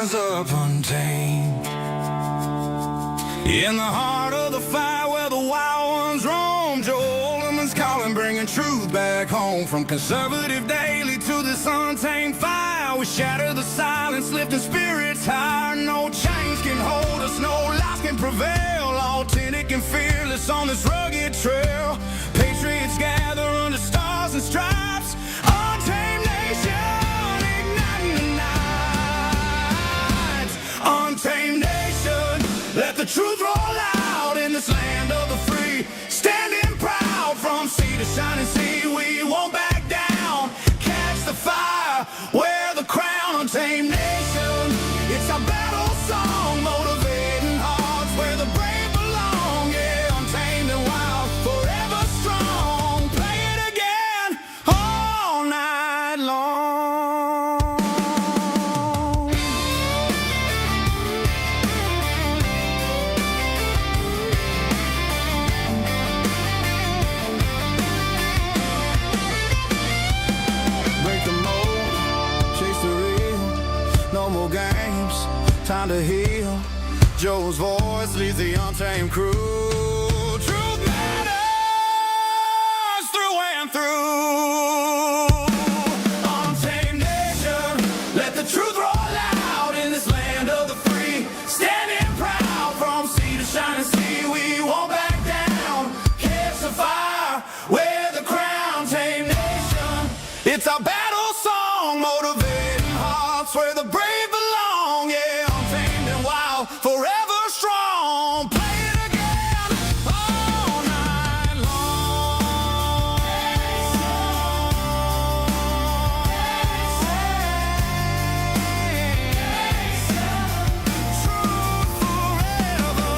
rise up untamed. In the heart of the fire where the wild ones roam, Joe Oltmann's calling, bringing truth back home. From conservative daily to this untamed fire, we shatter the silence, lifting spirits higher. No chains can hold us, no lies can prevail. Authentic and fearless on this rugged trail. Patriots gather under stars and stripes. Untamed nation, igniting the night. Untamed nation, let the truth roll out in this land of the free. Standing proud from sea to shining sea, we won't back down. Catch the fire, wear the crown. Untamed nation, it's our battle song, motivating hearts where the brave belong. Yeah, untamed and wild, forever strong. Play it again all night long. Break the mold, chase the real. No more games, time to heal. Joe's voice leads the untamed crew. Truth matters through and through. Untamed nation, let the truth roll out in this land of the free. Standing proud from sea to shining sea, we won't back down. Catch the fire, wear the crown. Tame nation, it's our battle song, motivating hearts where the brave belong. Yeah, untamed and wild, forever strong. Play it again all night long. Truth forever.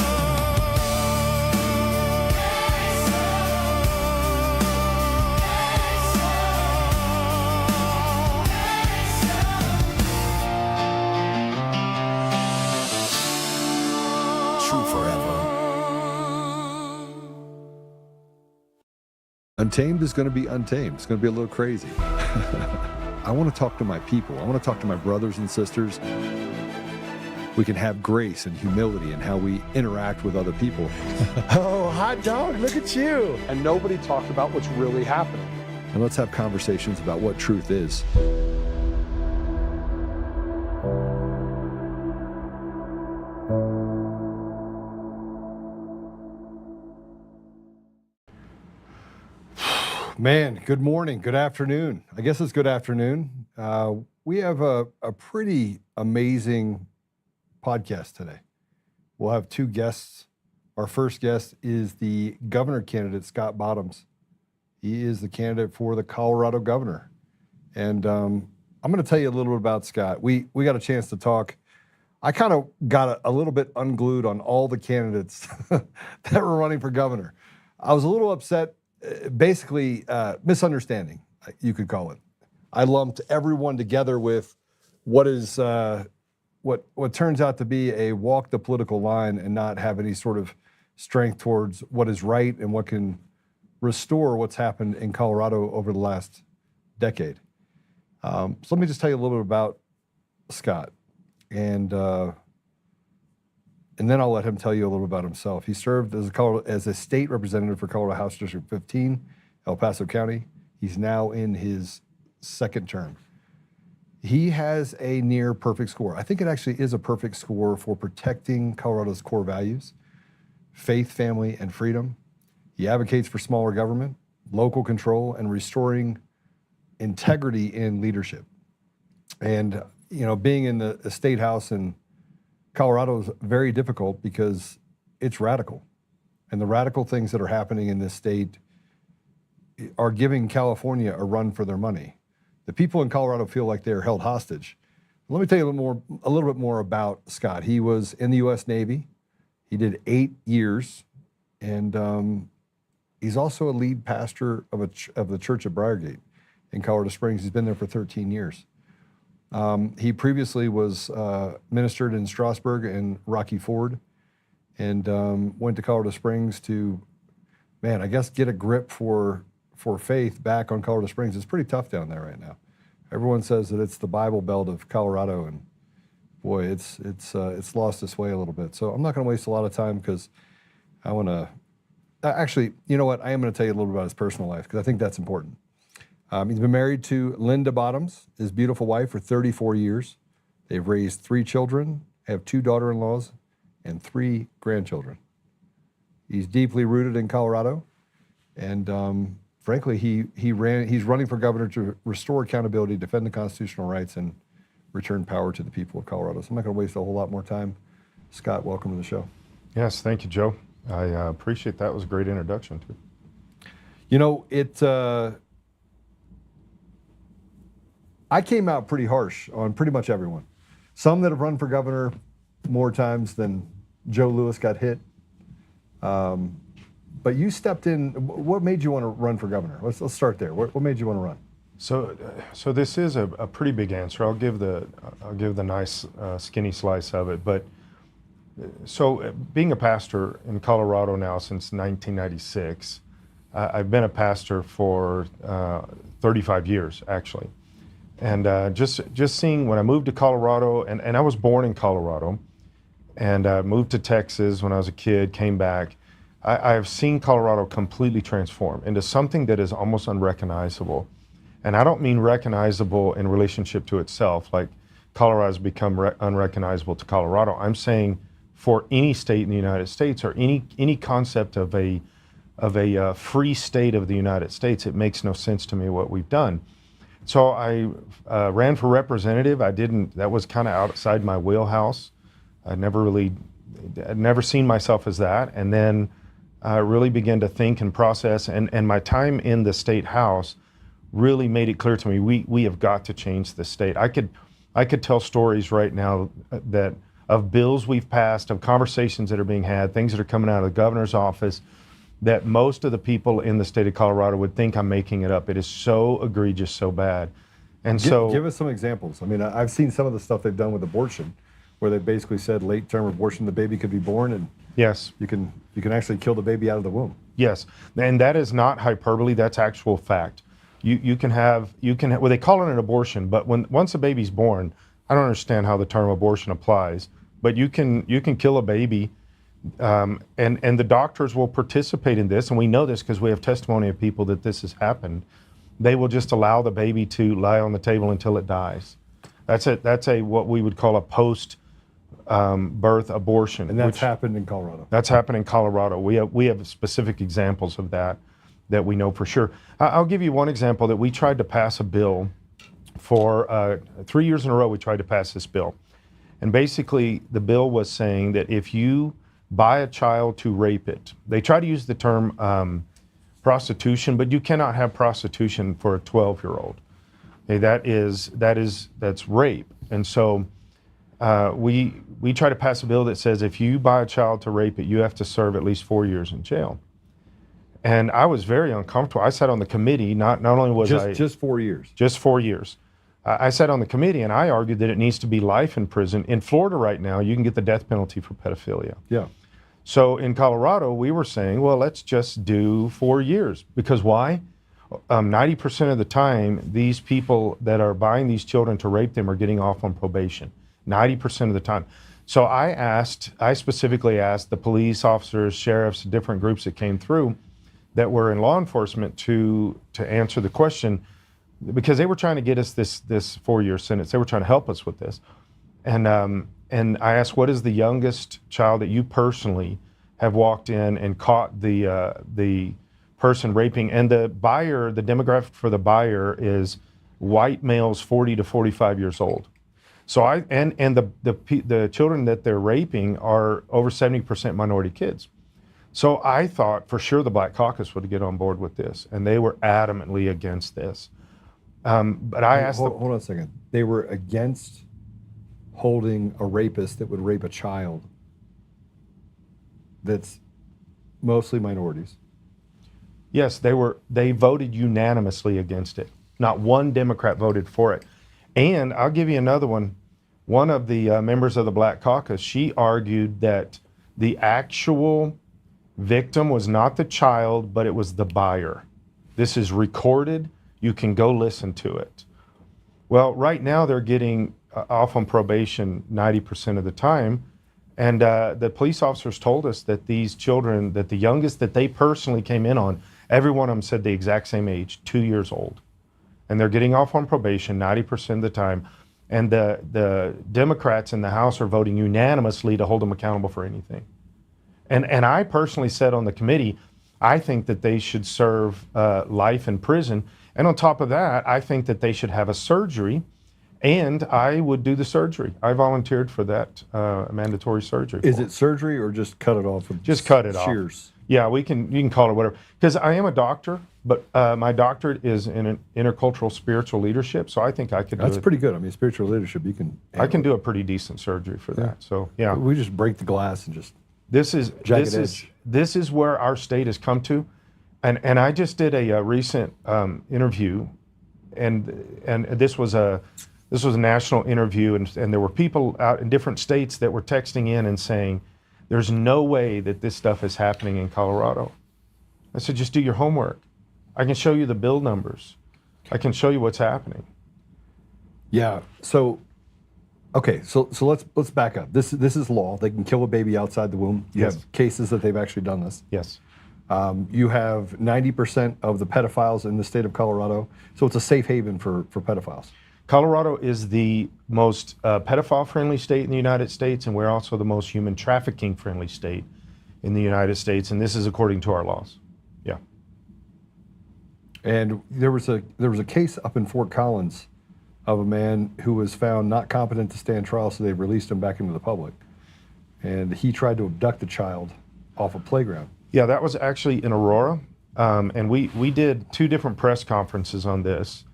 True forever. Untamed is going to be untamed. It's going to be a little crazy. I want to talk to my people. I want to talk to my brothers and sisters. We can have grace and humility in how we interact with other people. Oh, hot dog, look at you. And nobody talked about what's really happening. And let's have conversations about what truth is. Man, good morning, good afternoon. I guess it's good afternoon. We have a pretty amazing podcast today. We'll have two guests. Our first guest is the governor candidate, Scott Bottoms. He is the candidate for the Colorado governor. And I'm going to tell you a little bit about Scott. We got a chance to talk. I kind of got a little bit unglued on all the candidates that were running for governor. I was a little upset. Basically, misunderstanding, you could call it. I lumped everyone together with what is what turns out to be a walk the political line and not have any sort of strength towards what is right and what can restore what's happened in Colorado over the last decade. So let me just tell you a little bit about Scott, and then I'll let him tell you a little about himself. He served as a state representative for Colorado House District 15, El Paso County. He's now in his second term. He has a near perfect score. I think it actually is a perfect score for protecting Colorado's core values, faith, family, and freedom. He advocates for smaller government, local control, and restoring integrity in leadership. And, you know, being in the state house in Colorado is very difficult because it's radical. And the radical things that are happening in this state are giving California a run for their money. The people in Colorado feel like they're held hostage. Let me tell you a little bit more about Scott. He was in the U.S. Navy. He did 8 years, and he's also a lead pastor of the Church of Briargate in Colorado Springs. He's been there for 13 years. He previously was ministered in Strasburg and Rocky Ford, and went to Colorado Springs to, man, I guess get a grip for faith back on Colorado Springs. It's pretty tough down there right now. Everyone says that it's the Bible Belt of Colorado, and boy, it's lost its way a little bit. So I'm not going to waste a lot of time because I want to. Actually, you know what? I am going to tell you a little bit about his personal life because I think that's important. He's been married to Linda Bottoms, his beautiful wife, for 34 years. They've raised 3 children, have 2 daughter-in-laws, and 3 grandchildren. He's deeply rooted in Colorado, and frankly, he's running for governor to restore accountability, defend the constitutional rights, and return power to the people of Colorado. So I'm not going to waste a whole lot more time. Scott, welcome to the show. Yes, thank you, Joe. I appreciate that. It was a great introduction, too. You know, I came out pretty harsh on pretty much everyone. Some that have run for governor more times than Joe Lewis got hit. But you stepped in. What made you want to run for governor? Let's start there. What made you want to run? So this is a pretty big answer. I'll give the nice skinny slice of it. But so being a pastor in Colorado now since 1996, I've been a pastor for 35 years actually. And just seeing when I moved to Colorado, and I was born in Colorado, and moved to Texas when I was a kid, came back. I have seen Colorado completely transform into something that is almost unrecognizable. And I don't mean recognizable in relationship to itself, like Colorado has become unrecognizable to Colorado. I'm saying for any state in the United States or any concept of a free state of the United States, it makes no sense to me what we've done. So I ran for representative. That was kind of outside my wheelhouse. I'd never seen myself as that. And then I really began to think and process, and my time in the state house really made it clear to me, we have got to change the state. I could tell stories right now that of bills we've passed, of conversations that are being had, things that are coming out of the governor's office, that most of the people in the state of Colorado would think I'm making it up. It is so egregious, so bad. And give us some examples. I mean, I've seen some of the stuff they've done with abortion, where they basically said late-term abortion, the baby could be born, and yes, you can actually kill the baby out of the womb. Yes, and that is not hyperbole. That's actual fact. You can have well, they call it an abortion, but once a baby's born, I don't understand how the term abortion applies, but you can kill a baby. And the doctors will participate in this, and we know this because we have testimony of people that this has happened. They will just allow the baby to lie on the table until it dies. That's what we would call a post birth abortion. And that's happened in Colorado. That's happened in Colorado. We have specific examples of that we know for sure. I'll give you one example that we tried to pass a bill for 3 years in a row. We tried to pass this bill, and basically the bill was saying that if you buy a child to rape it. They try to use the term prostitution, but you cannot have prostitution for a 12-year-old. Okay, that's rape. And so we try to pass a bill that says if you buy a child to rape it, you have to serve at least 4 years in jail. And I was very uncomfortable. I sat on the committee. Not only was just 4 years. Just 4 years. I sat on the committee and I argued that it needs to be life in prison. In Florida right now, you can get the death penalty for pedophilia. Yeah. So in Colorado, we were saying, well, let's just do 4 years. Because why? 90% of the time, these people that are buying these children to rape them are getting off on probation. 90% of the time. So I specifically asked the police officers, sheriffs, different groups that came through that were in law enforcement to answer the question, because they were trying to get us this 4-year sentence. They were trying to help us with this. And I asked, what is the youngest child that you personally have walked in and caught the person raping? And the demographic for the buyer is white males 40 to 45 years old. So the children that they're raping are over 70% minority kids. So I thought for sure the Black Caucus would get on board with this, and they were adamantly against this. But I asked hold on a second. They were against holding a rapist that would rape a child that's mostly minorities. Yes, they voted unanimously against it. Not one Democrat voted for it. And I'll give you another one. One of the members of the Black Caucus, she argued that the actual victim was not the child, but it was the buyer. This is recorded. You can go listen to it. Well, right now they're getting off on probation 90% of the time. And the police officers told us that these children, that the youngest that they personally came in on, every one of them said the exact same age, 2 years old. And they're getting off on probation 90% of the time. And the Democrats in the House are voting unanimously to hold them accountable for anything. And I personally said on the committee, I think that they should serve life in prison. And on top of that, I think that they should have a surgery, and I would do the surgery. I volunteered for that mandatory surgery. Is it surgery or just cut it off? With just cut it off? Shears. Yeah, you can call it whatever. Because I am a doctor, but my doctorate is in an intercultural spiritual leadership, so I think I could do That's it. pretty good. I mean, spiritual leadership, you can. I can do a pretty decent surgery for that. So yeah, We just break the glass and just. this is Jagged edge. this is where our state has come to, and I just did a recent interview, and this was a national interview, and there were people out in different states that were texting in and saying, "There's no way that this stuff is happening in Colorado." I said, "Just do your homework. I can show you the bill numbers. I can show you what's happening." Yeah. So, okay. So let's back up. This is law. They can kill a baby outside the womb. You Yes. have cases that they've actually done this. Yes. You have 90% of the pedophiles in the state of Colorado. So it's a safe haven for pedophiles. Colorado is the most pedophile-friendly state in the United States, and we're also the most human trafficking-friendly state in the United States, and this is according to our laws. Yeah. And there was a case up in Fort Collins of a man who was found not competent to stand trial, so they released him back into the public. And he tried to abduct a child off a playground. Yeah, that was actually in Aurora, and we did 2 different press conferences on this.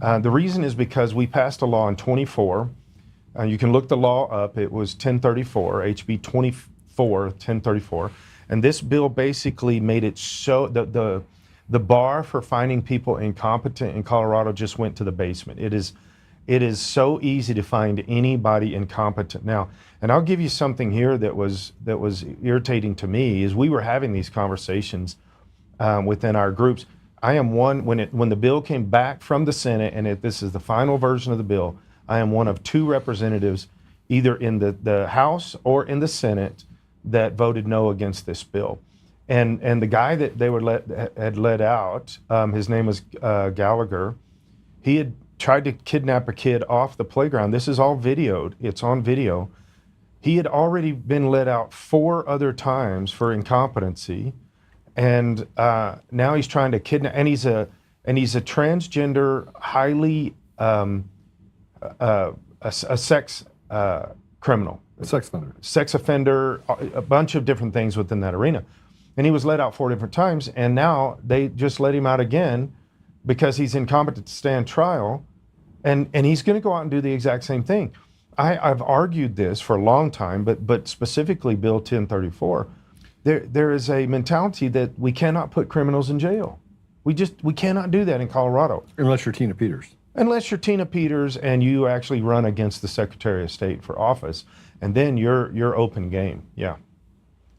The reason is because we passed a law in 24. You can look the law up. It was 1034, HB 24, 1034. And this bill basically made it so that the bar for finding people incompetent in Colorado just went to the basement. It is so easy to find anybody incompetent now. And I'll give you something here that was irritating to me is we were having these conversations within our groups. I am one, when the bill came back from the Senate, and this is the final version of the bill, I am one of 2 representatives, either in the House or in the Senate, that voted no against this bill. And the guy that they had let out, his name was Gallagher, he had tried to kidnap a kid off the playground. This is all videoed. It's on video. He had already been let out 4 other times for incompetency. And now he's trying to kidnap, and he's a transgender, highly a sex criminal, sex offender, a bunch of different things within that arena. And he was let out 4 different times, and now they just let him out again because he's incompetent to stand trial, and he's going to go out and do the exact same thing. I've argued this for a long time, but specifically Bill 1034. There is a mentality that we cannot put criminals in jail. We cannot do that in Colorado. Unless you're Tina Peters. Unless you're Tina Peters and you actually run against the Secretary of State for office, and then you're open game, yeah.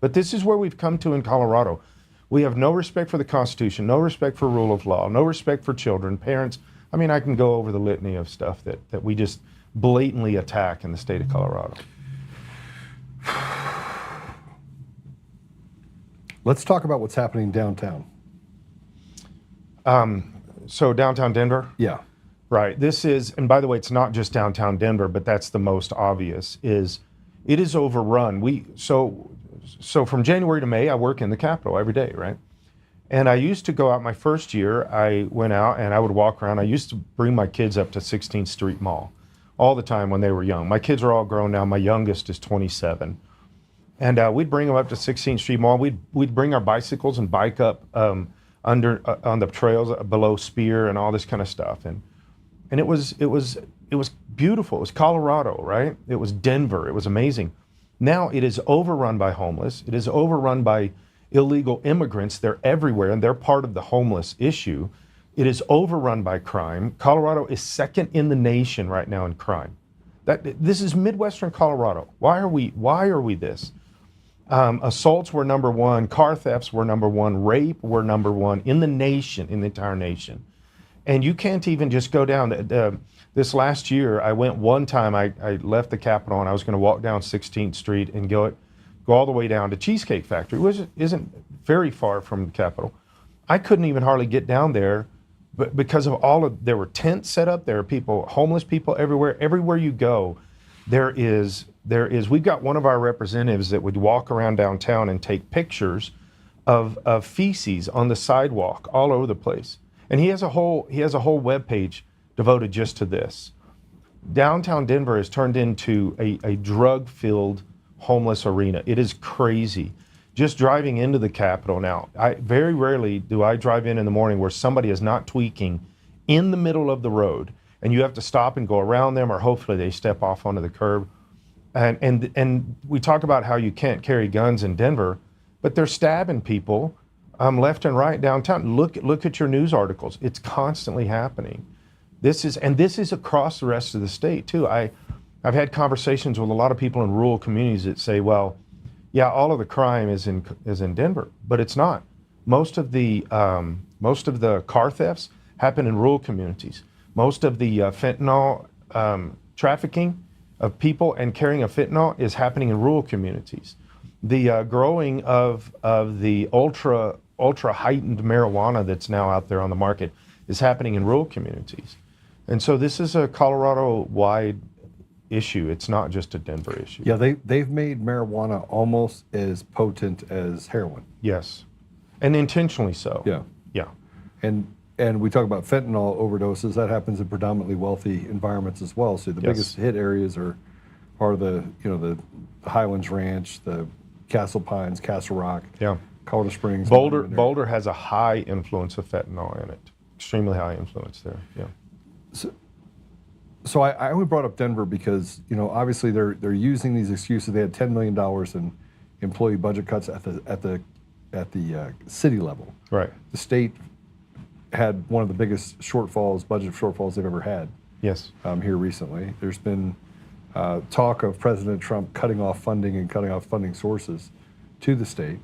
But this is where we've come to in Colorado. We have no respect for the Constitution, no respect for rule of law, no respect for children, parents. I mean, I can go over the litany of stuff that we just blatantly attack in the state of Colorado. Let's talk about what's happening downtown. So downtown Denver? Yeah. Right. This is, and by the way, it's not just downtown Denver, but that's the most obvious, is it is overrun. So from January to May, I work in the Capitol every day, right? And I used to go out my first year, I went out and I would walk around. I used to bring my kids up to 16th Street Mall all the time when they were young. My kids are all grown now. My youngest is 27. And we'd bring them up to 16th Street Mall. We'd bring our bicycles and bike up on the trails below Spear and all this kind of stuff. And it was beautiful. It was Colorado, right? It was Denver. It was amazing. Now it is overrun by homeless. It is overrun by illegal immigrants. They're everywhere, and they're part of the homeless issue. It is overrun by crime. Colorado is second in the nation right now in crime. This is Midwestern Colorado. Why are we this? Assaults were number 1. Car thefts were number 1. Rape were number 1 in the nation, in the entire nation. And you can't even just go down. This last year, I went one time, I left the Capitol and I was going to walk down 16th Street and go all the way down to Cheesecake Factory, which isn't very far from the Capitol. I couldn't even hardly get down there but because of there were tents set up, there are people, homeless people everywhere. Everywhere you go, there is, we've got one of our representatives that would walk around downtown and take pictures of feces on the sidewalk all over the place. And he has a whole web page devoted just to this. Downtown Denver has turned into a drug-filled homeless arena. It is crazy. Just driving into the Capitol now, very rarely do I drive in the morning where somebody is not tweaking in the middle of the road, and you have to stop and go around them, or hopefully they step off onto the curb. And we talk about how you can't carry guns in Denver, but they're stabbing people left and right downtown. Look at your news articles. It's constantly happening. This is across the rest of the state too. I've had conversations with a lot of people in rural communities that say, well, yeah, all of the crime is in Denver, but it's not. Most of the car thefts happen in rural communities. Most of the fentanyl trafficking of people and carrying of fentanyl is happening in rural communities. The growing of the ultra heightened marijuana that's now out there on the market is happening in rural communities. And so this is a Colorado-wide issue. It's not just a Denver issue. Yeah, they've made marijuana almost as potent as heroin. Yes, and intentionally so. Yeah. Yeah. And we talk about fentanyl overdoses. That happens in predominantly wealthy environments as well. So the biggest hit areas are the Highlands Ranch, the Castle Pines, Castle Rock, Colorado Springs. Boulder has a high influence of fentanyl in it. Extremely high influence there. Yeah. So I only brought up Denver because obviously they're using these excuses. They had $10 million in employee budget cuts at the city level. Right. The state had one of the biggest budget shortfalls they've ever had. Yes. Here recently, there's been talk of President Trump cutting off funding and cutting off funding sources to the state.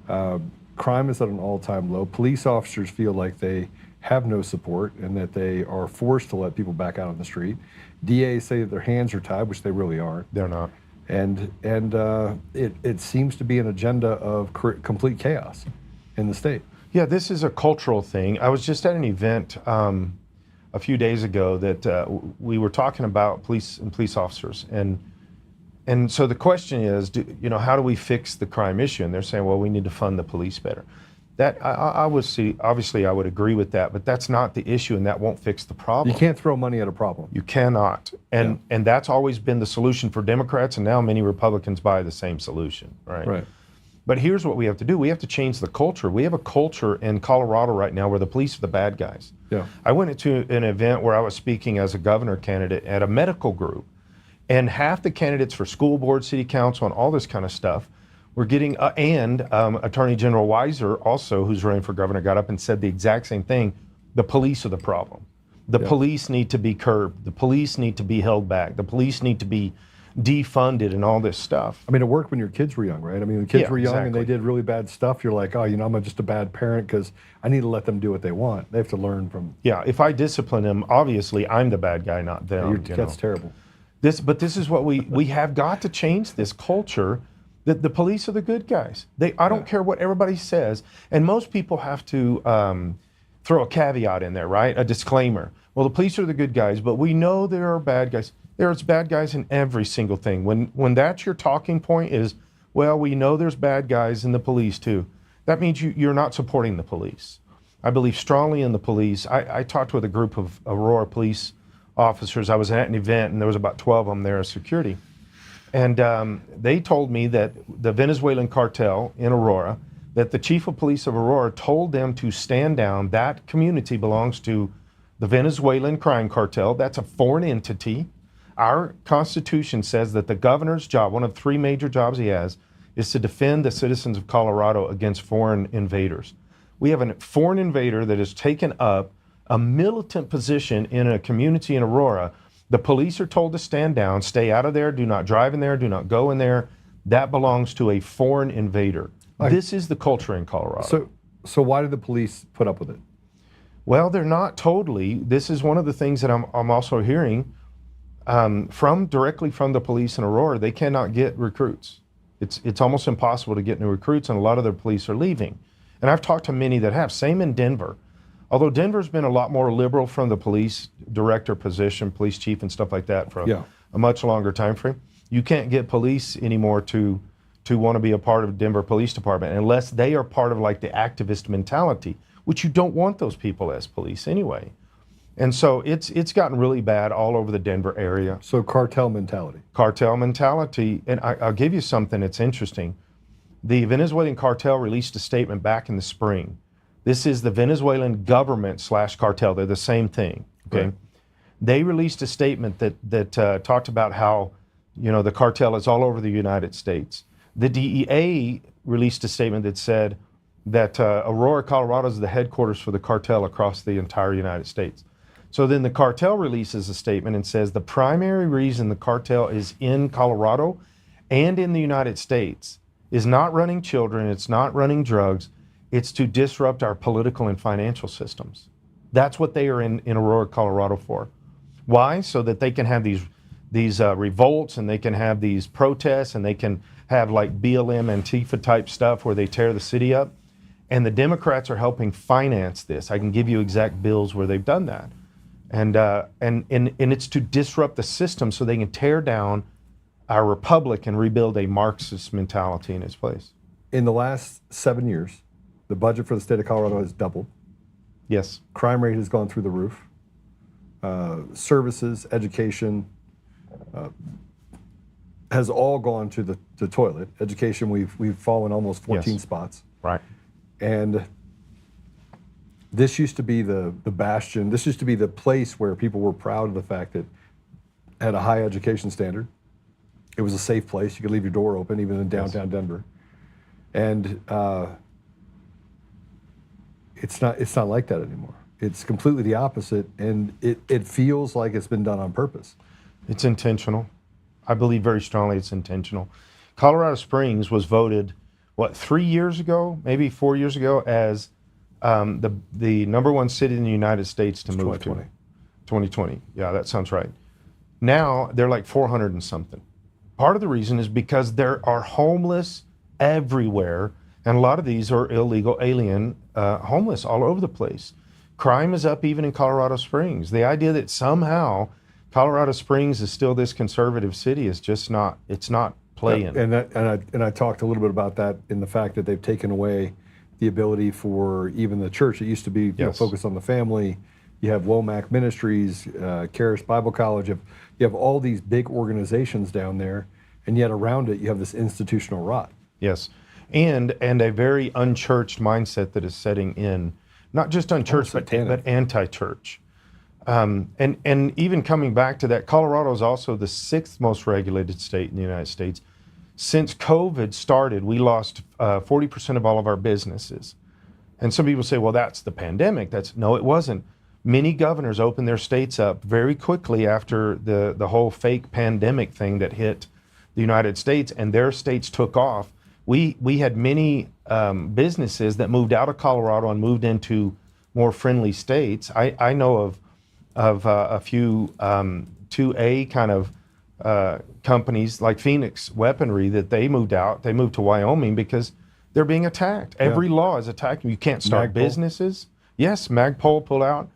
Crime is at an all-time low. Police officers feel like they have no support and that they are forced to let people back out on the street. DAs say that their hands are tied, which they really aren't. They're not. And it seems to be an agenda of complete chaos in the state. Yeah, this is a cultural thing. I was just at an event a few days ago that we were talking about police and police officers, and so the question is, how do we fix the crime issue? And they're saying, well, we need to fund the police better. That I would see. Obviously, I would agree with that, but that's not the issue, and that won't fix the problem. You can't throw money at a problem. You cannot, and that's always been the solution for Democrats, and now many Republicans buy the same solution, right? Right. But here's what we have to do. We have to change the culture. We have a culture in Colorado right now where the police are the bad guys. Yeah. I went to an event where I was speaking as a governor candidate at a medical group, and half the candidates for school board, city council, and all this kind of stuff were getting, Attorney General Weiser also, who's running for governor, got up and said the exact same thing. The police are the problem. The police need to be curbed. The police need to be held back. The police need to be defunded and all this stuff. I mean, it worked when your kids were young, right? I mean, when kids were young and exactly. they did really bad stuff, you're like, oh, I'm just a bad parent because I need to let them do what they want. They have to learn from... Yeah, if I discipline them, obviously I'm the bad guy, not them. That's terrible. But this is what we have got to change this culture that the police are the good guys. I don't care what everybody says. And most people have to throw a caveat in there, right? A disclaimer. Well, the police are the good guys, but we know there are bad guys. There's bad guys in every single thing. When that's your talking point is, well, we know there's bad guys in the police too. That means you're not supporting the police. I believe strongly in the police. I talked with a group of Aurora police officers. I was at an event and there was about 12 of them there as security. And they told me that the Venezuelan cartel in Aurora, that the chief of police of Aurora told them to stand down. That community belongs to the Venezuelan crime cartel. That's a foreign entity. Our Constitution says that the governor's job, one of 3 major jobs he has, is to defend the citizens of Colorado against foreign invaders. We have a foreign invader that has taken up a militant position in a community in Aurora. The police are told to stand down, stay out of there, do not drive in there, do not go in there. That belongs to a foreign invader. This is the culture in Colorado. So why did the police put up with it? Well, they're not totally. This is one of the things that I'm also hearing directly from the police in Aurora. They cannot get recruits. It's almost impossible to get new recruits, and a lot of their police are leaving. And I've talked to many that have. Same in Denver. Although Denver's been a lot more liberal from the police director position, police chief and stuff like that for a much longer time frame. You can't get police anymore to want to be a part of Denver Police Department unless they are part of like the activist mentality, which you don't want those people as police anyway. And so it's gotten really bad all over the Denver area. So cartel mentality. Cartel mentality. And I'll give you something that's interesting. The Venezuelan cartel released a statement back in the spring. This is the Venezuelan government / cartel. They're the same thing. Okay. Right. They released a statement that talked about how, the cartel is all over the United States. The DEA released a statement that said that Aurora, Colorado is the headquarters for the cartel across the entire United States. So then the cartel releases a statement and says the primary reason the cartel is in Colorado and in the United States is not running children, it's not running drugs, it's to disrupt our political and financial systems. That's what they are in Aurora, Colorado for. Why? So that they can have these revolts, and they can have these protests, and they can have like BLM Antifa type stuff where they tear the city up. And the Democrats are helping finance this. I can give you exact bills where they've done that. And it's to disrupt the system so they can tear down our republic and rebuild a Marxist mentality in its place. In the last 7 years, the budget for the state of Colorado has doubled. Yes. Crime rate has gone through the roof. Services, education has all gone to the toilet. Education, we've fallen almost 14 spots. Right. And this used to be the bastion. This used to be the place where people were proud of the fact that it had a high education standard. It was a safe place. You could leave your door open, even in downtown Denver. And it's not like that anymore. It's completely the opposite, and it feels like it's been done on purpose. It's intentional. I believe very strongly it's intentional. Colorado Springs was voted, 3 years ago, maybe 4 years ago, as the number one city in the United States to move 2020. to. 2020. Yeah, that sounds right. Now they're like 400 and something. Part of the reason is because there are homeless everywhere, and a lot of these are illegal alien homeless all over the place. Crime is up even in Colorado Springs. The idea that somehow Colorado Springs is still this conservative city is just not, it's not playing. And I talked a little bit about that in the fact that they've taken away the ability for even the church. It used to be focused on the family. You have Womack Ministries, Charis Bible College. You have all these big organizations down there, and yet around it you have this institutional rot. Yes, and a very unchurched mindset that is setting in, not just unchurched, but anti-church. And even coming back to that, Colorado is also the 6th most regulated state in the United States. Since COVID started, we lost 40% of all of our businesses. And some people say, well, that's the pandemic. No, it wasn't. Many governors opened their states up very quickly after the whole fake pandemic thing that hit the United States, and their states took off. We had many businesses that moved out of Colorado and moved into more friendly states. I know of a few 2A kind of companies like Phoenix Weaponry that they moved out. They moved to Wyoming because they're being attacked. Every law is attacking. You can't start businesses. Yes, Magpul pulled out.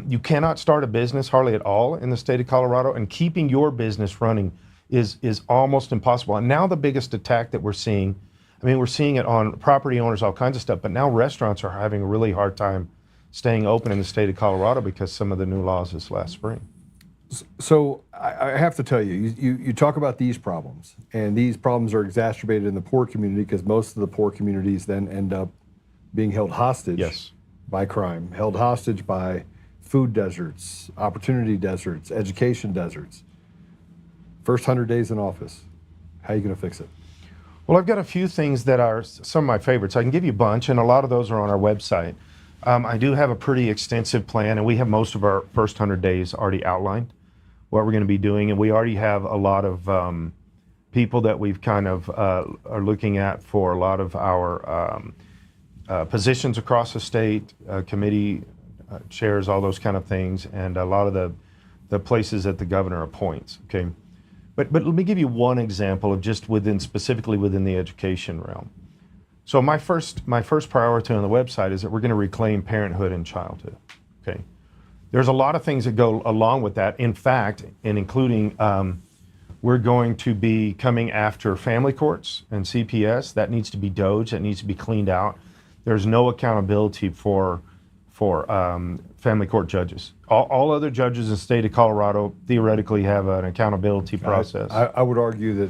You cannot start a business hardly at all in the state of Colorado, and keeping your business running is almost impossible. And now the biggest attack that we're seeing, we're seeing it on property owners, all kinds of stuff, but now restaurants are having a really hard time staying open in the state of Colorado because some of the new laws this last spring. So I have to tell you, you talk about these problems, and these problems are exacerbated in the poor community because most of the poor communities then end up being held hostage by crime, held hostage by food deserts, opportunity deserts, education deserts. First 100 days in office, how are you going to fix it? Well, I've got a few things that are some of my favorites. I can give you a bunch, and a lot of those are on our website. I do have a pretty extensive plan, and we have most of our first 100 days already outlined, what we're going to be doing, and we already have a lot of people that we've kind of are looking at for a lot of our positions across the state, committee chairs, all those kind of things, and a lot of the places that the governor appoints. Okay, but let me give you one example of just specifically within the education realm. So my first priority on the website is that we're going to reclaim parenthood and childhood. Okay, there's a lot of things that go along with that. In fact, and including we're going to be coming after family courts and CPS. That needs to be doged. That needs to be cleaned out. There's no accountability for family court judges. All other judges in the state of Colorado theoretically have an accountability process. I would argue that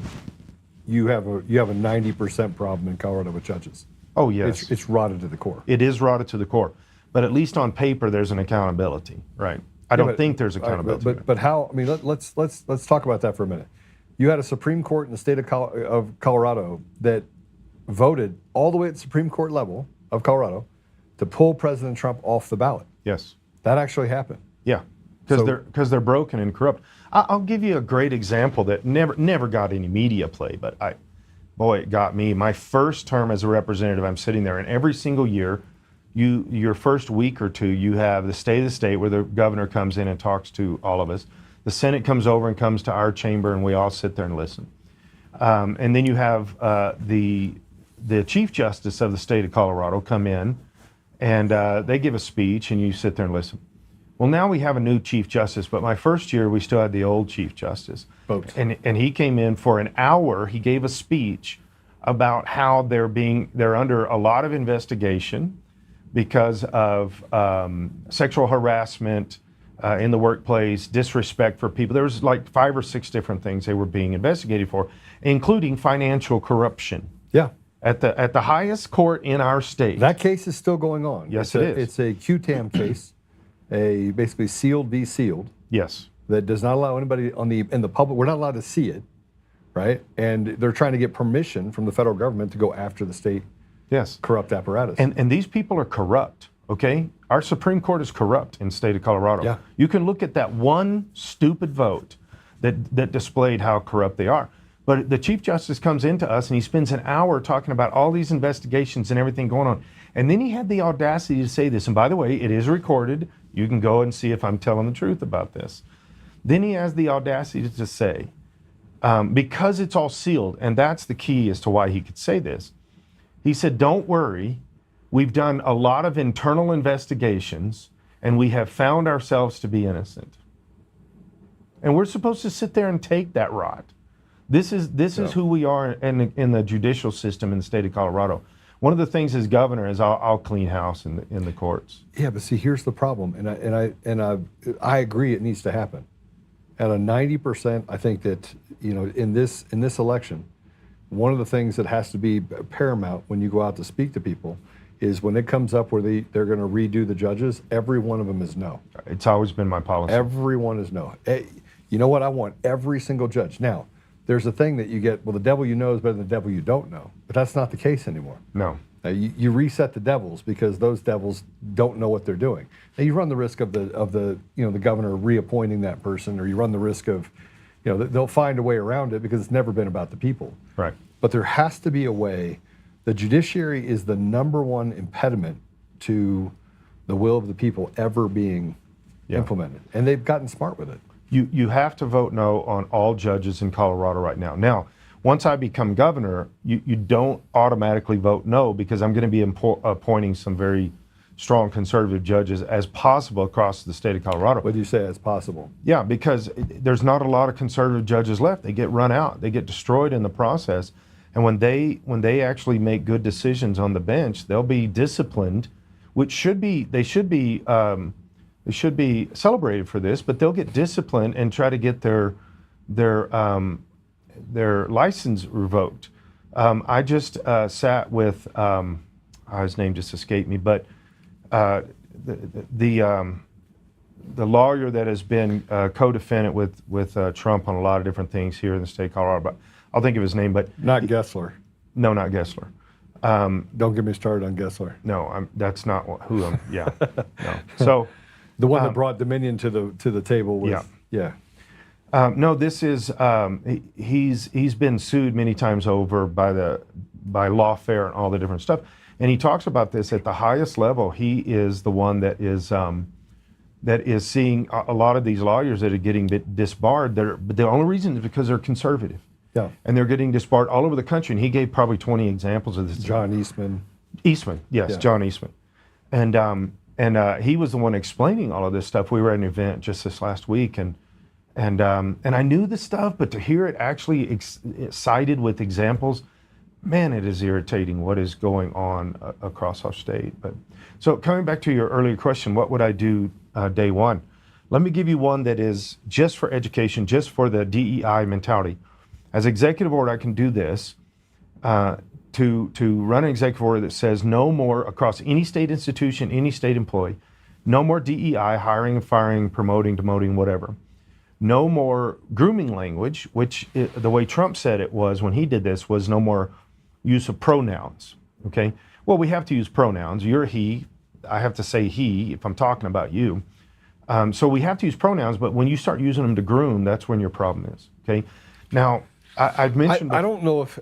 you have a 90% problem in Colorado with judges. Oh, yes. It's rotted to the core. It is rotted to the core. But at least on paper, there's an accountability, right? I don't think there's accountability. But how? I mean, let's talk about that for a minute. You had a Supreme Court in the state of Colorado that voted all the way at the Supreme Court level of Colorado to pull President Trump off the ballot. Yes. That actually happened. Yeah, because they're broken and corrupt. I'll give you a great example that never got any media play, but it got me. My first term as a representative, I'm sitting there, and every single year, your first week or two, you have the state of the state where the governor comes in and talks to all of us. The Senate comes over and comes to our chamber, and we all sit there and listen. And then you have the Chief Justice of the state of Colorado come in, and they give a speech, and you sit there and listen. Well, now we have a new Chief Justice, but my first year we still had the old Chief Justice. And he came in for an hour. He gave a speech about how they're under a lot of investigation because of sexual harassment in the workplace, disrespect for people. There was like 5 or 6 different things they were being investigated for, including financial corruption. Yeah. At the highest court in our state. That case is still going on. Yes, it is. It's a QTAM case, a basically sealed v. sealed. Yes. That does not allow anybody in the public. We're not allowed to see it, right? And they're trying to get permission from the federal government to go after the state. Yes. Corrupt apparatus. And these people are corrupt. Okay, our Supreme Court is corrupt in the state of Colorado. Yeah. You can look at that one stupid vote that displayed how corrupt they are. But the Chief Justice comes into us and he spends an hour talking about all these investigations and everything going on. And then he had the audacity to say this, and by the way, it is recorded. You can go and see if I'm telling the truth about this. Then he has the audacity to say, because it's all sealed, and that's the key as to why he could say this. He said, don't worry, we've done a lot of internal investigations and we have found ourselves to be innocent. And we're supposed to sit there and take that rot. This is who we are in the judicial system in the state of Colorado. One of the things as governor is I'll clean house in the courts. Yeah, but see, here's the problem, and I agree it needs to happen. At a 90%, I think that in this election, one of the things that has to be paramount when you go out to speak to people is when it comes up where they're going to redo the judges, every one of them is no. It's always been my policy. Everyone is no. Hey, you know what? I want every single judge. Now, there's a thing that you get, well, the devil you know is better than the devil you don't know. But that's not the case anymore. No. You reset the devils because those devils don't know what they're doing. Now you run the risk of the governor reappointing that person, or you run the risk of, they'll find a way around it because it's never been about the people. Right. But there has to be a way. The judiciary is the number one impediment to the will of the people ever being implemented, and they've gotten smart with it. You have to vote no on all judges in Colorado right now. Now, once I become governor, you don't automatically vote no, because I'm going to be appointing some very strong conservative judges as possible across the state of Colorado. What do you say as possible? Yeah, because there's not a lot of conservative judges left. They get run out. They get destroyed in the process. And when they actually make good decisions on the bench, they'll be disciplined, which they should be celebrated for this, but they'll get disciplined and try to get their license revoked. I just sat with his name just escaped me, but the lawyer that has been co-defendant with Trump on a lot of different things here in the state of Colorado. But I'll think of his name, but not Gessler. No, not Gessler. Don't get me started on Gessler. No, that's not who I'm. Yeah, no. So the one that brought Dominion to the table was no, this is he's been sued many times over by lawfare and all the different stuff. And he talks about this at the highest level. He is the one that is seeing a lot of these lawyers that are getting disbarred. The only reason is because they're conservative. Yeah. And they're getting disbarred all over the country. And he gave probably 20 examples of this. John Eastman. Eastman, yes, Yeah. John Eastman. And he was the one explaining all of this stuff. We were at an event just this last week, and I knew this stuff, but to hear it actually cited with examples, man, it is irritating what is going on across our state. But so coming back to your earlier question, what would I do day one? Let me give you one that is just for education, just for the DEI mentality. As executive order, I can do this to run an executive order that says no more across any state institution, any state employee, no more DEI, hiring and firing, promoting, demoting, whatever. No more grooming language, which the way Trump said it was when he did this was no more use of pronouns, okay? Well, we have to use pronouns. You're he, I have to say he if I'm talking about you. So we have to use pronouns, but when you start using them to groom, that's when your problem is, okay? Now, I've mentioned... I don't know if,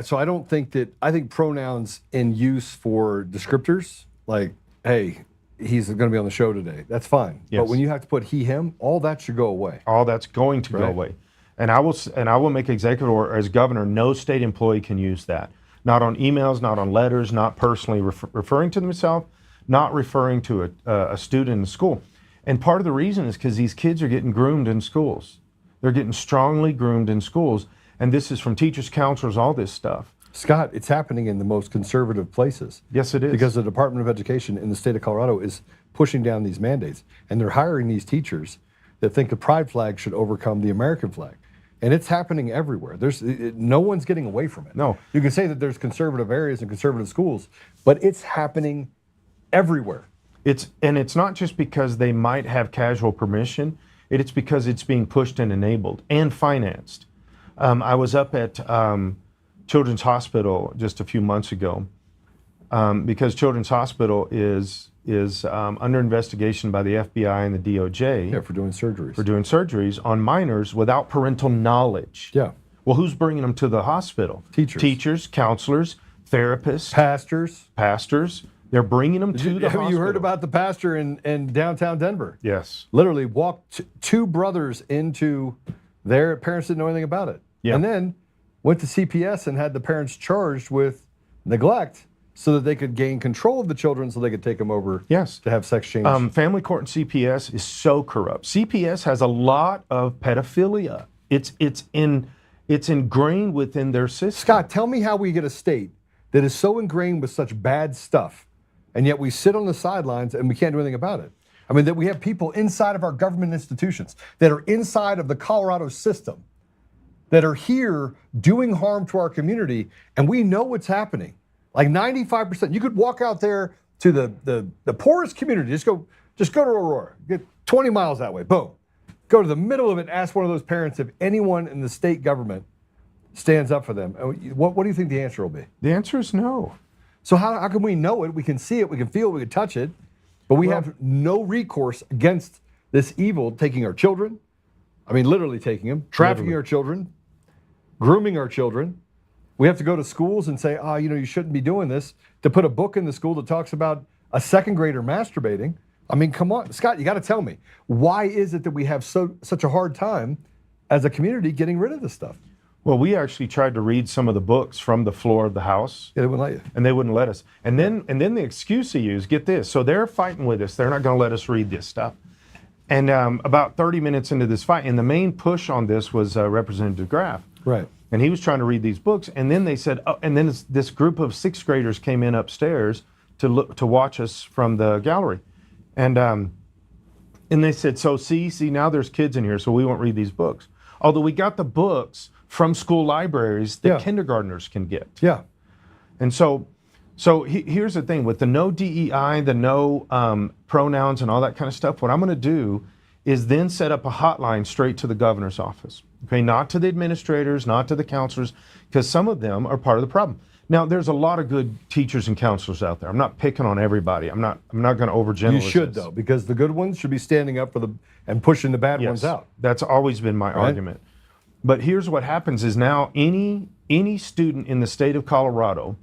so I don't think that, I think pronouns in use for descriptors, like, hey, he's going to be on the show today, that's fine. Yes. But when you have to put he, him, all that should go away. All that's going to go away. And I will make executive order as governor, no state employee can use that. Not on emails, not on letters, not personally referring to themselves, not referring to a student in school. And part of the reason is because these kids are getting groomed in schools. They're getting strongly groomed in schools. And this is from teachers, counselors, all this stuff. Scott, it's happening in the most conservative places. Yes, it is. Because the Department of Education in the state of Colorado is pushing down these mandates. And they're hiring these teachers that think the pride flag should overcome the American flag. And it's happening everywhere. No one's getting away from it. No. You can say that there's conservative areas and conservative schools, but it's happening everywhere. It's not just because they might have casual permission, it's because it's being pushed and enabled and financed. I was up at Children's Hospital just a few months ago because Children's Hospital is under investigation by the FBI and the DOJ. Yeah, for doing surgeries. For doing surgeries on minors without parental knowledge. Yeah. Well, who's bringing them to the hospital? Teachers. Teachers, counselors, therapists, Pastors. They're bringing them to the hospital. You heard about the pastor in downtown Denver. Yes. Literally walked two brothers into their parents didn't know anything about it. Yeah. And then went to CPS and had the parents charged with neglect so that they could gain control of the children so they could take them over Yes. to have sex change. Family court and CPS is so corrupt. CPS has a lot of pedophilia. It's ingrained within their system. Scott, tell me how we get a state that is so ingrained with such bad stuff, and yet we sit on the sidelines and we can't do anything about it. I mean, that we have people inside of our government institutions that are inside of the Colorado system that are here doing harm to our community, and we know what's happening. Like 95%, you could walk out there to the poorest community, just go to Aurora, get 20 miles that way, boom. Go to the middle of it, ask one of those parents if anyone in the state government stands up for them. What do you think the answer will be? The answer is no. So how can we know it? We can see it, we can feel it, we can touch it, but we have no recourse against this evil taking our children. I mean, literally taking them, trafficking our children, grooming our children. We have to go to schools and say, you shouldn't be doing this, to put a book in the school that talks about a second grader masturbating. I mean, come on, Scott, you got to tell me, why is it that we have such a hard time as a community getting rid of this stuff? Well, we actually tried to read some of the books from the floor of the House. Yeah, they wouldn't let you. And they wouldn't let us. And then the excuse they use, get this, so they're fighting with us. They're not going to let us read this stuff. And about 30 minutes into this fight, and the main push on this was Representative Graff. Right. And he was trying to read these books, and then they said, and then this group of sixth graders came in upstairs to watch us from the gallery. And they said, so see, now there's kids in here, so we won't read these books. Although we got the books from school libraries that kindergartners can get. Yeah. And so here's the thing, with the no DEI, the no pronouns and all that kind of stuff, what I'm gonna do is then set up a hotline straight to the governor's office. Okay, not to the administrators, not to the counselors, because some of them are part of the problem. Now, there's a lot of good teachers and counselors out there. I'm not picking on everybody. I'm not going to overgeneralize. You should, though, because the good ones should be standing up for and pushing the bad ones out. That's always been my argument. But here's what happens is now any student in the state of Colorado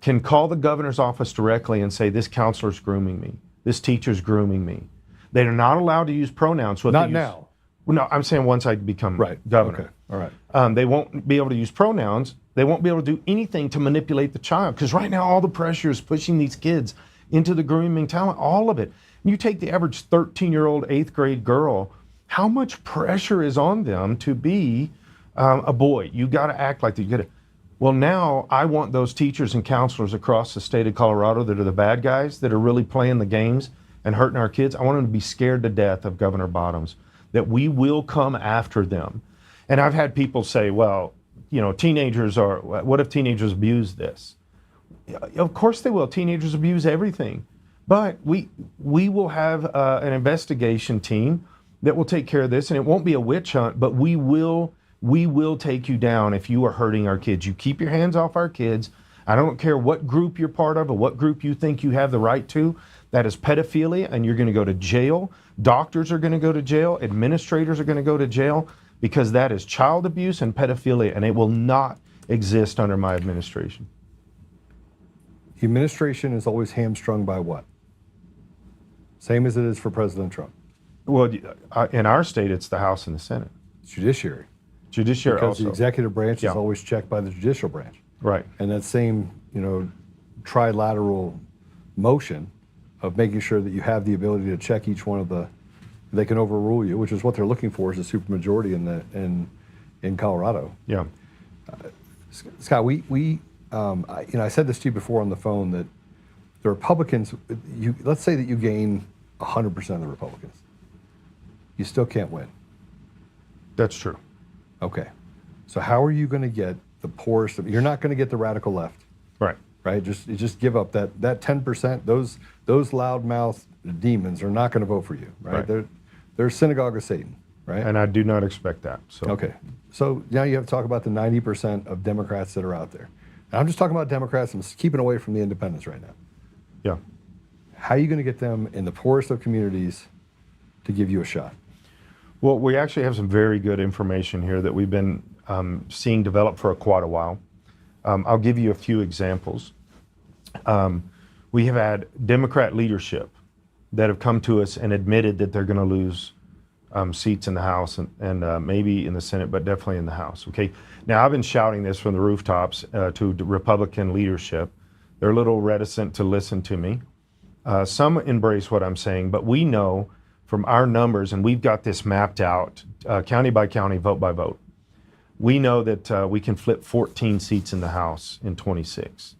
can call the governor's office directly and say, this counselor's grooming me, this teacher's grooming me. They are not allowed to use pronouns. Not now. Well, no, I'm saying once I become Right. governor. Okay. All right. They won't be able to use pronouns. They won't be able to do anything to manipulate the child, because right now all the pressure is pushing these kids into the grooming talent, all of it. You take the average 13-year-old 8th grade girl, how much pressure is on them to be a boy? You got to act like that. You got to. Well, now I want those teachers and counselors across the state of Colorado that are the bad guys, that are really playing the games and hurting our kids. I want them to be scared to death of Governor Bottoms, that we will come after them. And I've had people say, well, you know, teenagers are, what if teenagers abuse this? Of course they will. Teenagers abuse everything. But we will have an investigation team that will take care of this, and it won't be a witch hunt, but we will take you down if you are hurting our kids. You keep your hands off our kids. I don't care what group you're part of or what group you think you have the right to. That is pedophilia, and you're going to go to jail. Doctors are going to go to jail. Administrators are going to go to jail, because that is child abuse and pedophilia, and it will not exist under my administration. The administration is always hamstrung by what? Same as it is for President Trump. Well, in our state, it's the House and the Senate. Judiciary. Judiciary Because also. the executive branch Yeah. is always checked by the judicial branch. Right. And that same, trilateral motion of making sure that you have the ability to check each one of the, they can overrule you, which is what they're looking for, is a supermajority in Colorado. Yeah. Scott, I said this to you before on the phone, that the Republicans, let's say that you gain 100% of the Republicans, you still can't win. That's true. Okay. So how are you going to get the poorest? You're not going to get the radical left, Right. right? Just give up that 10%. Those loudmouth demons are not going to vote for you, right? Right. They're a synagogue of Satan, right? And I do not expect that. So. Okay. So now you have to talk about the 90% of Democrats that are out there. And I'm just talking about Democrats. I'm keeping away from the independents right now. Yeah. How are you going to get them in the poorest of communities to give you a shot? Well, we actually have some very good information here that we've been seeing develop for quite a while. I'll give you a few examples. We have had Democrat leadership that have come to us and admitted that they're going to lose seats in the House and maybe in the Senate, but definitely in the House. Okay. Now, I've been shouting this from the rooftops to the Republican leadership. They're a little reticent to listen to me. Some embrace what I'm saying, but we know from our numbers, and we've got this mapped out, county by county, vote by vote. We know that we can flip 14 seats in the House in 26.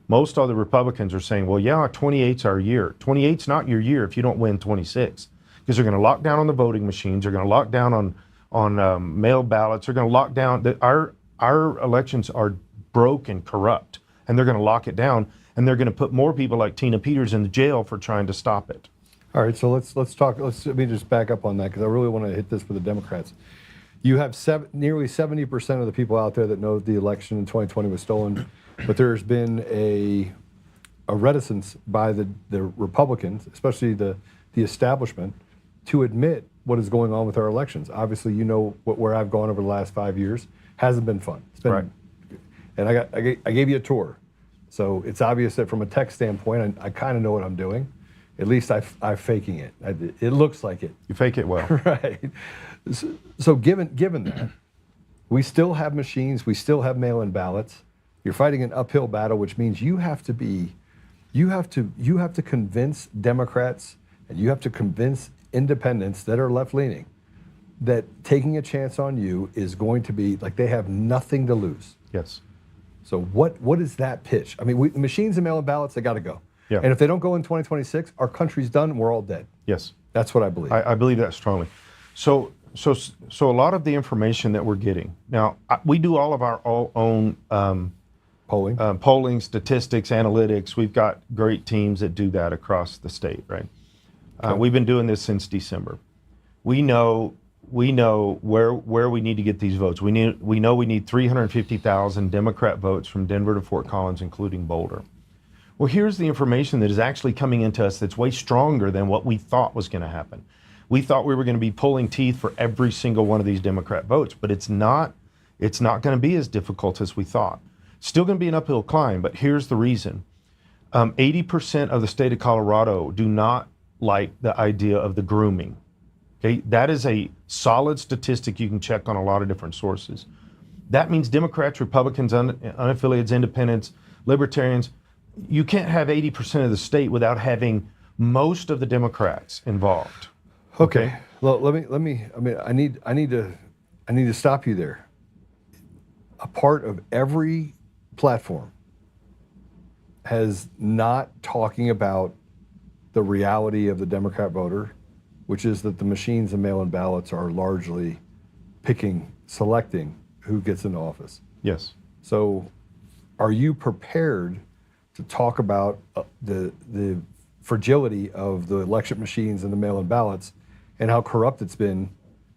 Most of the Republicans are saying, well, yeah, 28's our year. 28's not your year if you don't win 26, because they're going to lock down on the voting machines. They're going to lock down on mail ballots. They're going to lock down. Our elections are broke and corrupt, and they're going to lock it down, and they're going to put more people like Tina Peters in the jail for trying to stop it. All right, so let's talk. Let me just back up on that, because I really want to hit this for the Democrats. You have nearly 70% of the people out there that know the election in 2020 was stolen, but there's been a reticence by the Republicans, especially the establishment, to admit what is going on with our elections. Obviously, you know where I've gone over the last 5 years. Hasn't been fun. It's been, right. And I gave you a tour, so it's obvious that from a tech standpoint, I kind of know what I'm doing. At least I'm faking it. It looks like it. You fake it well. Right. So given that, we still have machines, we still have mail-in ballots. You're fighting an uphill battle, which means you have to convince Democrats and you have to convince independents that are left-leaning that taking a chance on you is going to be like they have nothing to lose. Yes. So what is that pitch? I mean, machines and mail-in ballots, they got to go. Yeah. And if they don't go in 2026, our country's done and we're all dead. Yes. That's what I believe. I believe that strongly. So a lot of the information that we're getting now, we do all of our own polling, statistics, analytics. We've got great teams that do that across the state, right? Okay. We've been doing this since December. We know where we need to get these votes. We know we need 350,000 Democrat votes from Denver to Fort Collins, including Boulder. Well, here's the information that is actually coming into us that's way stronger than what we thought was going to happen. We thought we were going to be pulling teeth for every single one of these Democrat votes, but it's not going to be as difficult as we thought. Still going to be an uphill climb, but here's the reason. 80% of the state of Colorado do not like the idea of the grooming. Okay, that is a solid statistic you can check on a lot of different sources. That means Democrats, Republicans, unaffiliated independents, libertarians. You can't have 80% of the state without having most of the Democrats involved. Okay. Well, let me. I mean, I need to stop you there. A part of every platform has not talking about the reality of the Democrat voter, which is that the machines and mail-in ballots are largely selecting who gets into office. Yes. So, are you prepared to talk about the fragility of the election machines and the mail-in ballots and how corrupt it's been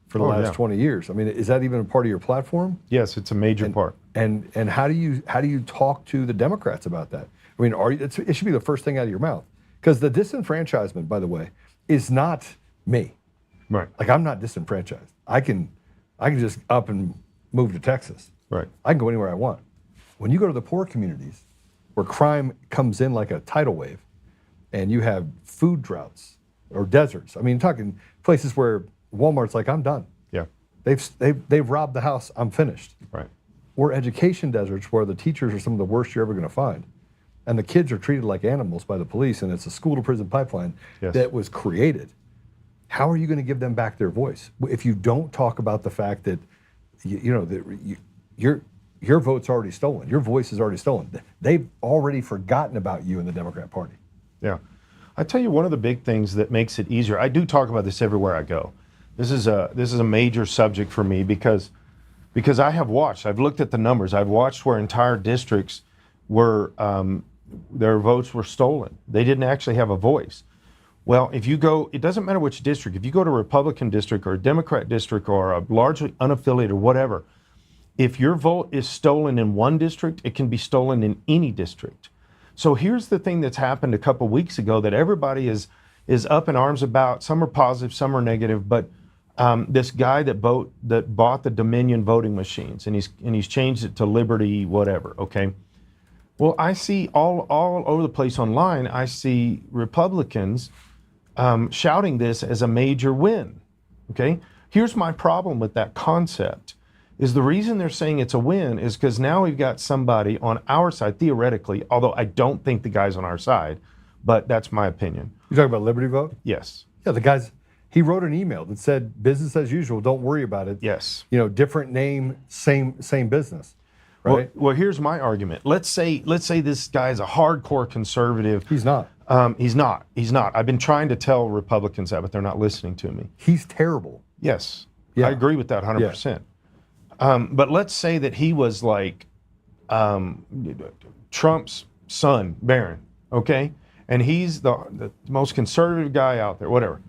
for the last 20 years? I mean, is that even a part of your platform? Yes, it's a major part. And how do you talk to the Democrats about that? I mean, it should be the first thing out of your mouth, because the disenfranchisement, by the way, is not me. Right. Like, I'm not disenfranchised. I can just up and move to Texas. Right. I can go anywhere I want. When you go to the poor communities where crime comes in like a tidal wave, and you have food droughts or deserts. I mean, talking places where Walmart's like, I'm done. Yeah. They've robbed the house. I'm finished. Right. Or education deserts where the teachers are some of the worst you're ever going to find, and the kids are treated like animals by the police, and it's a school to prison pipeline that was created. How are you going to give them back their voice if you don't talk about the fact that your vote's already stolen, your voice is already stolen? They've already forgotten about you in the Democrat Party. Yeah. I tell you, one of the big things that makes it easier, I do talk about this everywhere I go. This is a major subject for me because I've looked at the numbers. I've watched where entire districts were, their votes were stolen. They didn't actually have a voice. Well, if you go, it doesn't matter which district, if you go to a Republican district or a Democrat district or a largely unaffiliated or whatever, if your vote is stolen in one district, it can be stolen in any district. So here's the thing that's happened a couple weeks ago that everybody is up in arms about. Some are positive, some are negative, but this guy that bought the Dominion voting machines, and he's changed it to Liberty whatever, okay? Well, I see all over the place online, I see Republicans shouting this as a major win, okay? Here's my problem with that concept, is the reason they're saying it's a win is because now we've got somebody on our side, theoretically, although I don't think the guy's on our side, but that's my opinion. You talking about Liberty Vote? Yes. Yeah, the guy's, he wrote an email that said, business as usual, don't worry about it. Yes. Different name, same business, right? Well, here's my argument. Let's say this guy's a hardcore conservative. He's not. He's not. I've been trying to tell Republicans that, but they're not listening to me. He's terrible. Yes. Yeah. I agree with that 100%. Yeah. But let's say that he was like Trump's son, Barron, okay? And he's the most conservative guy out there, whatever.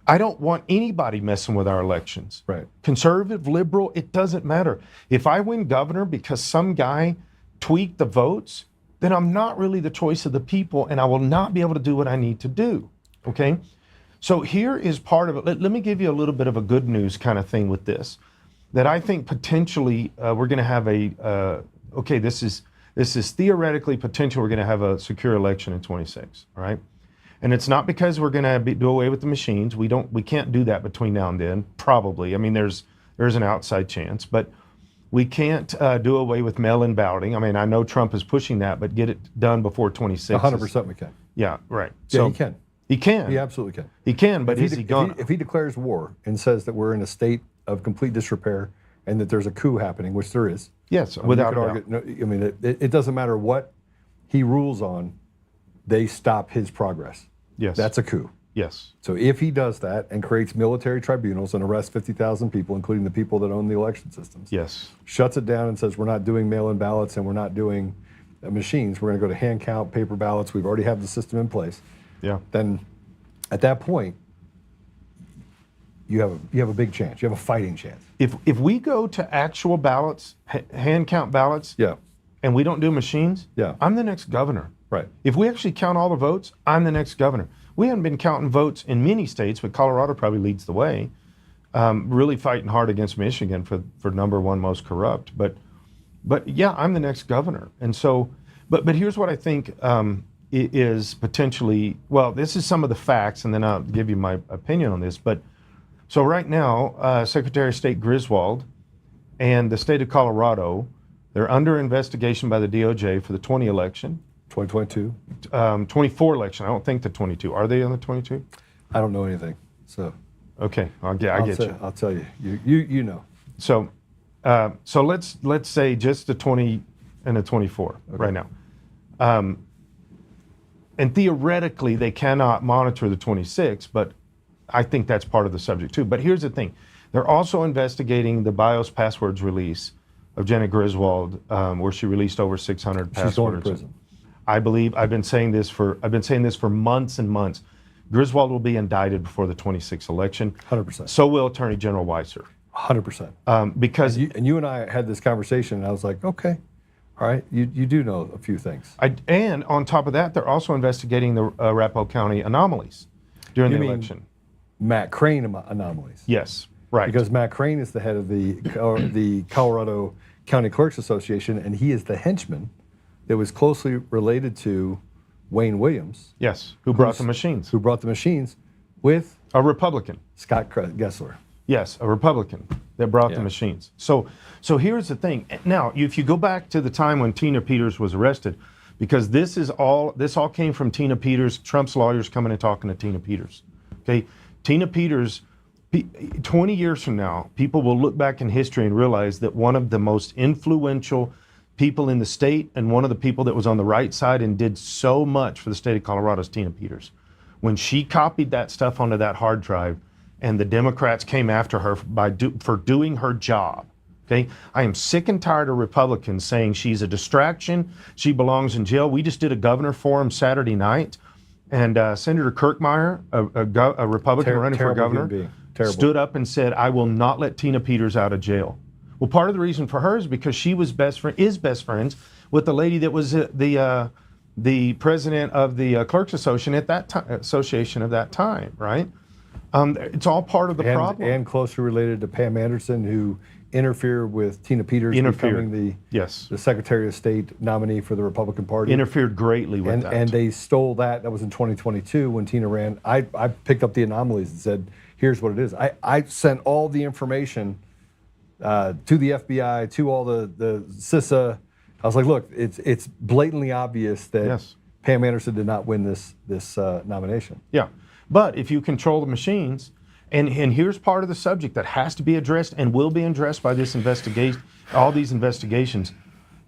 I don't want anybody messing with our elections. Right. Conservative, liberal, it doesn't matter. If I win governor because some guy tweaked the votes, then I'm not really the choice of the people, and I will not be able to do what I need to do, okay? So here is part of it. Let me give you a little bit of a good news kind of thing with this, that I think potentially we're going to have this is theoretically potential, we're going to have a secure election in 26, all right? And it's not because we're going to do away with the machines. We can't do that between now and then, probably. I mean, there's an outside chance, but we can't do away with mail-in balloting. I mean, I know Trump is pushing that, but get it done before 26. 100% we can. Yeah, right. Yeah, So he can. He can. He absolutely can. He can, but is he going? If he declares war and says that we're in a state of complete disrepair and that there's a coup happening, which there is. Yes, I mean, without you a could doubt. argue, no, I mean, it doesn't matter what he rules on, they stop his progress. Yes. That's a coup. Yes. So if he does that and creates military tribunals and arrests 50,000 people, including the people that own the election systems, Yes. shuts it down and says we're not doing mail-in ballots and we're not doing machines, we're going to go to hand count, paper ballots, we've already have the system in place, Yeah. then at that point, you have a big chance. You have a fighting chance. If we go to actual ballots, hand count ballots, Yeah. and we don't do machines, Yeah. I'm the next governor. Right. If we actually count all the votes, I'm the next governor. We haven't been counting votes in many states, but Colorado probably leads the way. Really fighting hard against Michigan for number one most corrupt. But But yeah, I'm the next governor. And so, but here's what I think is potentially, well, this is some of the facts, and then I'll give you my opinion on this. But so right now, Secretary of State Griswold and the state of Colorado, they're under investigation by the DOJ for the 20 election. 2022. 24 election. I don't think the 22. Are they on the 22? I don't know anything. So Okay, I get you. I'll tell you. You know. So, so let's say just the 20 and the 24 right now. And theoretically, they cannot monitor the 26, but I think that's part of the subject too. But here's the thing. They're also investigating the BIOS passwords release of Janet Griswold, where she released over 600 passwords. She's going to prison. I believe I've been saying this for months and months. Griswold will be indicted before the 26th election. 100%. So will Attorney General Weiser. 100%. Because you and I had this conversation, and I was like, okay, all right, you do know a few things. and on top of that, they're also investigating the Arapahoe County anomalies during You the mean election. Matt Crane anomalies. Yes, right. Because Matt Crane is the head of the Colorado County Clerks Association, and he is the henchman that was closely related to Wayne Williams, yes, who brought the machines? who brought the machines with A Republican. Scott Gessler. Yes, a Republican that brought the Yeah. machines. So here's the thing. Now, if you go back to the time when Tina Peters was arrested, because this all came from Tina Peters, Trump's lawyers coming and talking to Tina Peters. Okay, Tina Peters. 20 years from now, people will look back in history and realize that one of the most influential people in the state and one of the people that was on the right side and did so much for the state of Colorado is Tina Peters. When she copied that stuff onto that hard drive and the Democrats came after her for doing her job, okay? I am sick and tired of Republicans saying she's a distraction, she belongs in jail. We just did a governor forum Saturday night, and Senator Kirkmeyer, a Republican running for Terrible governor, human being. Terrible. stood up and said, I will not let Tina Peters out of jail. Well, part of the reason for her is because she was best friends with the lady that was the president of the Clerks Association at that time, right? It's all part of the problem. And closely related to Pam Anderson, who interfered with Tina Peters becoming the Secretary of State nominee for the Republican Party. Interfered greatly with that. And they stole that. That was in 2022 when Tina ran. I picked up the anomalies and said, here's what it is. I sent all the information to the FBI, to all the CISA. I was like, look, it's blatantly obvious that Pam Anderson did not win this nomination. Yeah, but if you control the machines, and here's part of the subject that has to be addressed and will be addressed by this investigation, all these investigations,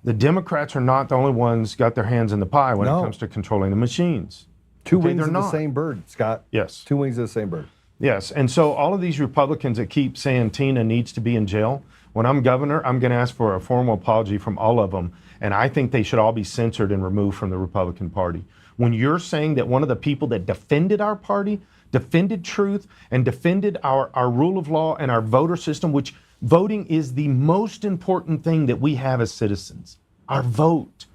the Democrats are not the only ones got their hands in the pie when it comes to controlling the machines. Two wings of the same bird, Scott. Yes. Two wings of the same bird. Yes, and so all of these Republicans that keep saying Tina needs to be in jail, when I'm governor, I'm going to ask for a formal apology from all of them, and I think they should all be censored and removed from the Republican Party. When you're saying that one of the people that defended our party, defended truth, and defended our rule of law and our voter system, which voting is the most important thing that we have as citizens, our vote.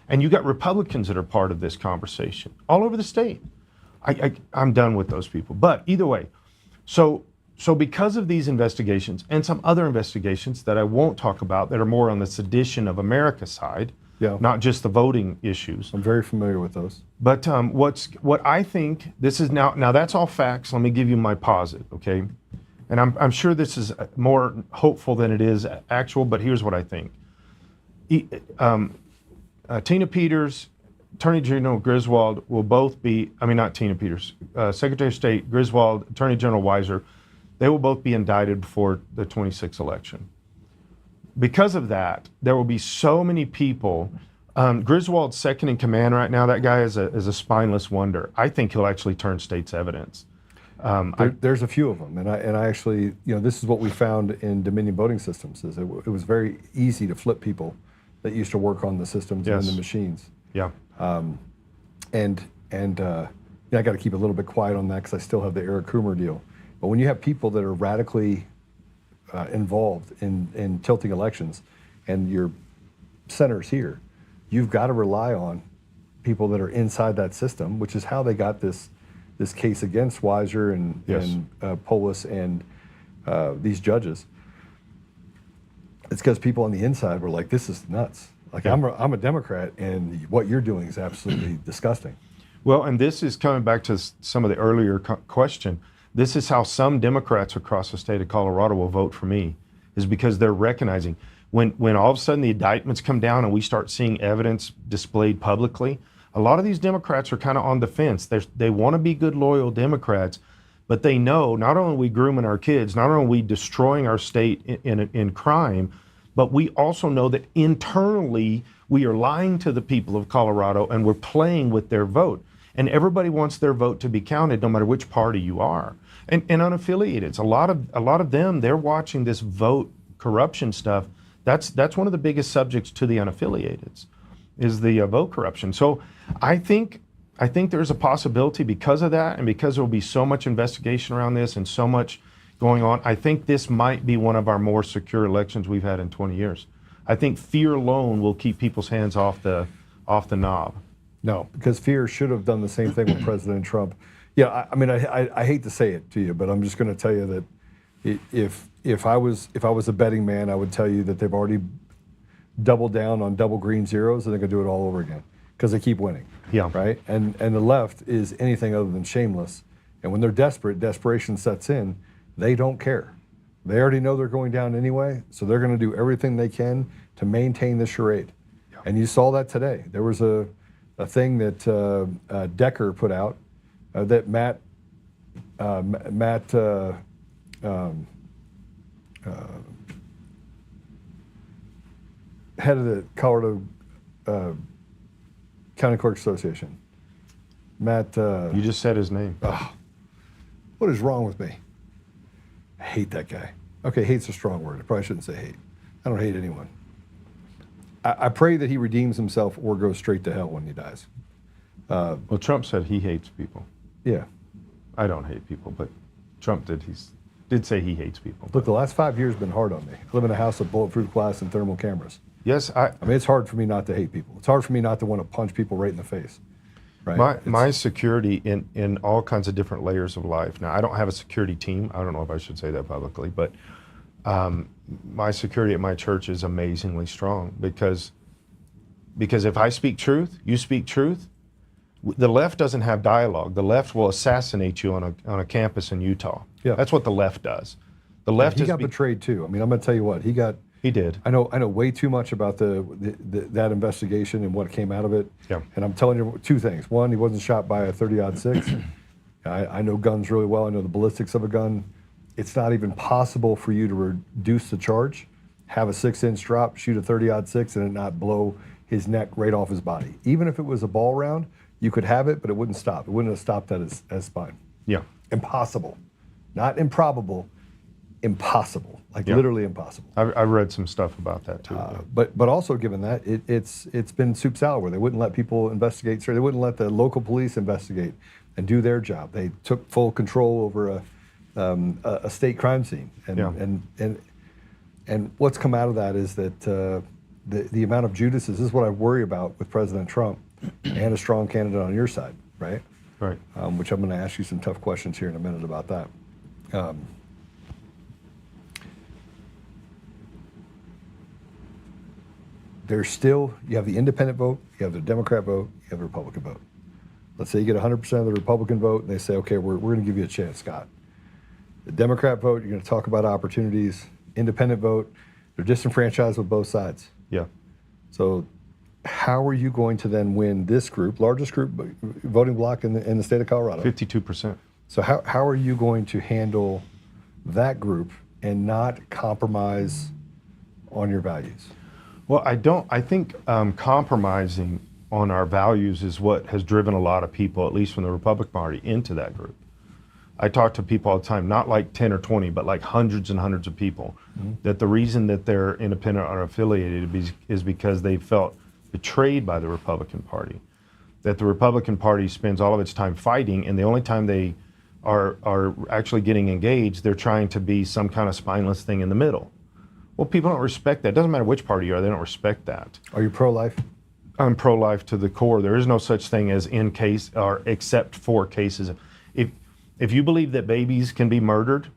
And you got Republicans that are part of this conversation all over the state. I'm done with those people. But either way, so because of these investigations and some other investigations that I won't talk about that are more on the sedition of America side, not just the voting issues. I'm very familiar with those. But what I think, this is now that's all facts. Let me give you my posit, okay? And I'm sure this is more hopeful than it is actual, but here's what I think. Tina Peters, Attorney General Griswold will both be, not Tina Peters, Secretary of State Griswold, Attorney General Weiser, they will both be indicted before the 26th election. Because of that, there will be so many people. Griswold's second in command right now, that guy is a spineless wonder. I think he'll actually turn state's evidence. There's a few of them, and I actually, this is what we found in Dominion voting systems, is it was very easy to flip people that used to work on the systems and the machines. Yeah. I got to keep a little bit quiet on that because I still have the Eric Coomer deal. But when you have people that are radically involved in tilting elections, and your senators here, you've got to rely on people that are inside that system, which is how they got this case against Weiser and Polis and these judges. It's because people on the inside were like, "This is nuts." Like I'm a Democrat, and what you're doing is absolutely disgusting. Well, and this is coming back to some of the earlier question. This is how some Democrats across the state of Colorado will vote for me, is because they're recognizing when all of a sudden the indictments come down and we start seeing evidence displayed publicly, a lot of these Democrats are kind of on the fence. They want to be good, loyal Democrats, but they know not only are we grooming our kids, not only are we destroying our state in crime, but we also know that internally we are lying to the people of Colorado and we're playing with their vote. And everybody wants their vote to be counted no matter which party you are. And unaffiliated, a lot of them, they're watching this vote corruption stuff. That's one of the biggest subjects to the unaffiliateds, is the vote corruption. So I think there's a possibility because of that, and because there will be so much investigation around this and so much going on, I think this might be one of our more secure elections we've had in 20 years. I think fear alone will keep people's hands off the knob. No, because fear should have done the same thing with President Trump. Yeah, I mean, I hate to say it to you, but I'm just going to tell you that if I was a betting man, I would tell you that they've already doubled down on double green zeros, and they're going to do it all over again because they keep winning. Yeah. Right. And the left is anything other than shameless. And when they're desperate, desperation sets in. They don't care. They already know they're going down anyway, so they're going to do everything they can to maintain the charade. Yeah. And you saw that today. There was a thing that Decker put out that Matt head of the Colorado County Clerks Association. Matt. You just said his name. What is wrong with me? I hate that guy. Okay, hate's a strong word. I probably shouldn't say hate. I don't hate anyone. I pray that he redeems himself or goes straight to hell when he dies. Well, Trump said he hates people. Yeah. I don't hate people, but Trump did say he hates people. Look, the last 5 years have been hard on me. I live in a house with bulletproof glass and thermal cameras. Yes, I mean, it's hard for me not to hate people. It's hard for me not to want to punch people right in the face. Right? My security in all kinds of different layers of life. Now, I don't have a security team. I don't know if I should say that publicly, but my security at my church is amazingly strong because if I speak truth, you speak truth. The left doesn't have dialogue. The left will assassinate you on a campus in Utah. Yeah. That's what the left does. The left he got betrayed too. I mean, I'm going to tell you what he got. He did. I know way too much about that investigation and what came out of it. Yeah. And I'm telling you two things. One, he wasn't shot by a .30-06. I know guns really well. I know the ballistics of a gun. It's not even possible for you to reduce the charge, have a 6-inch drop, shoot a .30-06, and it not blow his neck right off his body. Even if it was a ball round, you could have it, but it wouldn't stop. It wouldn't have stopped at his spine. Yeah. Impossible. Not improbable. Impossible. Like literally impossible. I've read some stuff about that too. But also given that, it's been soup salad where they wouldn't let people investigate. So they wouldn't let the local police investigate and do their job. They took full control over a state crime scene. And what's come out of that is that the amount of Judases, this is what I worry about with President Trump and a strong candidate on your side, right? Right. Which I'm going to ask you some tough questions here in a minute about that. There's still, you have the independent vote, you have the Democrat vote, you have the Republican vote. Let's say you get 100% of the Republican vote and they say, okay, we're going to give you a chance, Scott. The Democrat vote, you're going to talk about opportunities. Independent vote, they're disenfranchised with both sides. Yeah. So how are you going to then win this group, largest group voting bloc in the state of Colorado? 52%. So how are you going to handle that group and not compromise on your values? Well, I think compromising on our values is what has driven a lot of people, at least from the Republican Party, into that group. I talk to people all the time, not like 10 or 20, but like hundreds and hundreds of people, that the reason that they're independent or affiliated is because they felt betrayed by the Republican Party. That the Republican Party spends all of its time fighting, and the only time they are actually getting engaged, they're trying to be some kind of spineless thing in the middle. Well, people don't respect that. It doesn't matter which party you are, they don't respect that. Are you pro-life? I'm pro-life to the core. There is no such thing as in case or except for cases. If you believe that babies can be murdered,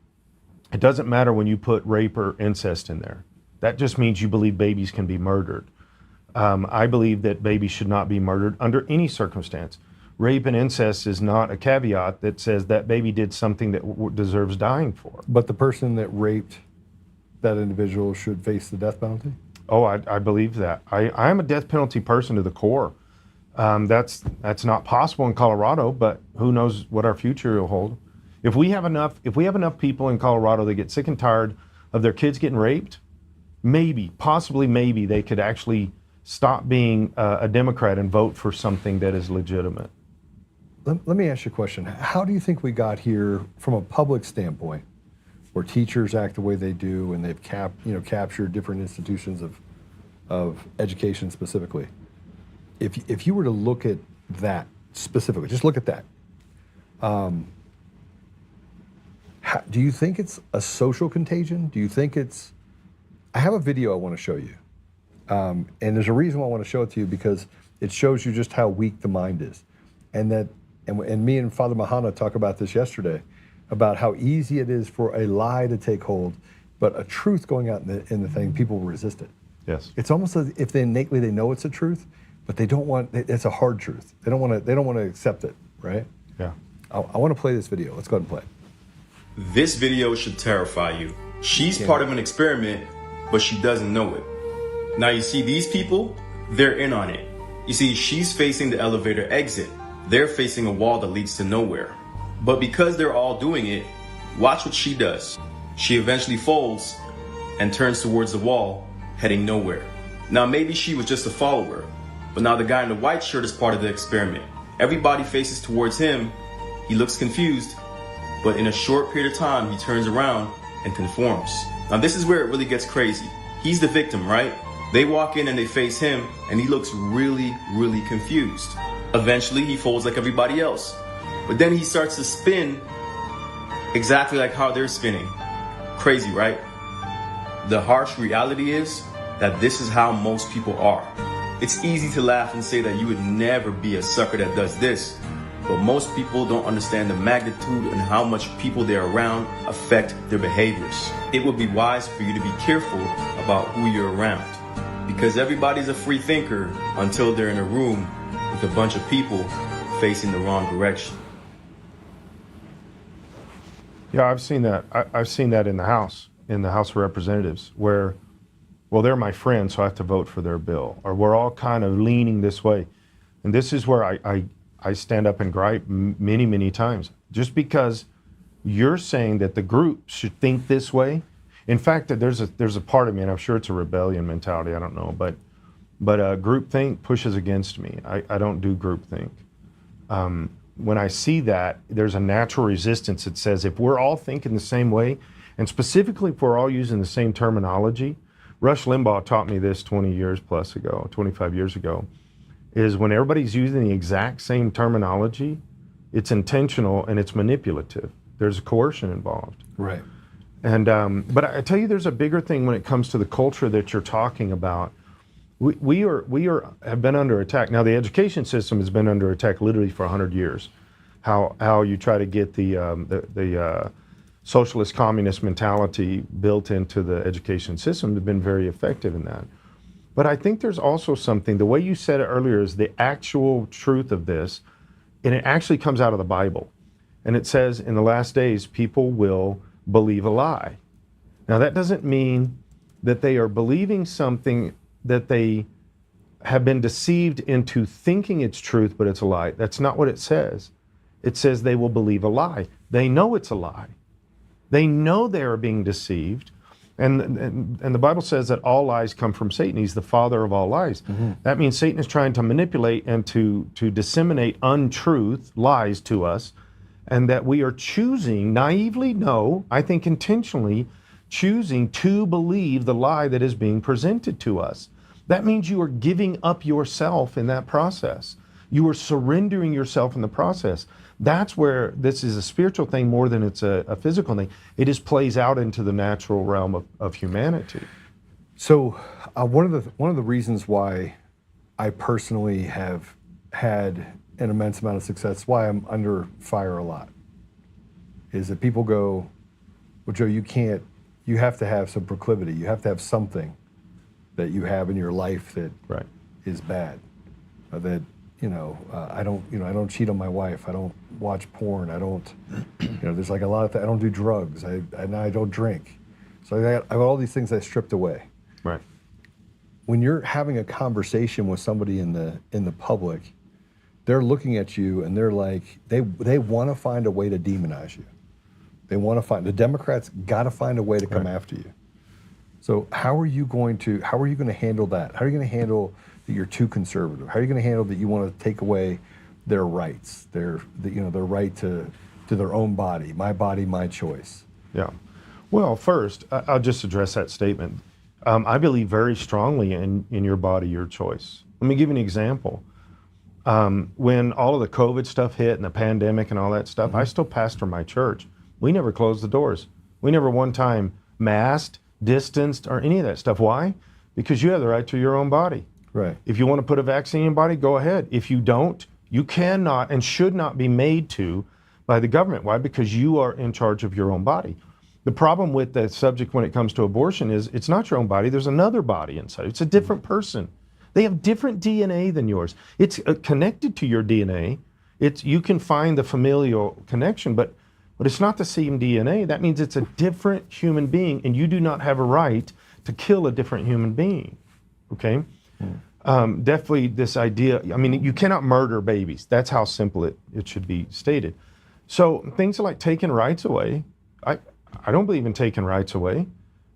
it doesn't matter when you put rape or incest in there. That just means you believe babies can be murdered. I believe that babies should not be murdered under any circumstance. Rape and incest is not a caveat that says that baby did something that deserves dying for. But the person that raped that individual should face the death penalty? Oh, I believe that. I am a death penalty person to the core. That's not possible in Colorado, but who knows what our future will hold. If we have enough people in Colorado that get sick and tired of their kids getting raped, possibly maybe they could actually stop being a Democrat and vote for something that is legitimate. Let me ask you a question. How do you think we got here from a public standpoint, where teachers act the way they do and they've captured different institutions of education specifically? If you were to look at that specifically, just look at that. Do you think it's a social contagion? Do you think it's... I have a video I want to show you. And there's a reason why I want to show it to you, because it shows you just how weak the mind is. And me and Father Mahana talked about this yesterday, about how easy it is for a lie to take hold, but a truth going out in the thing, people resist it. Yes. It's almost as if they innately know it's a truth, but they don't want, it's a hard truth. They don't want to accept it, right? Yeah. I want to play this video. Let's go ahead and play it. This video should terrify you. She's part of an experiment, but she doesn't know it. Now you see these people, they're in on it. You see, she's facing the elevator exit. They're facing a wall that leads to nowhere. But because they're all doing it, watch what she does. She eventually folds and turns towards the wall, heading nowhere. Now maybe she was just a follower, but now the guy in the white shirt is part of the experiment. Everybody faces towards him. He looks confused, but in a short period of time, he turns around and conforms. Now this is where it really gets crazy. He's the victim, right? They walk in and they face him, and he looks really, really confused. Eventually, he folds like everybody else. But then he starts to spin exactly like how they're spinning. Crazy, right? The harsh reality is that this is how most people are. It's easy to laugh and say that you would never be a sucker that does this, but most people don't understand the magnitude and how much people they're around affect their behaviors. It would be wise for you to be careful about who you're around, because everybody's a free thinker until they're in a room with a bunch of people facing the wrong direction. Yeah, I've seen that. I've seen that in the House of Representatives, where, well, they're my friends, so I have to vote for their bill, or we're all kind of leaning this way. And this is where I stand up and gripe many, many times. Just because you're saying that the group should think this way. In fact, there's a part of me, and I'm sure it's a rebellion mentality, I don't know, but groupthink pushes against me. I don't do groupthink. When I see that, there's a natural resistance that says if we're all thinking the same way, and specifically if we're all using the same terminology, Rush Limbaugh taught me this 25 years ago, is when everybody's using the exact same terminology, it's intentional and it's manipulative. There's coercion involved. Right. And but I tell you, there's a bigger thing when it comes to the culture that you're talking about. We have been under attack. Now, the education system has been under attack literally for 100 years. How you try to get the socialist communist mentality built into the education system has been very effective in that. But I think there's also something, the way you said it earlier, is the actual truth of this, and it actually comes out of the Bible. And it says, in the last days, people will believe a lie. Now, that doesn't mean that they are believing something that they have been deceived into thinking it's truth, but it's a lie. That's not what it says. It says they will believe a lie. They know it's a lie. They know they are being deceived. And the Bible says that all lies come from Satan. He's the father of all lies. Mm-hmm. That means Satan is trying to manipulate and to disseminate untruth, lies to us, and that we are choosing, naively, no, I think intentionally, choosing to believe the lie that is being presented to us. That means you are giving up yourself in that process. You are surrendering yourself in the process. That's where this is a spiritual thing more than it's a physical thing. It just plays out into the natural realm of humanity. So one of the reasons why I personally have had an immense amount of success, why I'm under fire a lot, is that people go, well, Joe, you can't you have to have some proclivity. You have to have something that you have in your life that Right. is bad. That I don't cheat on my wife. I don't watch porn. I don't, there's like a lot of I don't do drugs. I don't drink. So I have all these things I stripped away. Right. When you're having a conversation with somebody in the public, they're looking at you and they're like, they want to find a way to demonize you. They want to the Democrats got to find a way to come after you. So how are you going to handle that? How are you going to handle that you're too conservative? How are you going to handle that you want to take away their rights, their right to their own body, my choice? Yeah. Well, first, I'll just address that statement. I believe very strongly in your body, your choice. Let me give you an example. When all of the COVID stuff hit and the pandemic and all that stuff, I still pastor my church. We never closed the doors. We never one time masked, distanced, or any of that stuff. Why? Because you have the right to your own body. Right. If you want to put a vaccine in your body, go ahead. If you don't, you cannot and should not be made to by the government. Why? Because you are in charge of your own body. The problem with the subject when it comes to abortion is it's not your own body. There's another body inside. It's a different person. They have different DNA than yours. It's connected to your DNA. You can find the familial connection, but it's not the same DNA. That means it's a different human being, and you do not have a right to kill a different human being. Okay? Definitely this idea, you cannot murder babies. That's how simple it should be stated. So things like taking rights away, I don't believe in taking rights away.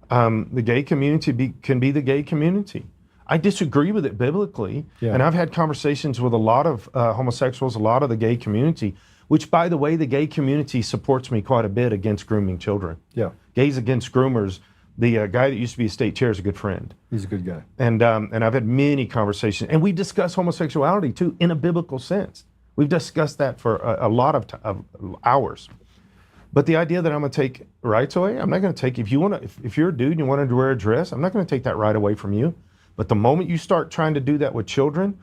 The gay community can be the gay community. I disagree with it biblically, and I've had conversations with a lot of homosexuals, a lot of the gay community, which, by the way, the gay community supports me quite a bit against grooming children. Yeah. Gays Against Groomers, the guy that used to be a state chair is a good friend. He's a good guy. And I've had many conversations, and we discuss homosexuality too in a biblical sense. We've discussed that for a lot of hours. But the idea that I'm going to take rights away, I'm not going to take. If you're a dude and you wanted to wear a dress, I'm not going to take that right away from you. But the moment you start trying to do that with children,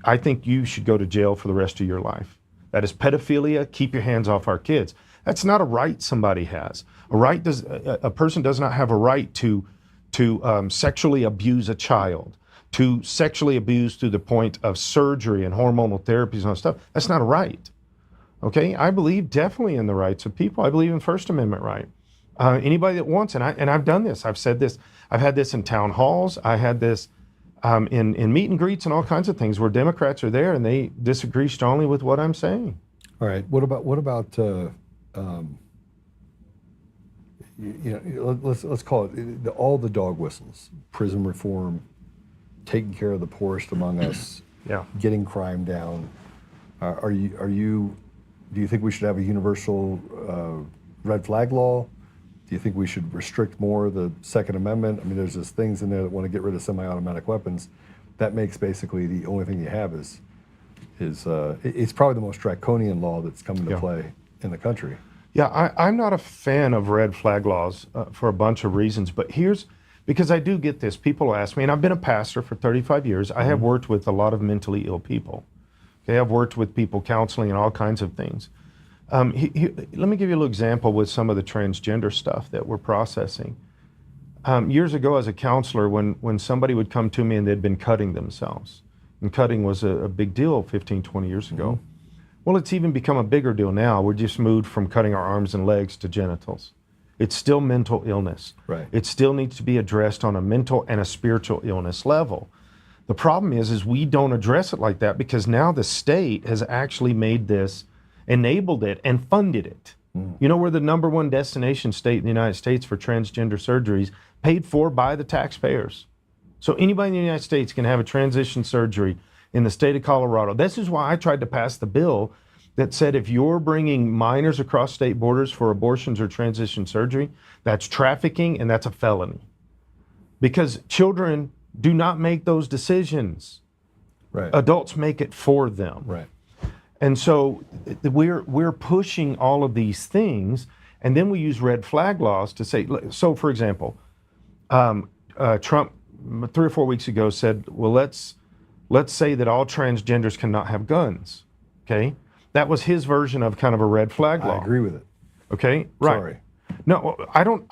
I think you should go to jail for the rest of your life. That is pedophilia. Keep your hands off our kids. That's not a right somebody has. A person does not have a right to sexually abuse a child, to sexually abuse to the point of surgery and hormonal therapies and all that stuff. That's not a right. Okay, I believe definitely in the rights of people. I believe in First Amendment right. Anybody that wants, and I've done this. I've said this. I've had this in town halls. I had this in meet and greets and all kinds of things where Democrats are there and they disagree strongly with what I'm saying. All right. What about let's call it all the dog whistles, prison reform, taking care of the poorest among us, getting crime down. Do you think we should have a universal red flag law? Do you think we should restrict more the Second Amendment? There's just things in there that want to get rid of semi-automatic weapons. That makes basically the only thing you have is it's probably the most draconian law that's come into play in the country. Yeah, I'm not a fan of red flag laws for a bunch of reasons, but because I do get this. People ask me, and I've been a pastor for 35 years. I have worked with a lot of mentally ill people. Okay, I've worked with people counseling and all kinds of things. Let me give you a little example with some of the transgender stuff that we're processing. Years ago as a counselor, when somebody would come to me and they'd been cutting themselves, and cutting was a big deal 15, 20 years ago. Well, it's even become a bigger deal now. We're just moved from cutting our arms and legs to genitals. It's still mental illness. Right. It still needs to be addressed on a mental and a spiritual illness level. The problem is we don't address it like that because now the state has actually made this, enabled it, and funded it. We're the #1 destination state in the United States for transgender surgeries, paid for by the taxpayers. So anybody in the United States can have a transition surgery in the state of Colorado. This is why I tried to pass the bill that said if you're bringing minors across state borders for abortions or transition surgery, that's trafficking and that's a felony. Because children do not make those decisions. Right. Adults make it for them. Right. And so we're pushing all of these things, and then we use red flag laws to say, so for example, Trump 3 or 4 weeks ago said, well, let's say that all transgenders cannot have guns. Okay? That was his version of kind of a red flag law. I agree with it. Okay? Right. Sorry. No, I don't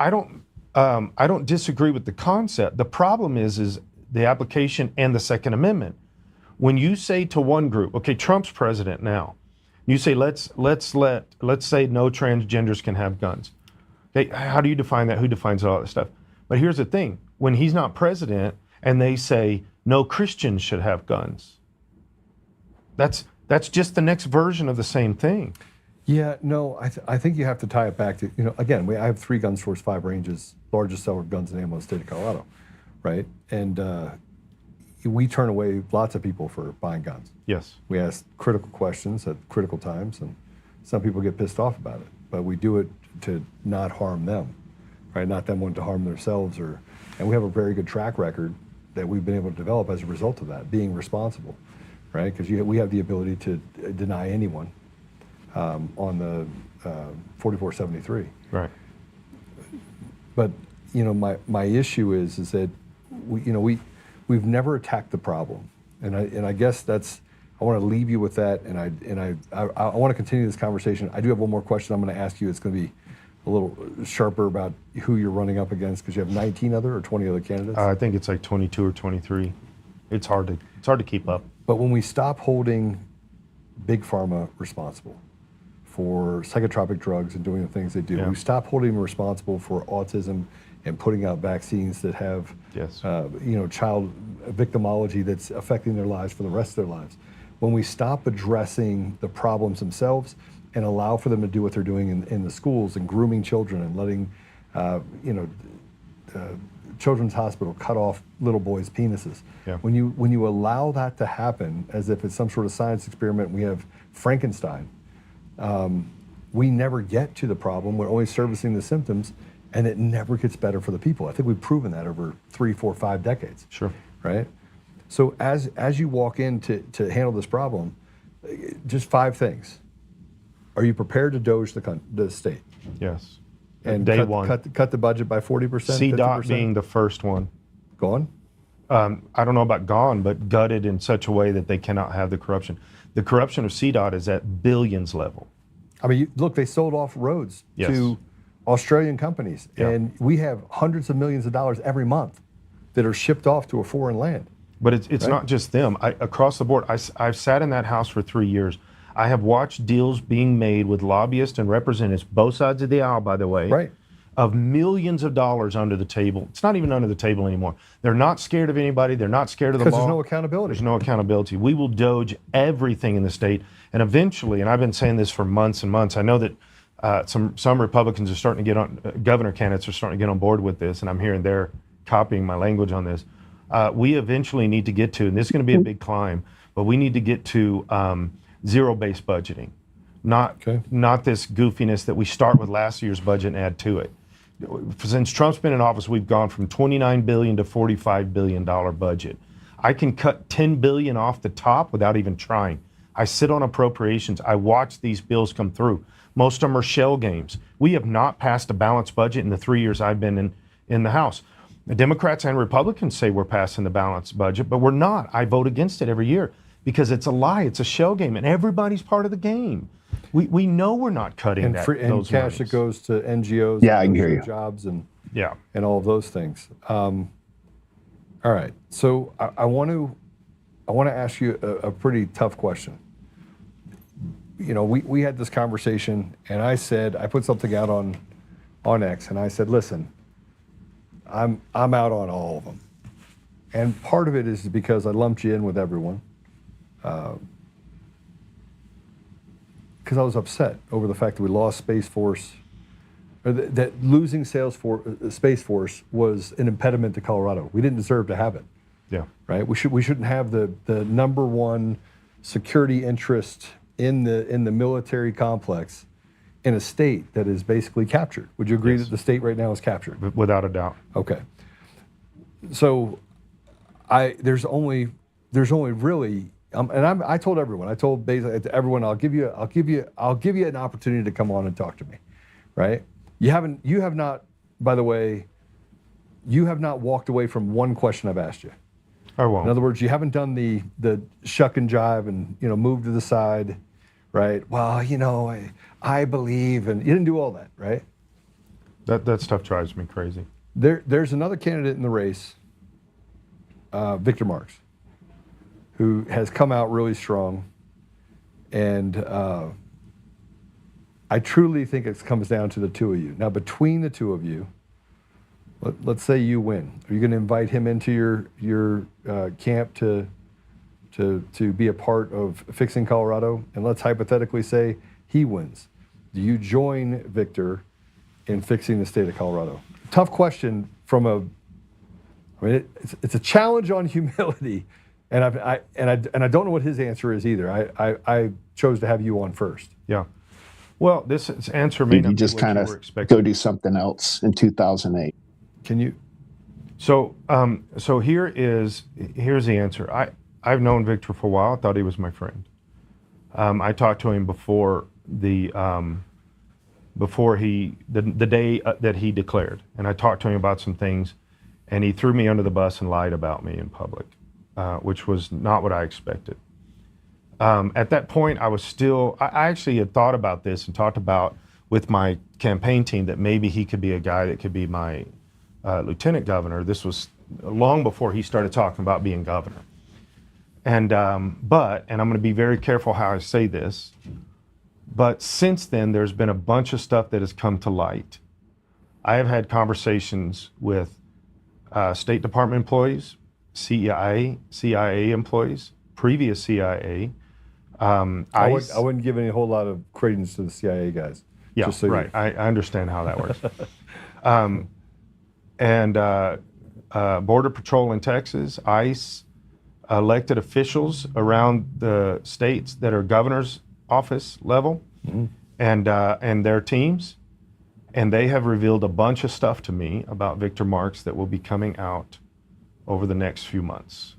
I don't disagree with the concept. The problem is the application and the Second Amendment. When you say to one group, okay, Trump's president now, you say let's say no transgenders can have guns. Okay, how do you define that? Who defines all that stuff? But here's the thing: when he's not president, and they say no Christians should have guns, that's just the next version of the same thing. Yeah, no, I think you have to tie it back to, again, I have 3 gun stores, 5 ranges, largest seller of guns and ammo in the state of Colorado, right? And we turn away lots of people for buying guns. Yes. We ask critical questions at critical times, and some people get pissed off about it, but we do it to not harm them, right? Not them wanting to harm themselves, and we have a very good track record that we've been able to develop as a result of that, being responsible, right? Because we have the ability to deny anyone on the 4473. Right. But my issue is that we've never attacked the problem, and I guess I want to leave you with that, and I want to continue this conversation. I do have one more question I'm going to ask you. It's going to be a little sharper about who you're running up against, because you have 19 other or 20 other candidates. I think it's like 22 or 23. It's hard to keep up. But when we stop holding big pharma responsible for psychotropic drugs and doing the things they do, Yeah. we stop holding them responsible for autism and putting out vaccines that have, Yes. child victimology that's affecting their lives for the rest of their lives. When we stop addressing the problems themselves and allow for them to do what they're doing in the schools and grooming children and letting, Children's Hospital cut off little boys' penises. Yeah. When you allow that to happen as if it's some sort of science experiment, we have Frankenstein. We never get to the problem. We're only servicing the symptoms, and it never gets better for the people. I think we've proven that over 3, 4, 5 decades. Sure. Right? So as you walk in to handle this problem, just 5 things. Are you prepared to doge the state? Yes. And Day cut, one. cut the budget by 40%? CDOT 50%? being the first one. Gone? I don't know about gone, but gutted in such a way that they cannot have the corruption. The corruption of CDOT is at billions level. I mean, look, they sold off roads Yes. to Australian companies, Yeah. and we have hundreds of millions of dollars every month that are shipped off to a foreign land. But it's Right. not just them. Across the board, I've sat in that house for 3 years. I have watched deals being made with lobbyists and representatives, both sides of the aisle, by the way, Right. of millions of dollars under the table. It's not even under the table anymore. They're not scared of anybody. They're not scared of the law. Because there's no accountability. There's no accountability. We will doge everything in the state. And eventually, and I've been saying this for months and months, I know that some Republicans are starting to get on, governor candidates are starting to get on board with this, and I'm hearing they're copying my language on this. We eventually need to get to, and this is going to be a big climb, but we need to get to zero-based budgeting, not this goofiness that we start with last year's budget and add to it. Since Trump's been in office, we've gone from $29 billion to $45 billion budget. I can cut $10 billion off the top without even trying. I sit on appropriations. I watch these bills come through. Most of them are shell games. We have not passed a balanced budget in the 3 years I've been in the House. The Democrats and Republicans say we're passing the balanced budget, but we're not. I vote against it every year because it's a lie. It's a shell game, and everybody's part of the game. We know we're not cutting And, that, free, and those cash monies. that goes to NGOs, Yeah, I can goes hear to you. jobs, and Yeah. all of those things. All right, so I want to ask you a pretty tough question. We had this conversation, and I put something out on X, and I said, listen, I'm out on all of them, and part of it is because I lumped you in with everyone. Because I was upset over the fact that we lost Space Force, or that losing Space Force was an impediment to Colorado. We didn't deserve to have it, Yeah. right? We shouldn't have the number one security interest in the military complex in a state that is basically captured. Would you agree Yes. that the state right now is captured? Without a doubt. Okay. So there's only really, and I told everyone, I told basically to everyone, I'll give you an opportunity to come on and talk to me, right? You have not, by the way, you have not walked away from one question I've asked you. I won't. In other words, you haven't done the shuck and jive and move to the side, right? Well, I believe, and you didn't do all that, right? That stuff drives me crazy. There's another candidate in the race, Victor Marks, who has come out really strong, and I truly think it comes down to the two of you. Now, between the two of you, let's say you win. Are you going to invite him into your camp to be a part of fixing Colorado? And let's hypothetically say he wins. Do you join Victor in fixing the state of Colorado? Tough question it's a challenge on humility, and I don't know what his answer is either. I chose to have you on first. Yeah. Well, this answer may Did not you be just what kind you of were expecting. go do something else in 2008? Can you? So here's the answer. I've known Victor for a while. I thought he was my friend. I talked to him before the day that he declared, and I talked to him about some things, and he threw me under the bus and lied about me in public, which was not what I expected. At that point, I actually had thought about this and talked about with my campaign team that maybe he could be a guy that could be my lieutenant governor. This was long before he started talking about being governor. And I'm going to be very careful how I say this, but since then, there's been a bunch of stuff that has come to light. I have had conversations with State Department employees, CIA employees, previous CIA, ICE. I wouldn't give any whole lot of credence to the CIA guys. Yeah, just so right. I understand how that works. Border Patrol in Texas, ICE, elected officials around the states that are governor's office level, and their teams, and they have revealed a bunch of stuff to me about Victor Marks that will be coming out over the next few months.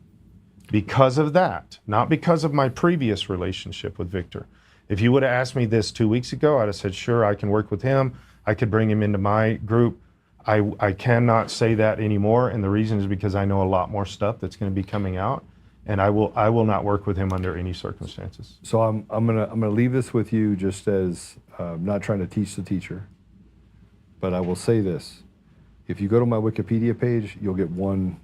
Because of that, not because of my previous relationship with Victor. If you would have asked me this 2 weeks ago, I'd have said, sure, I can work with him. I could bring him into my group. I cannot say that anymore, and the reason is because I know a lot more stuff that's going to be coming out, and I will not work with him under any circumstances. So I'm gonna leave this with you, just as not trying to teach the teacher, but I will say this: if you go to my Wikipedia page, you'll get one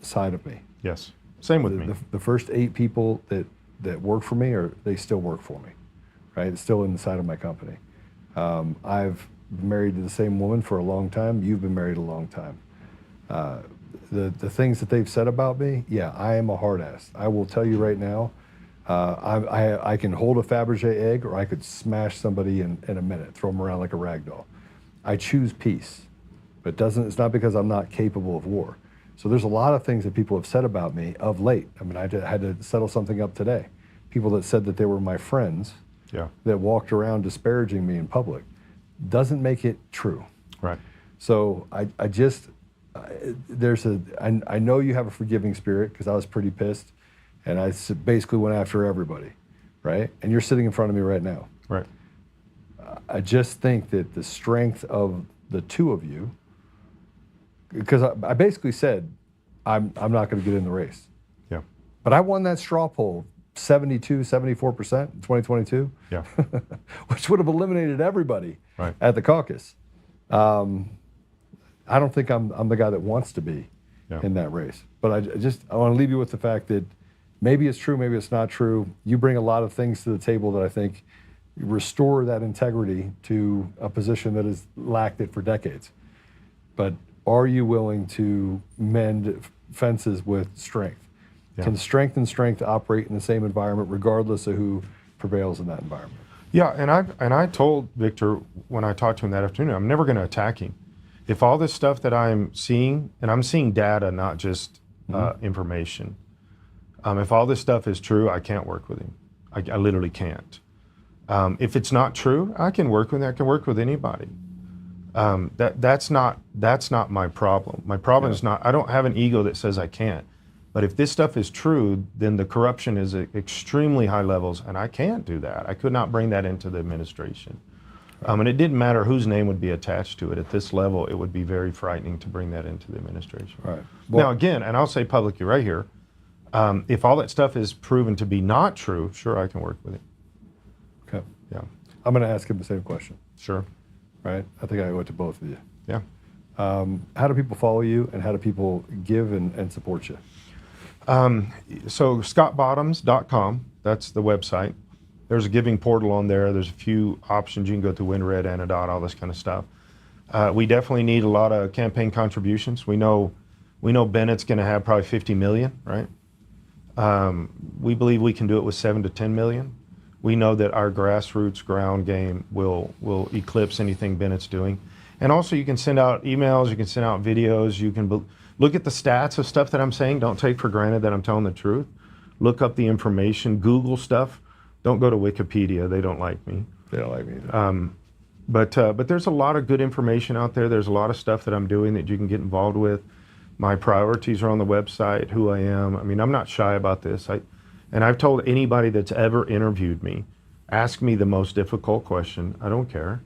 side of me. Yes, same with me. The first 8 people that work for me, they still work for me, right? It's still inside of my company. I've been married to the same woman for a long time. You've been married a long time. The things that they've said about me, yeah, I am a hard ass. I will tell you right now, I can hold a Fabergé egg, or I could smash somebody in a minute, throw them around like a rag doll. I choose peace, but it's not because I'm not capable of war. So there's a lot of things that people have said about me of late. I mean, I had to settle something up today. People that said that they were my friends, that walked around disparaging me in public, doesn't make it true. Right. So I know you have a forgiving spirit, because I was pretty pissed, and I basically went after everybody, right? And you're sitting in front of me right now. Right. I just think that the strength of the two of you, because I basically said, I'm not going to get in the race. Yeah. But I won that straw poll 72, 74% in 2022, Yeah. which would have eliminated everybody Right. at the caucus. I don't think I'm the guy that wants to be in that race. But I want to leave you with the fact that maybe it's true, maybe it's not true. You bring a lot of things to the table that I think restore that integrity to a position that has lacked it for decades. But are you willing to mend fences with strength? Yeah. Can strength and strength operate in the same environment regardless of who prevails in that environment? Yeah, and I told Victor when I talked to him that afternoon, I'm never going to attack him. If all this stuff that I'm seeing, and I'm seeing data, not just information, if all this stuff is true, I can't work with him. I literally can't. If it's not true, I can work with him. I can work with anybody. That's not my problem. My problem is not, I don't have an ego that says I can't. But if this stuff is true, then the corruption is at extremely high levels, and I can't do that. I could not bring that into the administration. And it didn't matter whose name would be attached to it. At this level, it would be very frightening to bring that into the administration. Right. Well, now, again, and I'll say publicly right here, if all that stuff is proven to be not true, sure, I can work with it. Okay. Yeah. I'm going to ask him the same question. Sure. Right? I think I owe it to both of you. Yeah. How do people follow you, and how do people give and support you? So scottbottoms.com, that's the website. There's a giving portal on there. There's a few options. You can go to WinRed, Anodot, all this kind of stuff. We definitely need a lot of campaign contributions. We know Bennett's going to have probably 50 million, right? We believe we can do it with 7 to 10 million. We know that our grassroots ground game will eclipse anything Bennett's doing. And also you can send out emails, you can send out videos, you can look at the stats of stuff that I'm saying. Don't take for granted that I'm telling the truth. Look up the information, Google stuff. Don't go to Wikipedia, they don't like me. They don't like me either. But there's a lot of good information out there. There's a lot of stuff that I'm doing that you can get involved with. My priorities are on the website, who I am. I mean, I'm not shy about this. And I've told anybody that's ever interviewed me, ask me the most difficult question. I don't care.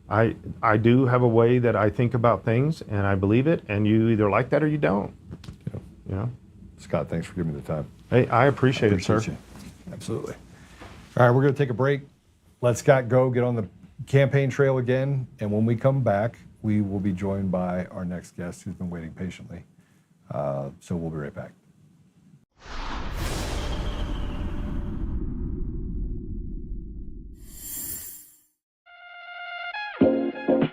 I do have a way that I think about things, and I believe it, and you either like that or you don't. Yeah. You know? Scott, thanks for giving me the time. Hey, I appreciate it, sir. You. Absolutely. All right, we're going to take a break. Let Scott go get on the campaign trail again, and when we come back, we will be joined by our next guest who's been waiting patiently. So we'll be right back.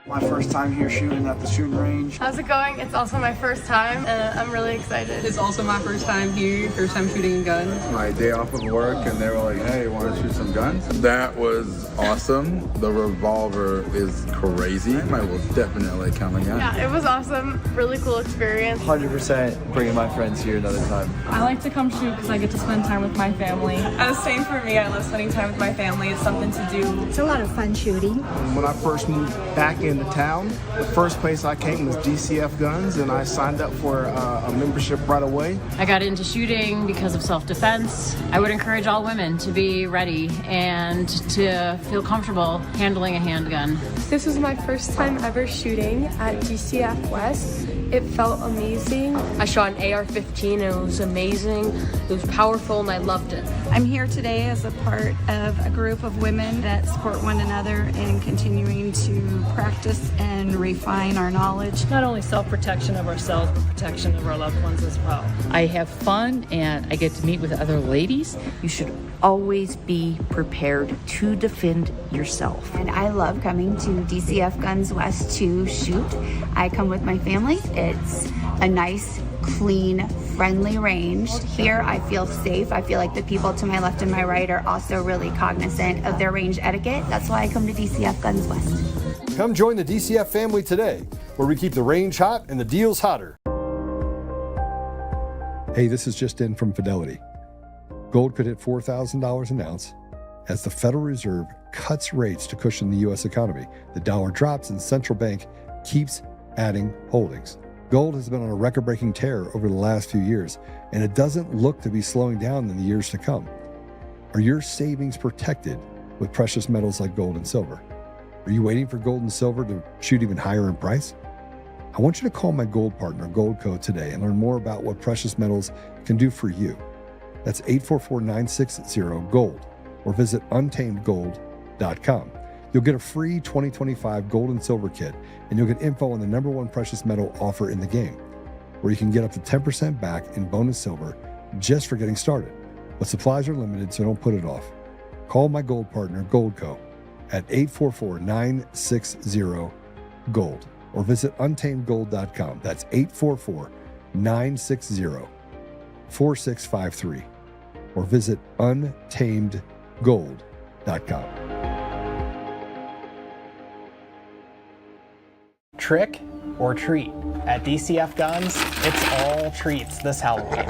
My first time here shooting at the shooting range. How's it going? It's also my first time, and I'm really excited. It's also my first time here, first time shooting a gun. My day off of work, and they were like, hey, want to shoot some guns? That was awesome. The revolver is crazy. I will definitely count a gun. Yeah, it was awesome. Really cool experience. 100% bringing my friends here another time. I like to come shoot because I get to spend time with my family. Same for me, I love spending time with my family. It's something to do. It's a lot of fun shooting. When I first moved back into town, the first place I came was DCF Guns, and I signed up for a membership right away. I got into shooting because of self-defense. I would encourage all women to be ready and to feel comfortable handling a handgun. This was my first time ever shooting at DCF West. It felt amazing. I shot an AR-15 and it was amazing. It was powerful and I loved it. I'm here today as a part of a group of women that support one another in continuing to practice and refine our knowledge. Not only self-protection of ourselves, but protection of our loved ones as well. I have fun and I get to meet with other ladies. You should always be prepared to defend yourself. And I love coming to DCF Guns West to shoot. I come with my family. It's a nice, clean, friendly range. Here I feel safe. I feel like the people to my left and my right are also really cognizant of their range etiquette. That's why I come to DCF Guns West. Come join the DCF family today, where we keep the range hot and the deals hotter. Hey, this is just in from Fidelity. Gold could hit $4,000 an ounce as the Federal Reserve cuts rates to cushion the U.S. economy. The dollar drops and central bank keeps adding holdings. Gold has been on a record-breaking tear over the last few years, and it doesn't look to be slowing down in the years to come. Are your savings protected with precious metals like gold and silver? Are you waiting for gold and silver to shoot even higher in price? I want you to call my gold partner, Goldco, today and learn more about what precious metals can do for you. That's 844-960-GOLD, or visit untamedgold.com. You'll get a free 2025 gold and silver kit, and you'll get info on the #1 precious metal offer in the game, where you can get up to 10% back in bonus silver just for getting started. But supplies are limited, so don't put it off. Call my gold partner, Goldco, at 844-960-GOLD, or visit untamedgold.com. That's 844-960-4653, or visit untamedgold.com. Trick or treat? At DCF Guns, it's all treats this Halloween.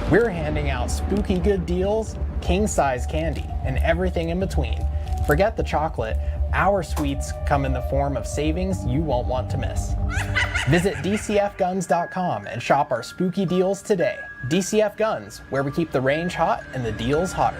We're handing out spooky good deals, king-size candy, and everything in between. Forget the chocolate. Our sweets come in the form of savings you won't want to miss. Visit DCFguns.com and shop our spooky deals today. DCF Guns, where we keep the range hot and the deals hotter.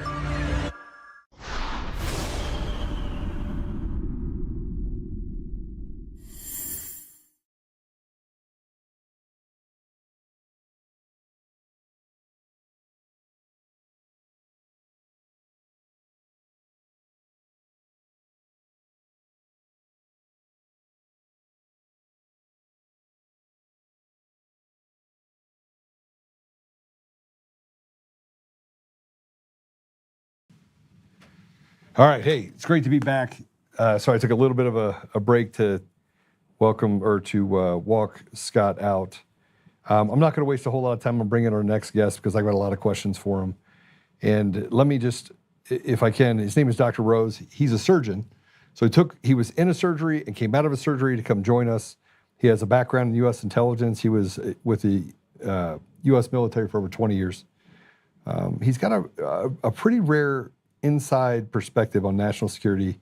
All right. Hey, it's great to be back. Sorry, I took a little bit of a break to walk Scott out. I'm not going to waste a whole lot of time on bringing our next guest because I've got a lot of questions for him. And let me just, if I can, his name is Dr. Rose. He's a surgeon. So he was in a surgery and came out of a surgery to come join us. He has a background in U.S. intelligence. He was with the U.S. military for over 20 years. He's got a pretty rare inside perspective on national security,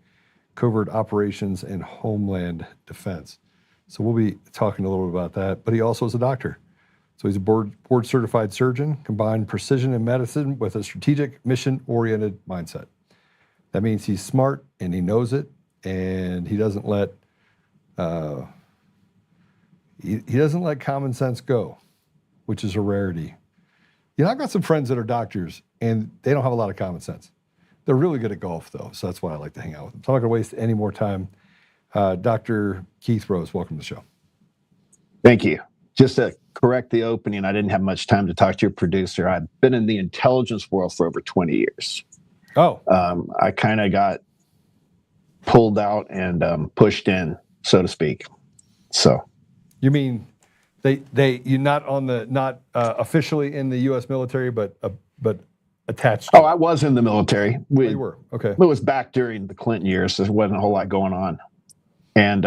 covert operations, and homeland defense. So we'll be talking a little bit about that. But he also is a doctor. So he's a board-certified surgeon, combined precision in medicine with a strategic, mission-oriented mindset. That means he's smart and he knows it, and he doesn't let he doesn't let common sense go, which is a rarity. You know, I've got some friends that are doctors, and they don't have a lot of common sense. They're really good at golf, though, so that's why I like to hang out with them. So I'm not going to waste any more time. Dr. Keith Rose, welcome to the show. Thank you. Just to correct the opening, I didn't have much time to talk to your producer. I've been in the intelligence world for over 20 years. Oh. I kind of got pulled out and pushed in, so to speak. So. You mean you're not officially in the U.S. military, but attached to Oh, I was in the military. You were? Okay. It was back during the Clinton years. There wasn't a whole lot going on. And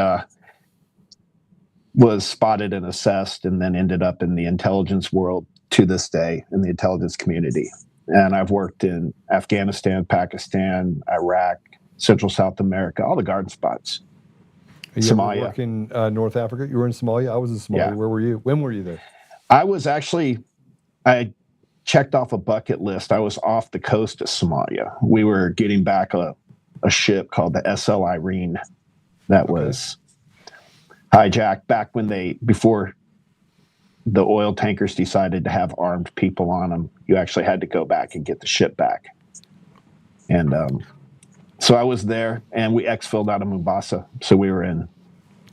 was spotted and assessed and then ended up in the intelligence world to this day in the intelligence community. And I've worked in Afghanistan, Pakistan, Iraq, Central South America, all the garden spots. You Somalia. ever work in North Africa? You were in Somalia? I was in Somalia. Yeah. Where were you? When were you there? I checked off a bucket list. I was off the coast of Somalia. We were getting back a ship called the SL Irene that was hijacked back before the oil tankers decided to have armed people on them. You actually had to go back and get the ship back. And so I was there, and we exfilled out of Mombasa. So we were in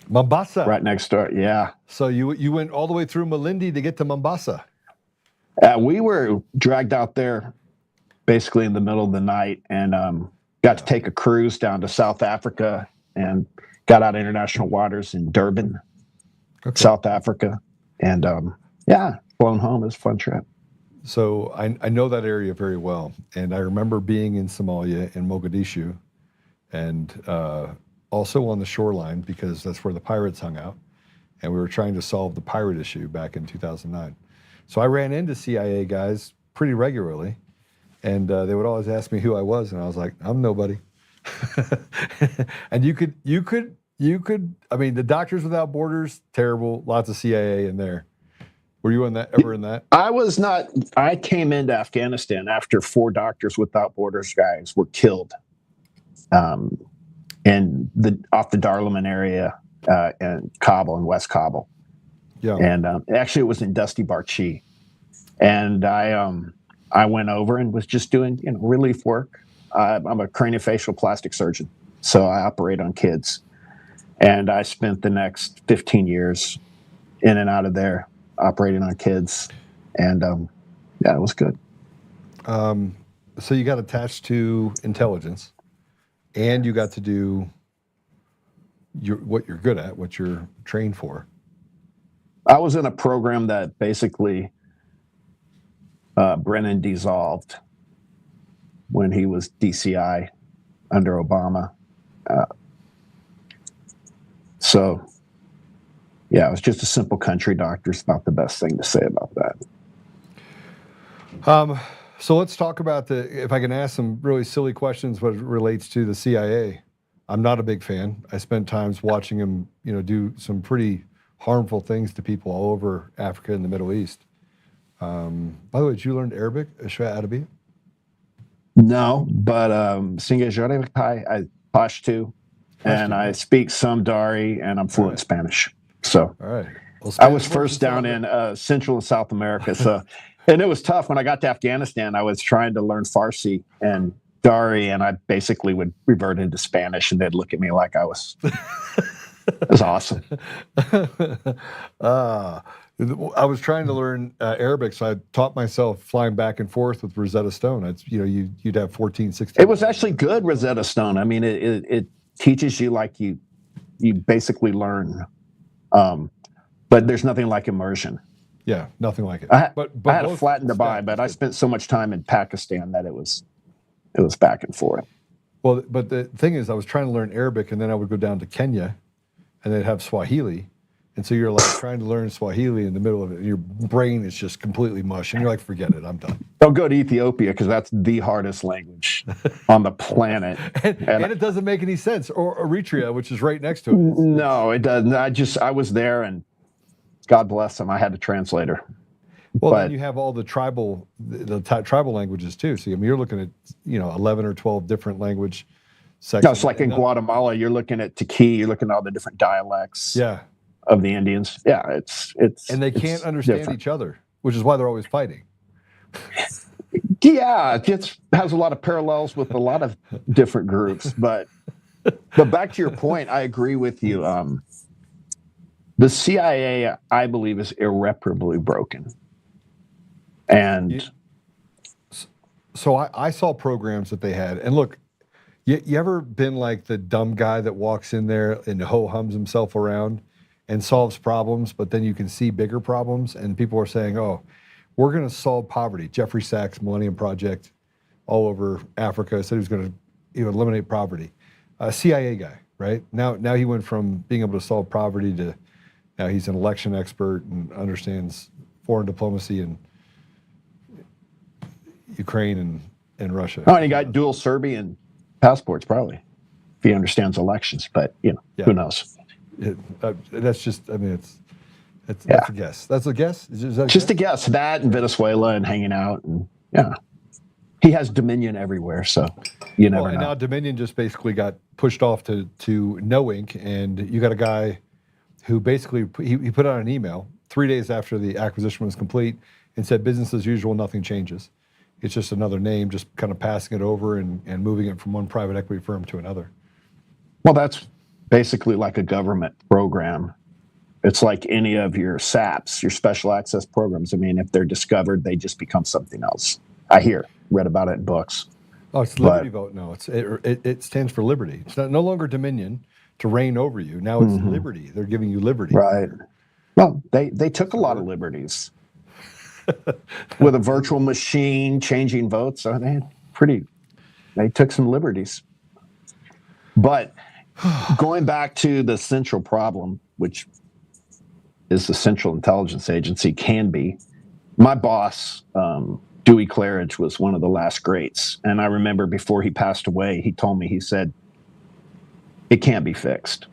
Mombasa, right next door. Yeah. So you went all the way through Malindi to get to Mombasa. We were dragged out there basically in the middle of the night and got to take a cruise down to South Africa and got out of international waters in Durban, South Africa. And flown home. It was a fun trip. So I know that area very well. And I remember being in Somalia, in Mogadishu, and also on the shoreline because that's where the pirates hung out. And we were trying to solve the pirate issue back in 2009. So I ran into CIA guys pretty regularly, and they would always ask me who I was, and I was like, I'm nobody. And you could, I mean, the Doctors Without Borders, terrible, lots of CIA in there. Were you ever in that? I was not. I came into Afghanistan after 4 Doctors Without Borders guys were killed off the Darlaman area in Kabul, in West Kabul. Yeah. And actually, it was in Dusty Barchi. And I went over and was just doing relief work. I'm a craniofacial plastic surgeon, so I operate on kids. And I spent the next 15 years in and out of there operating on kids. And it was good. So you got attached to intelligence, and you got to do what you're good at, what you're trained for. I was in a program that basically Brennan dissolved when he was DCI under Obama. So, yeah, it was just a simple country doctor. It's not the best thing to say about that. So let's talk about if I can ask some really silly questions what relates to the CIA. I'm not a big fan. I spent times watching him, do some pretty harmful things to people all over Africa and the Middle East. By the way, did you learn Arabic, Arabic? No, but I Pashto, and I speak some Dari, and I'm fluent in Spanish. So all right. Well, I was first down in Central and South America. So, and it was tough. When I got to Afghanistan, I was trying to learn Farsi and Dari, and I basically would revert into Spanish, and they'd look at me like I was... It was awesome. I was trying to learn Arabic, so I taught myself flying back and forth with Rosetta Stone. It's, you'd have 14, 16. It was actually good, Rosetta Stone. I mean, it teaches you like you basically learn, but there's nothing like immersion. Yeah, nothing like it. I but had a flat in Dubai, but I spent so much time in Pakistan that it was back and forth. Well, but the thing is, I was trying to learn Arabic, and then I would go down to Kenya, and they'd have Swahili. And so you're like trying to learn Swahili in the middle of it. And your brain is just completely mush. And you're like, forget it, I'm done. Don't go to Ethiopia because that's the hardest language on the planet. and it doesn't make any sense. Or Eritrea, which is right next to it. No, it doesn't. I was there, and God bless them, I had a translator. Well, then you have all the tribal languages too. So I mean, you're looking at 11 or 12 different language sections. No, it's like in Guatemala, you're looking at Tiki, you're looking at all the different dialects. Yeah. Of the Indians. Yeah, it's and they can't understand different. Each other, which is why they're always fighting. Yeah, it has a lot of parallels with a lot of different groups. But back to your point, I agree with you. The CIA, I believe, is irreparably broken. And so I saw programs that they had, and look, you ever been like the dumb guy that walks in there and ho-hums himself around and solves problems, but then you can see bigger problems, and people are saying, oh, we're going to solve poverty. Jeffrey Sachs, Millennium Project, all over Africa, said he was going to eliminate poverty. A CIA guy, right? Now he went from being able to solve poverty to now he's an election expert and understands foreign diplomacy in Ukraine and Russia. Oh, and he got dual Serbian passports, probably, if he understands elections, but, who knows? That's just, I mean, that's a guess. That's a guess? Is that just a guess. That and Venezuela and hanging out. And he has dominion everywhere, so you never know. And now Dominion just basically got pushed off to No Ink, and you got a guy who basically, he put out an email 3 days after the acquisition was complete and said, business as usual, nothing changes. It's just another name, just kind of passing it over and moving it from one private equity firm to another. Well, that's basically like a government program. It's like any of your SAPs, your special access programs. I mean, if they're discovered, they just become something else. I read about it in books. Oh, it's Liberty Vote. No, it stands for liberty. It's no longer Dominion to reign over you. Now it's liberty. They're giving you liberty. Right. Well, they took a lot of liberties with a virtual machine, changing votes. So they took some liberties. But going back to the central problem, which is the Central Intelligence Agency, can be. My boss, Dewey Claridge, was one of the last greats. And I remember before he passed away, he told me, he said, it can't be fixed.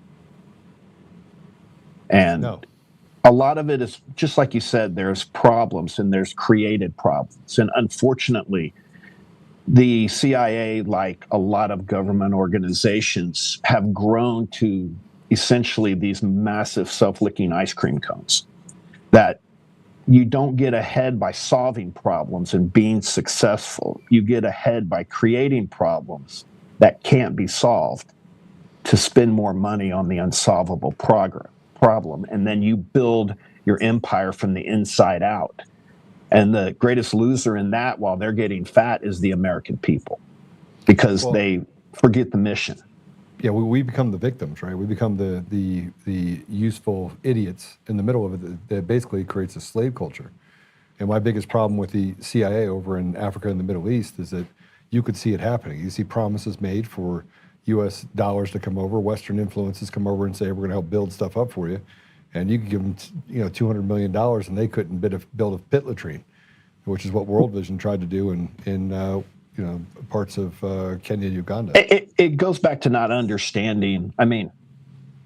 And a lot of it is, just like you said, there's problems and there's created problems. And unfortunately, the CIA, like a lot of government organizations, have grown to essentially these massive self-licking ice cream cones that you don't get ahead by solving problems and being successful. You get ahead by creating problems that can't be solved to spend more money on the unsolvable problem. And then you build your empire from the inside out. And the greatest loser in that, while they're getting fat, is the American people, because they forget the mission. Yeah, we become the victims, right? We become the useful idiots in the middle of it that basically creates a slave culture. And my biggest problem with the CIA over in Africa and the Middle East is that you could see it happening. You see promises made for U.S. dollars to come over, Western influences come over and say, we're going to help build stuff up for you. And you could give them, $200 million, and they couldn't build a pit latrine, which is what World Vision tried to do in parts of Kenya, Uganda. It goes back to not understanding. I mean,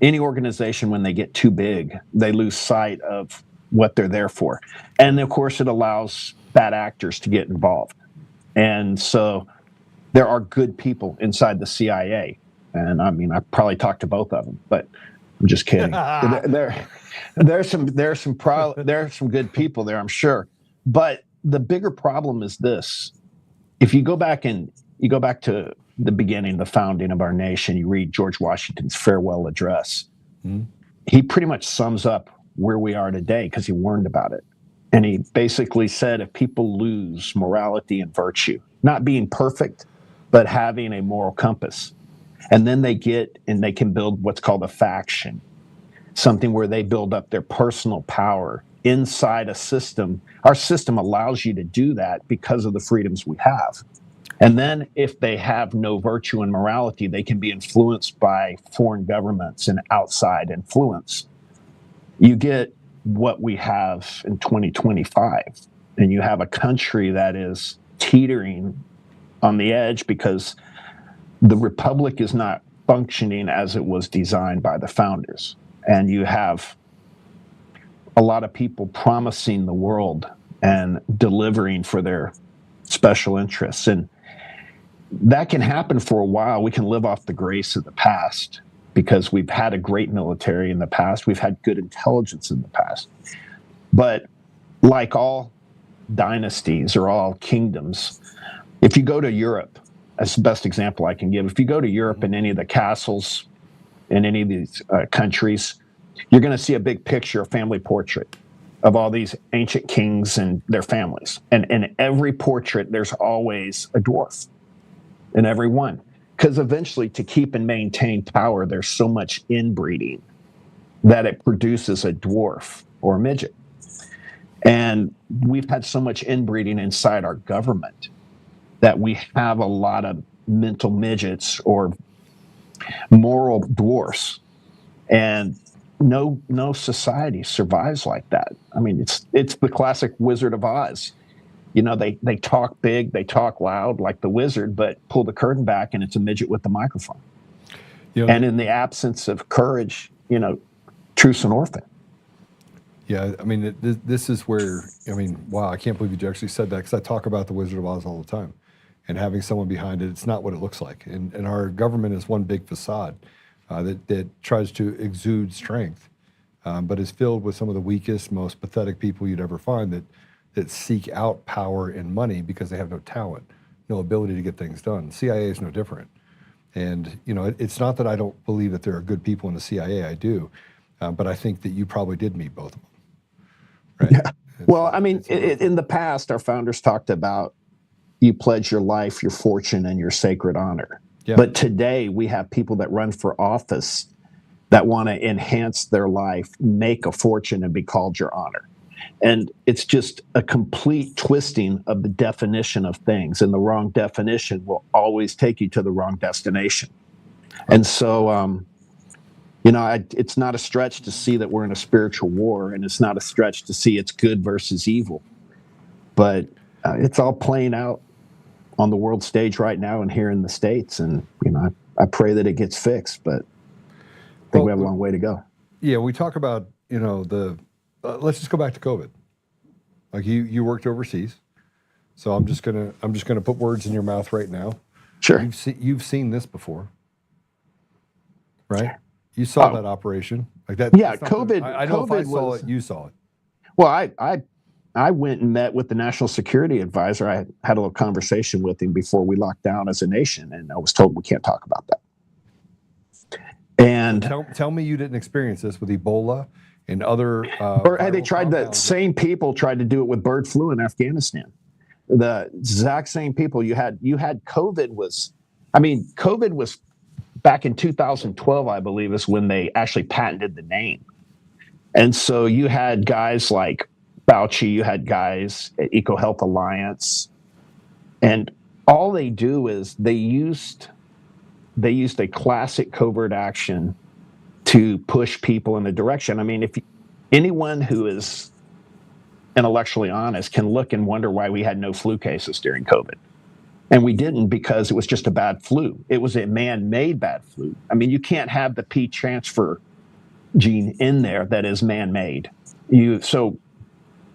any organization, when they get too big, they lose sight of what they're there for. And of course, it allows bad actors to get involved. And so there are good people inside the CIA. And I mean, I probably talked to both of them, but I'm just kidding. There's some good people there, I'm sure. But the bigger problem is this. If you go back to the beginning, the founding of our nation, you read George Washington's farewell address, he pretty much sums up where we are today because he warned about it. And he basically said if people lose morality and virtue, not being perfect, but having a moral compass, and then they can build what's called a faction, something where they build up their personal power inside a system. Our system allows you to do that because of the freedoms we have. And then if they have no virtue and morality, they can be influenced by foreign governments and outside influence. You get what we have in 2025, and you have a country that is teetering on the edge because the republic is not functioning as it was designed by the founders. And you have a lot of people promising the world and delivering for their special interests. And that can happen for a while. We can live off the grace of the past because we've had a great military in the past. We've had good intelligence in the past. But like all dynasties or all kingdoms, if you go to Europe, that's the best example I can give. If you go to Europe in any of the castles in any of these countries, you're going to see a big picture, a family portrait of all these ancient kings and their families. And in every portrait, there's always a dwarf in every one. Because eventually, to keep and maintain power, there's so much inbreeding that it produces a dwarf or a midget. And we've had so much inbreeding inside our government that we have a lot of mental midgets or moral dwarfs. And no society survives like that. I mean, it's the classic Wizard of Oz. You know, they talk big, they talk loud like the wizard, but pull the curtain back and it's a midget with the microphone. You know, and in the absence of courage, you know, truth's an orphan. Yeah, I mean, this is where, I mean, wow, I can't believe you actually said that because I talk about the Wizard of Oz all the time. And having someone behind it, it's not what it looks like. And our government is one big facade that tries to exude strength, but is filled with some of the weakest, most pathetic people you'd ever find that seek out power and money because they have no talent, no ability to get things done. CIA is no different. And, you know, it's not that I don't believe that there are good people in the CIA, I do, but I think that you probably did meet both of them. Right? Yeah. Well, I mean, in the past, our founders talked about you pledge your life, your fortune, and your sacred honor. Yeah. But today we have people that run for office that want to enhance their life, make a fortune, and be called your honor. And it's just a complete twisting of the definition of things. And the wrong definition will always take you to the wrong destination. And so, you know, it's not a stretch to see that we're in a spiritual war, and it's not a stretch to see it's good versus evil. But it's all playing out on the world stage right now and here in the States. And, you know, I pray that it gets fixed, but I think we have a long way to go. Yeah, we talk about, you know, let's just go back to COVID. Like you worked overseas. So I'm just gonna put words in your mouth right now. Sure. You've seen this before. Right? You saw that operation. Like that. Yeah, COVID. I know COVID if I saw it, you saw it. Well, I went and met with the National Security Advisor. I had a little conversation with him before we locked down as a nation, and I was told we can't talk about that. And tell me you didn't experience this with Ebola and other. Or they tried the same people tried to do it with bird flu in Afghanistan. The exact same people you had COVID was back in 2012, I believe, is when they actually patented the name. And so you had guys like Fauci, you had guys at EcoHealth Alliance, and all they do is they used a classic covert action to push people in a direction. I mean, if anyone who is intellectually honest can look and wonder why we had no flu cases during COVID. And we didn't because it was just a bad flu. It was a man-made bad flu. I mean, you can't have the P transfer gene in there that is man-made. So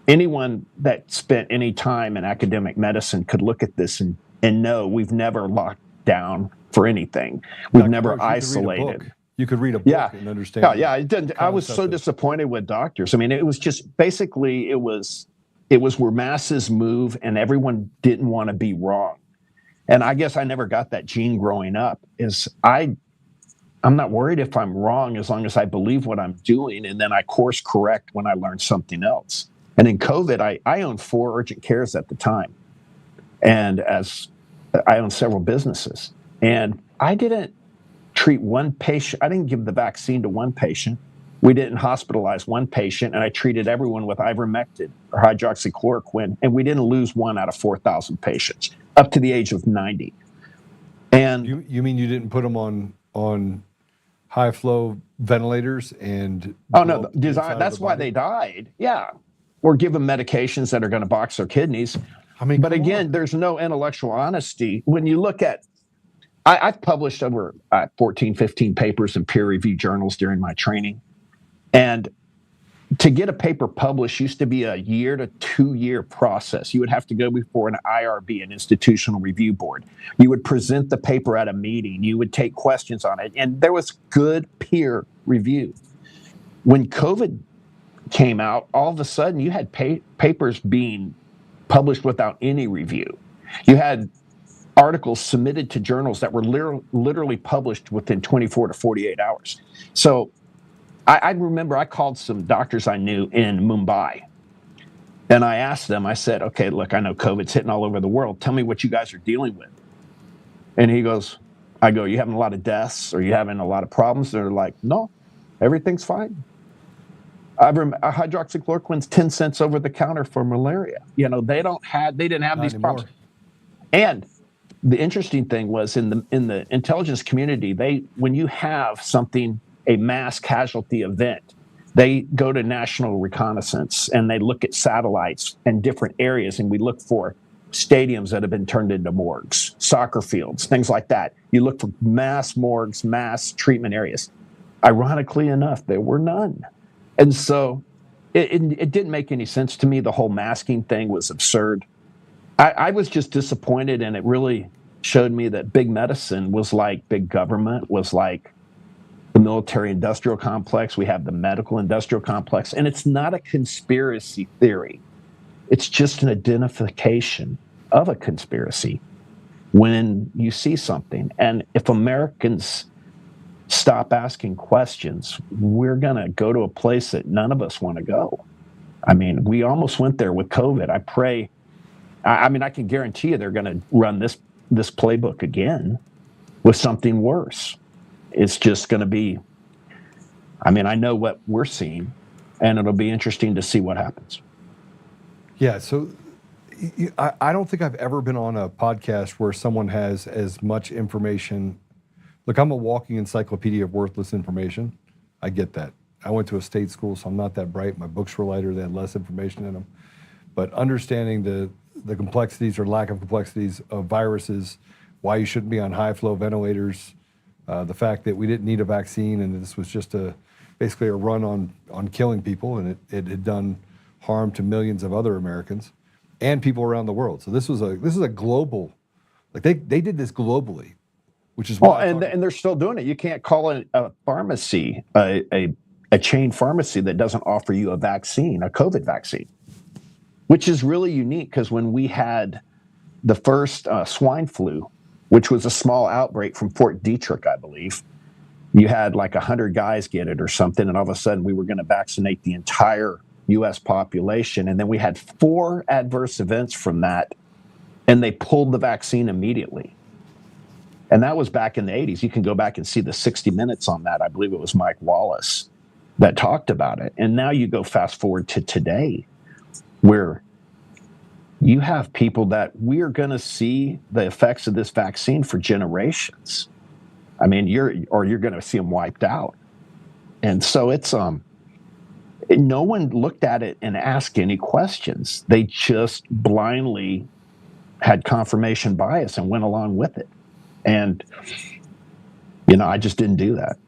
anyone that spent any time in academic medicine could look at this and know we've never locked down for anything. We've never isolated. You could read a book and understand. Yeah, it didn't. I was so disappointed with doctors. I mean, it was just basically it was where masses move and everyone didn't want to be wrong. And I guess I never got that gene growing up. I'm I'm not worried if I'm wrong as long as I believe what I'm doing, and then I course correct when I learn something else. And in COVID, I owned 4 urgent cares at the time, and as I owned several businesses, and I didn't treat one patient. I didn't give the vaccine to one patient. We didn't hospitalize one patient, and I treated everyone with ivermectin or hydroxychloroquine, and we didn't lose 1 out of 4,000 patients up to the age of 90. And you mean you didn't put them on high flow ventilators and oh no, that's why they died. Yeah, or give them medications that are going to box their kidneys. I mean, but again, there's no intellectual honesty when you look at. I've published over 14, 15 papers in peer-reviewed journals during my training. And to get a paper published used to be a 1 to 2 year process. You would have to go before an IRB, an institutional review board. You would present the paper at a meeting. You would take questions on it. And there was good peer review. When COVID came out, all of a sudden you had papers being published without any review. You had articles submitted to journals that were literally published within 24 to 48 hours. So I remember I called some doctors I knew in Mumbai, and I asked them, I said, okay, look, I know COVID's hitting all over the world. Tell me what you guys are dealing with. And I go, you having a lot of deaths? Or you having a lot of problems? They're like, no, everything's fine. Hydroxychloroquine's 10 cents over the counter for malaria. They didn't have Not these anymore. problems. And the interesting thing was in the intelligence community, when you have a mass casualty event, they go to national reconnaissance and they look at satellites in different areas, and we look for stadiums that have been turned into morgues, soccer fields, things like that. You look for mass morgues, mass treatment areas. Ironically enough, there were none. And so it didn't make any sense to me. The whole masking thing was absurd. I was just disappointed, and it really showed me that big medicine was like big government, was like the military industrial complex. We have the medical industrial complex, and it's not a conspiracy theory. It's just an identification of a conspiracy when you see something. And if Americans stop asking questions, we're going to go to a place that none of us want to go. I mean, we almost went there with COVID. I pray. I mean, I can guarantee you they're going to run this playbook again with something worse. It's just going to be, I mean, I know what we're seeing, and it'll be interesting to see what happens. Yeah, so I don't think I've ever been on a podcast where someone has as much information. Look, I'm a walking encyclopedia of worthless information. I get that. I went to a state school, so I'm not that bright. My books were lighter. They had less information in them. But understanding the complexities or lack of complexities of viruses, why you shouldn't be on high-flow ventilators, the fact that we didn't need a vaccine and this was just basically a run on killing people, and it had done harm to millions of other Americans and people around the world. So this is a global, like they did this globally, which is why. Well, and they're still doing it. You can't call it a pharmacy, a chain pharmacy that doesn't offer you a vaccine, a COVID vaccine, which is really unique because when we had the first swine flu, which was a small outbreak from Fort Detrick, I believe, you had like 100 guys get it or something, and all of a sudden we were going to vaccinate the entire U.S. population, and then we had 4 adverse events from that, and they pulled the vaccine immediately. And that was back in the 80s. You can go back and see the 60 Minutes on that. I believe it was Mike Wallace that talked about it. And now you go fast forward to today, where you have people that we are going to see the effects of this vaccine for generations. I mean, you're going to see them wiped out. And so it's no one looked at it and asked any questions. They just blindly had confirmation bias and went along with it. And, I just didn't do that.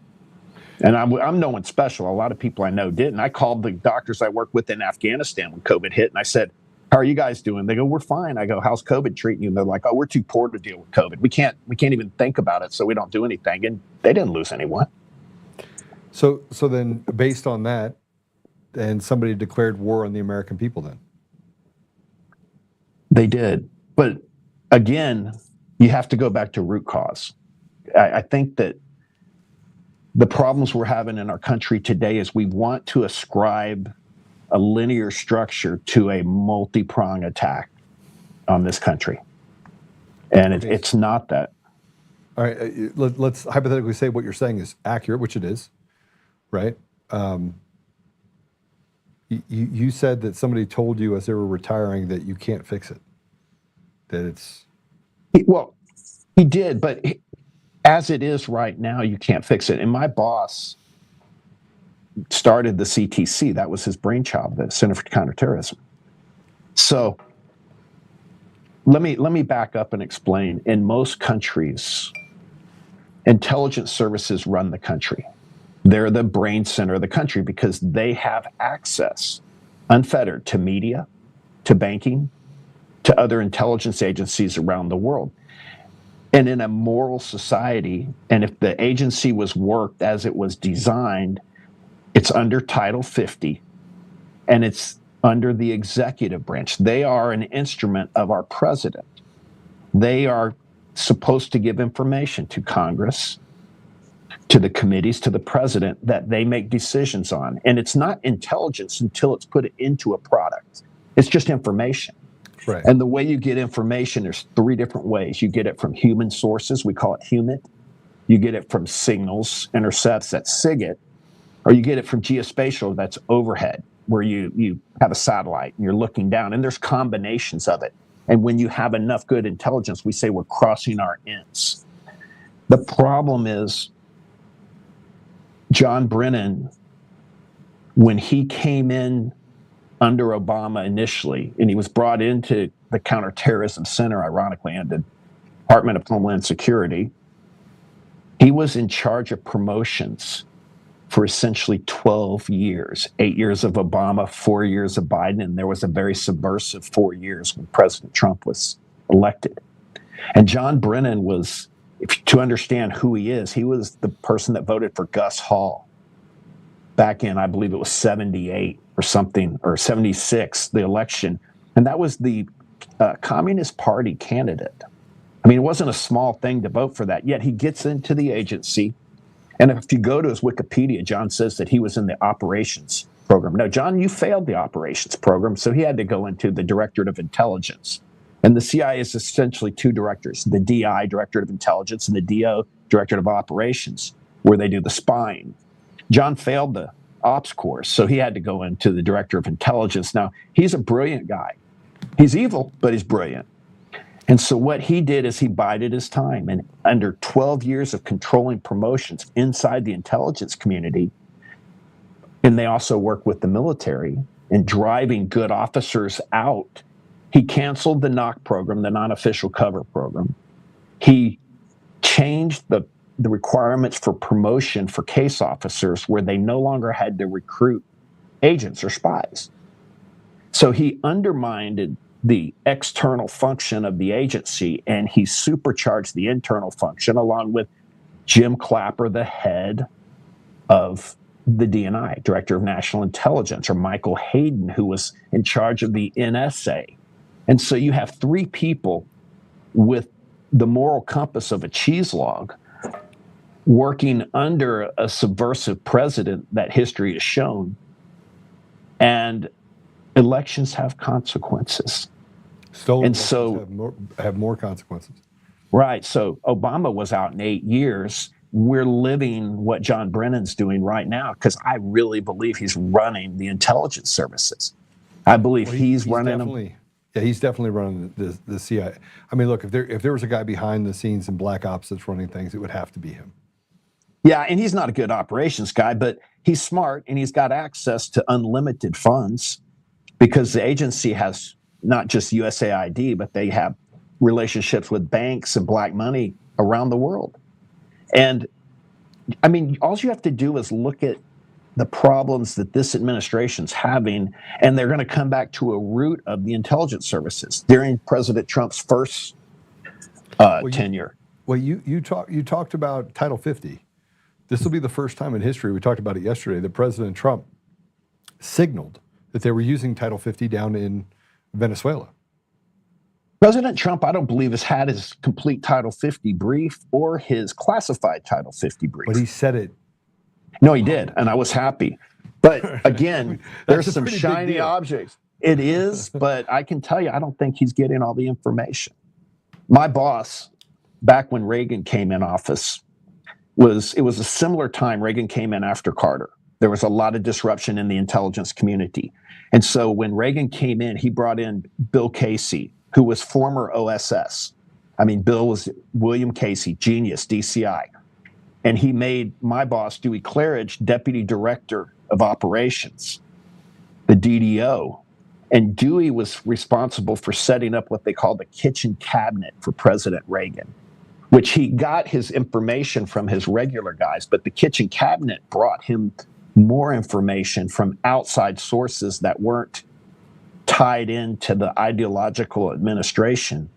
And I'm no one special. A lot of people I know didn't. I called the doctors I worked with in Afghanistan when COVID hit, and I said, how are you guys doing? They go, we're fine. I go, how's COVID treating you? And they're like, oh, we're too poor to deal with COVID. We can't even think about it, so we don't do anything. And they didn't lose anyone. So then based on that, and somebody declared war on the American people then? They did. But again, you have to go back to root cause. I think that The problems we're having in our country today is we want to ascribe a linear structure to a multi-pronged attack on this country. And it's not that. All right, let's hypothetically say what you're saying is accurate, which it is, right? You said that somebody told you as they were retiring that you can't fix it, that it's... Well, he did, but as it is right now, you can't fix it. And my boss started the CTC. That was his brainchild, the Center for Counterterrorism. So let me back up and explain. In most countries, intelligence services run the country. They're the brain center of the country because they have access, unfettered, to media, to banking, to other intelligence agencies around the world. And in a moral society, and if the agency was worked as it was designed, it's under Title 50, and it's under the executive branch. They are an instrument of our president. They are supposed to give information to Congress, to the committees, to the president that they make decisions on. And it's not intelligence until it's put into a product. It's just information. Right. And the way you get information, there's three different ways. You get it from human sources, we call it HUMIT. You get it from signals, intercepts, that's SIGIT. Or you get it from geospatial, that's overhead, where you have a satellite and you're looking down, and there's combinations of it. And when you have enough good intelligence, we say we're crossing our ends. The problem is John Brennan, when he came in under Obama initially, and he was brought into the Counterterrorism Center, ironically, and the Department of Homeland Security, he was in charge of promotions for essentially 12 years, 8 years of Obama, 4 years of Biden, and there was a very subversive 4 years when President Trump was elected. And John Brennan was, to understand who he was the person that voted for Gus Hall back in, I believe it was 78 or something, or 76, the election. And that was the Communist Party candidate. I mean, it wasn't a small thing to vote for that, yet he gets into the agency. And if you go to his Wikipedia, John says that he was in the operations program. Now, John, you failed the operations program, so he had to go into the Directorate of Intelligence. And the CIA is essentially two directors, the DI, Directorate of Intelligence, and the DO, Directorate of Operations, where they do the spying. John failed the ops course, so he had to go into the Director of Intelligence. Now, he's a brilliant guy. He's evil, but he's brilliant. And so what he did is he bided his time. And under 12 years of controlling promotions inside the intelligence community, and they also work with the military in driving good officers out, he canceled the NOC program, the non-official cover program. He changed the requirements for promotion for case officers where they no longer had to recruit agents or spies. So he undermined the external function of the agency, and he supercharged the internal function, along with Jim Clapper, the head of the DNI, Director of National Intelligence, or Michael Hayden, who was in charge of the NSA. And so you have three people with the moral compass of a cheese log working under a subversive president that history has shown. And elections have consequences. Stolen and so have more consequences. Right. So Obama was out in 8 years. We're living what John Brennan's doing right now, because I really believe he's running the intelligence services. I believe he's running them. Yeah, he's definitely running the CIA. I mean, look, if there was a guy behind the scenes in Black Ops that's running things, it would have to be him. Yeah, and he's not a good operations guy, but he's smart, and he's got access to unlimited funds because the agency has not just USAID, but they have relationships with banks and black money around the world. And I mean, all you have to do is look at the problems that this administration's having, and they're going to come back to a root of the intelligence services during President Trump's first tenure. You talked about Title 50. This will be the first time in history, we talked about it yesterday, that President Trump signaled that they were using Title 50 down in Venezuela. President Trump, I don't believe, has had his complete Title 50 brief or his classified Title 50 brief. But he said it No, he did, and I was happy. But again, there's a some pretty big shiny deal. objects. It is, but I can tell you, I don't think he's getting all the information. My boss, back when Reagan came in office, it was a similar time. Reagan came in after Carter. There was a lot of disruption in the intelligence community. And so when Reagan came in, he brought in Bill Casey, who was former OSS. I mean, Bill was William Casey, genius, DCI. And he made my boss, Dewey Claridge, deputy director of operations, the DDO. And Dewey was responsible for setting up what they call the kitchen cabinet for President Reagan, which he got his information from his regular guys, but the kitchen cabinet brought him more information from outside sources that weren't tied into the ideological administration.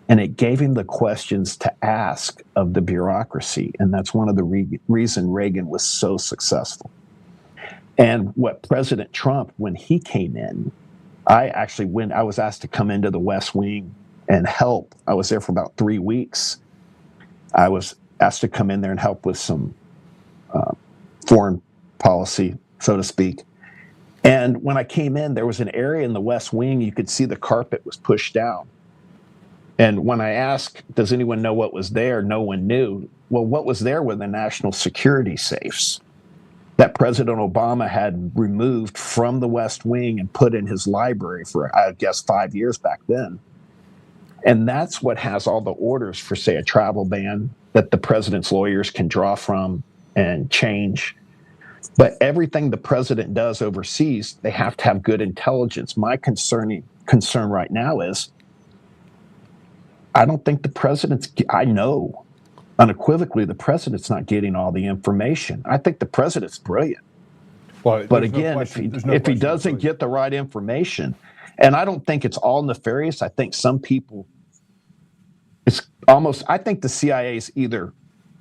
And it gave him the questions to ask of the bureaucracy. And that's one of the reason Reagan was so successful. And what President Trump, when he came in, I was asked to come into the West Wing and help. I was there for about 3 weeks. I was asked to come in there and help with some foreign policy, so to speak. And when I came in, there was an area in the West Wing, you could see the carpet was pushed down. And when I asked, does anyone know what was there? No one knew. Well, what was there were the national security safes that President Obama had removed from the West Wing and put in his library for, I guess, 5 years back then. And that's what has all the orders for, say, a travel ban that the president's lawyers can draw from and change. But everything the president does overseas, they have to have good intelligence. My concern right now is I don't think I know unequivocally the president's not getting all the information. I think the president's brilliant. Well, but again, if he doesn't get the right information, and I don't think it's all nefarious, I think some people, I think the CIA is either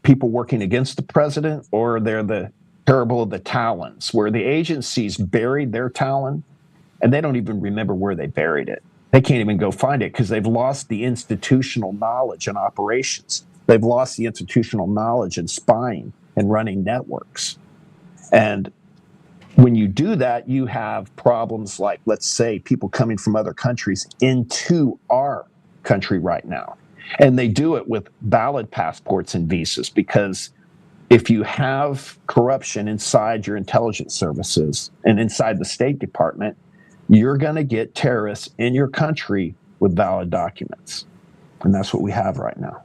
people working against the president or they're the parable of the talons, where the agencies buried their talon and they don't even remember where they buried it. They can't even go find it because they've lost the institutional knowledge in operations. They've lost the institutional knowledge in spying and running networks. And when you do that, you have problems like, let's say, people coming from other countries into our country right now. And they do it with valid passports and visas, because if you have corruption inside your intelligence services and inside the State Department, you're going to get terrorists in your country with valid documents. And that's what we have right now.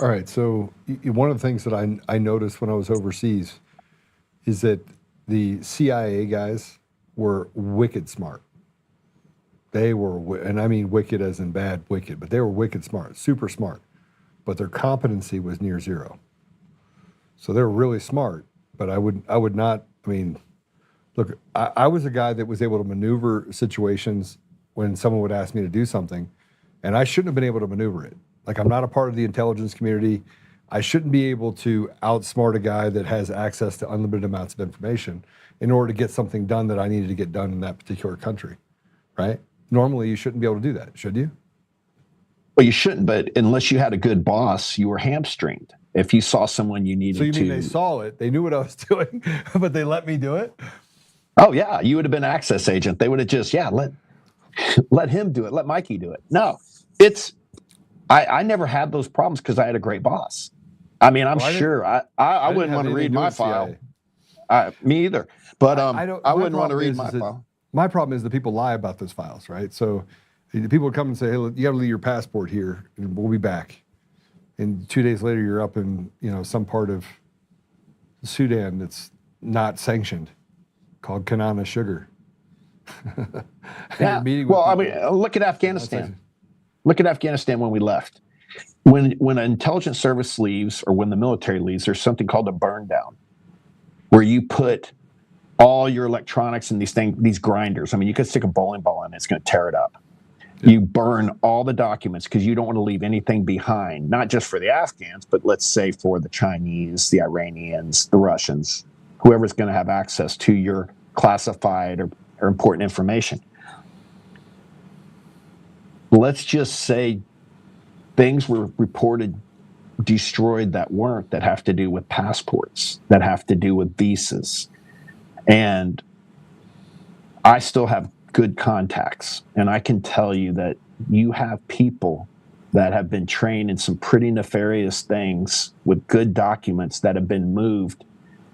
All right. So one of the things that I noticed when I was overseas is that the CIA guys were wicked smart. They were, and I mean wicked as in bad wicked, but they were wicked smart, super smart. But their competency was near zero. So they were really smart, but I would not, I mean, look, I was a guy that was able to maneuver situations when someone would ask me to do something, and I shouldn't have been able to maneuver it. Like, I'm not a part of the intelligence community. I shouldn't be able to outsmart a guy that has access to unlimited amounts of information in order to get something done that I needed to get done in that particular country, right? Normally, you shouldn't be able to do that, should you? Well, you shouldn't, but unless you had a good boss, you were hamstringed. If you saw someone you needed to... So you mean they saw it, they knew what I was doing, but they let me do it? Oh, yeah, you would have been access agent. They would have just, let him do it, let Mikey do it. No, I never had those problems because I had a great boss. I mean, I'm sure I wouldn't want to read my file. Me either. But I wouldn't want to read my file. My problem is that people lie about those files, right? So the people would come and say, hey, look, you got to leave your passport here, and we'll be back. And 2 days later, you're up in some part of Sudan that's not sanctioned, called Kanana Sugar. Yeah. Well, I mean, look at Afghanistan. Look at Afghanistan when we left. When an intelligence service leaves or when the military leaves, there's something called a burn down, where you put all your electronics and these grinders. I mean, you could stick a bowling ball in it, it's going to tear it up. Yeah. You burn all the documents because you don't want to leave anything behind, not just for the Afghans, but let's say for the Chinese, the Iranians, the Russians, whoever's going to have access to your classified or important information. Let's just say things were reported destroyed that weren't, that have to do with passports, that have to do with visas. And I still have good contacts, and I can tell you that you have people that have been trained in some pretty nefarious things with good documents that have been moved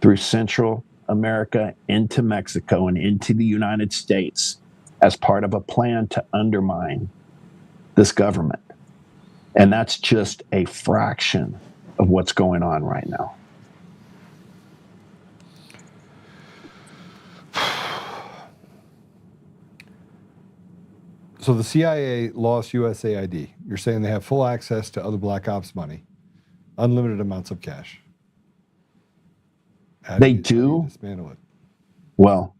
through Central America into Mexico and into the United States as part of a plan to undermine this government. And that's just a fraction of what's going on right now. So the CIA lost USAID. You're saying they have full access to other black ops money, unlimited amounts of cash. How do you dismantle it? Well,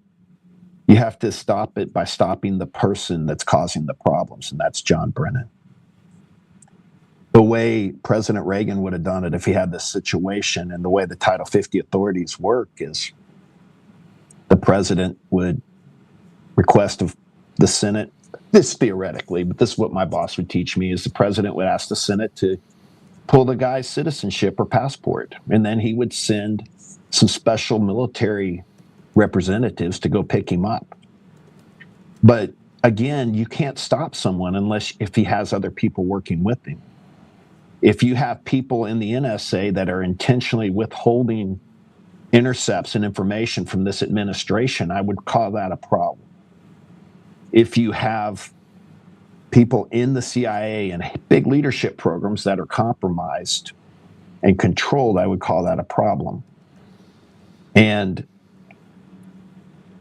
you have to stop it by stopping the person that's causing the problems, and that's John Brennan. The way President Reagan would have done it if he had this situation, and the way the Title 50 authorities work, is the president would request of the Senate, this theoretically, but this is what my boss would teach me, is the president would ask the Senate to pull the guy's citizenship or passport, and then he would send some special military representatives to go pick him up. But again, you can't stop someone if he has other people working with him. If you have people in the NSA that are intentionally withholding intercepts and information from this administration, I would call that a problem. If you have people in the CIA and big leadership programs that are compromised and controlled, I would call that a problem. And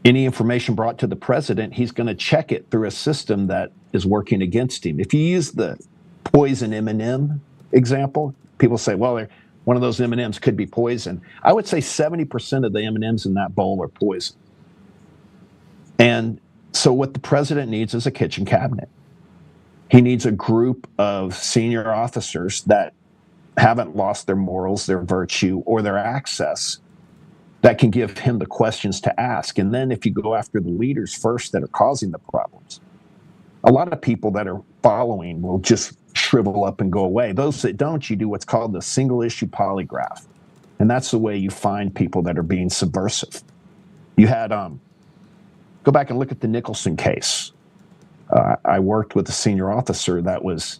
any information brought to the president, he's going to check it through a system that is working against him. If you use the poison M&M example, people say, well, one of those M&Ms could be poison. I would say 70% of the M&Ms in that bowl are poison. And so what the president needs is a kitchen cabinet. He needs a group of senior officers that haven't lost their morals, their virtue, or their access, that can give him the questions to ask. And then if you go after the leaders first that are causing the problems, a lot of people that are following will just shrivel up and go away. Those that don't, you do what's called the single issue polygraph. And that's the way you find people that are being subversive. You had, go back and look at the Nicholson case. I worked with a senior officer that was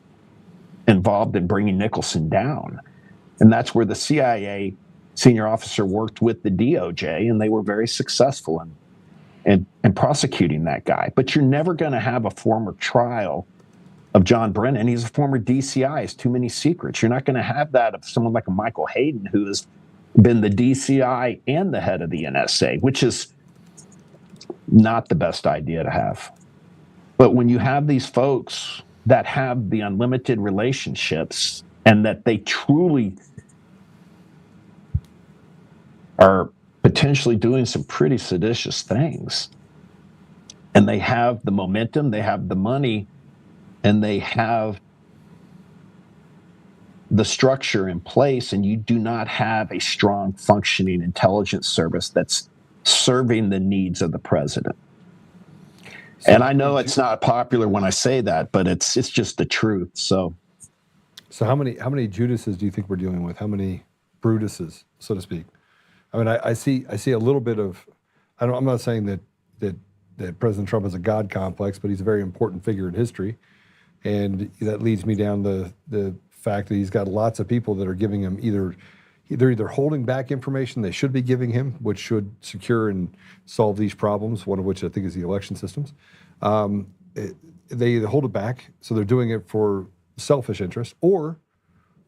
involved in bringing Nicholson down. And that's where the CIA senior officer worked with the DOJ, and they were very successful in prosecuting that guy. But you're never going to have a former trial of John Brennan. He's a former DCI. It's too many secrets. You're not going to have that of someone like a Michael Hayden, who has been the DCI and the head of the NSA, which is not the best idea to have. But when you have these folks that have the unlimited relationships and that they truly are potentially doing some pretty seditious things, and they have the momentum, they have the money, and they have the structure in place, and you do not have a strong functioning intelligence service that's serving the needs of the president. And I know it's not popular when I say that, but it's just the truth. So how many Judases do you think we're dealing with? How many Brutuses, so to speak? I mean, I see a little bit of. I'm not saying that President Trump has a God complex, but he's a very important figure in history, and that leads me down the fact that he's got lots of people that are giving him they're either holding back information they should be giving him, which should secure and solve these problems, one of which I think is the election systems. They either hold it back, so they're doing it for selfish interest, or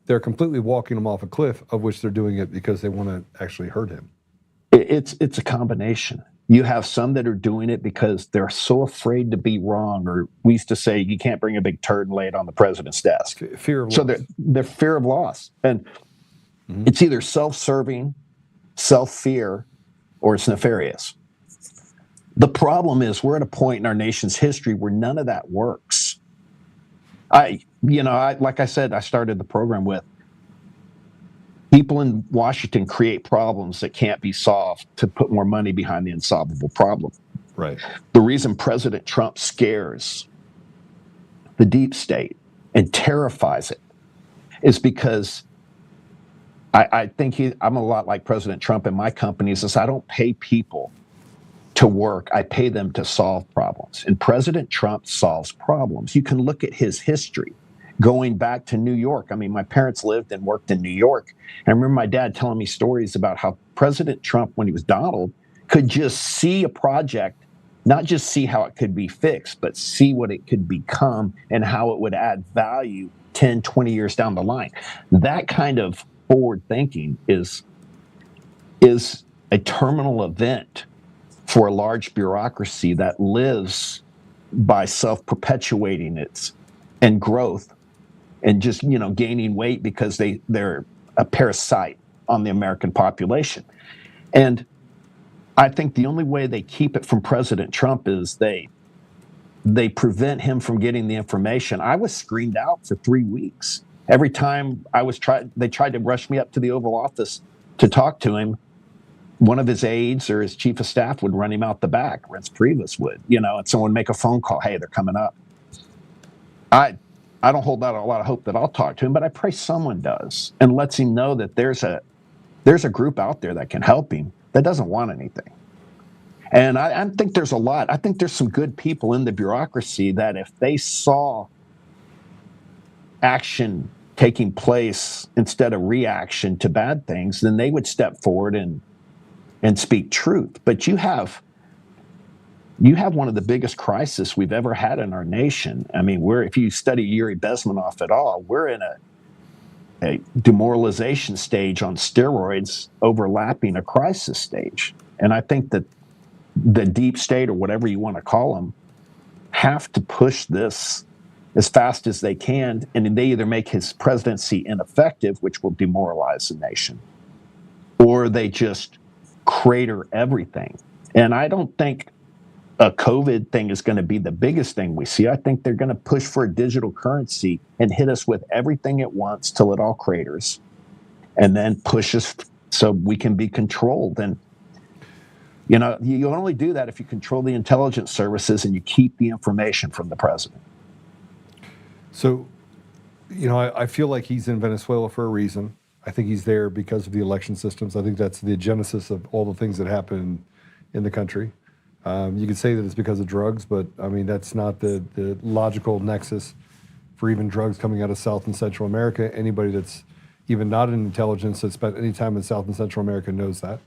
they're completely walking him off a cliff, of which they're doing it because they want to actually hurt him. It's a combination. You have some that are doing it because they're so afraid to be wrong, or we used to say you can't bring a big turd and lay it on the president's desk. Fear of loss. So they're fear of loss. And it's either self-serving, self-fear, or it's nefarious. The problem is we're at a point in our nation's history where none of that works. Like I said, I started the program with people in Washington create problems that can't be solved to put more money behind the unsolvable problem. Right. The reason President Trump scares the deep state and terrifies it is because I think I'm a lot like President Trump in my companies. Is I don't pay people to work. I pay them to solve problems. And President Trump solves problems. You can look at his history going back to New York. I mean, my parents lived and worked in New York. And I remember my dad telling me stories about how President Trump, when he was Donald, could just see a project, not just see how it could be fixed, but see what it could become and how it would add value 10, 20 years down the line. That kind of forward thinking is a terminal event for a large bureaucracy that lives by self-perpetuating its and growth and just, gaining weight because they're a parasite on the American population. And I think the only way they keep it from President Trump is they prevent him from getting the information. I was screened out for 3 weeks. Every time they tried to rush me up to the Oval Office to talk to him. One of his aides or his chief of staff would run him out the back. Reince Priebus would, and someone would make a phone call. Hey, they're coming up. I don't hold out a lot of hope that I'll talk to him, but I pray someone does and lets him know that there's a group out there that can help him that doesn't want anything. And I think there's a lot. I think there's some good people in the bureaucracy that if they saw action taking place instead of reaction to bad things, then they would step forward and speak truth. But you have one of the biggest crises we've ever had in our nation. I mean, if you study Yuri Bezmenov at all, we're in a demoralization stage on steroids overlapping a crisis stage. And I think that the deep state, or whatever you want to call them, have to push this as fast as they can. And they either make his presidency ineffective, which will demoralize the nation, or they just crater everything. And I don't think a COVID thing is going to be the biggest thing we see. I think they're going to push for a digital currency and hit us with everything at once till it all craters, and then push us so we can be controlled. And you only do that if you control the intelligence services and you keep the information from the president. So, I feel like he's in Venezuela for a reason. I think he's there because of the election systems. I think that's the genesis of all the things that happen in the country. You could say that it's because of drugs, but I mean, that's not the logical nexus for even drugs coming out of South and Central America. Anybody that's even not in intelligence that spent any time in South and Central America knows that,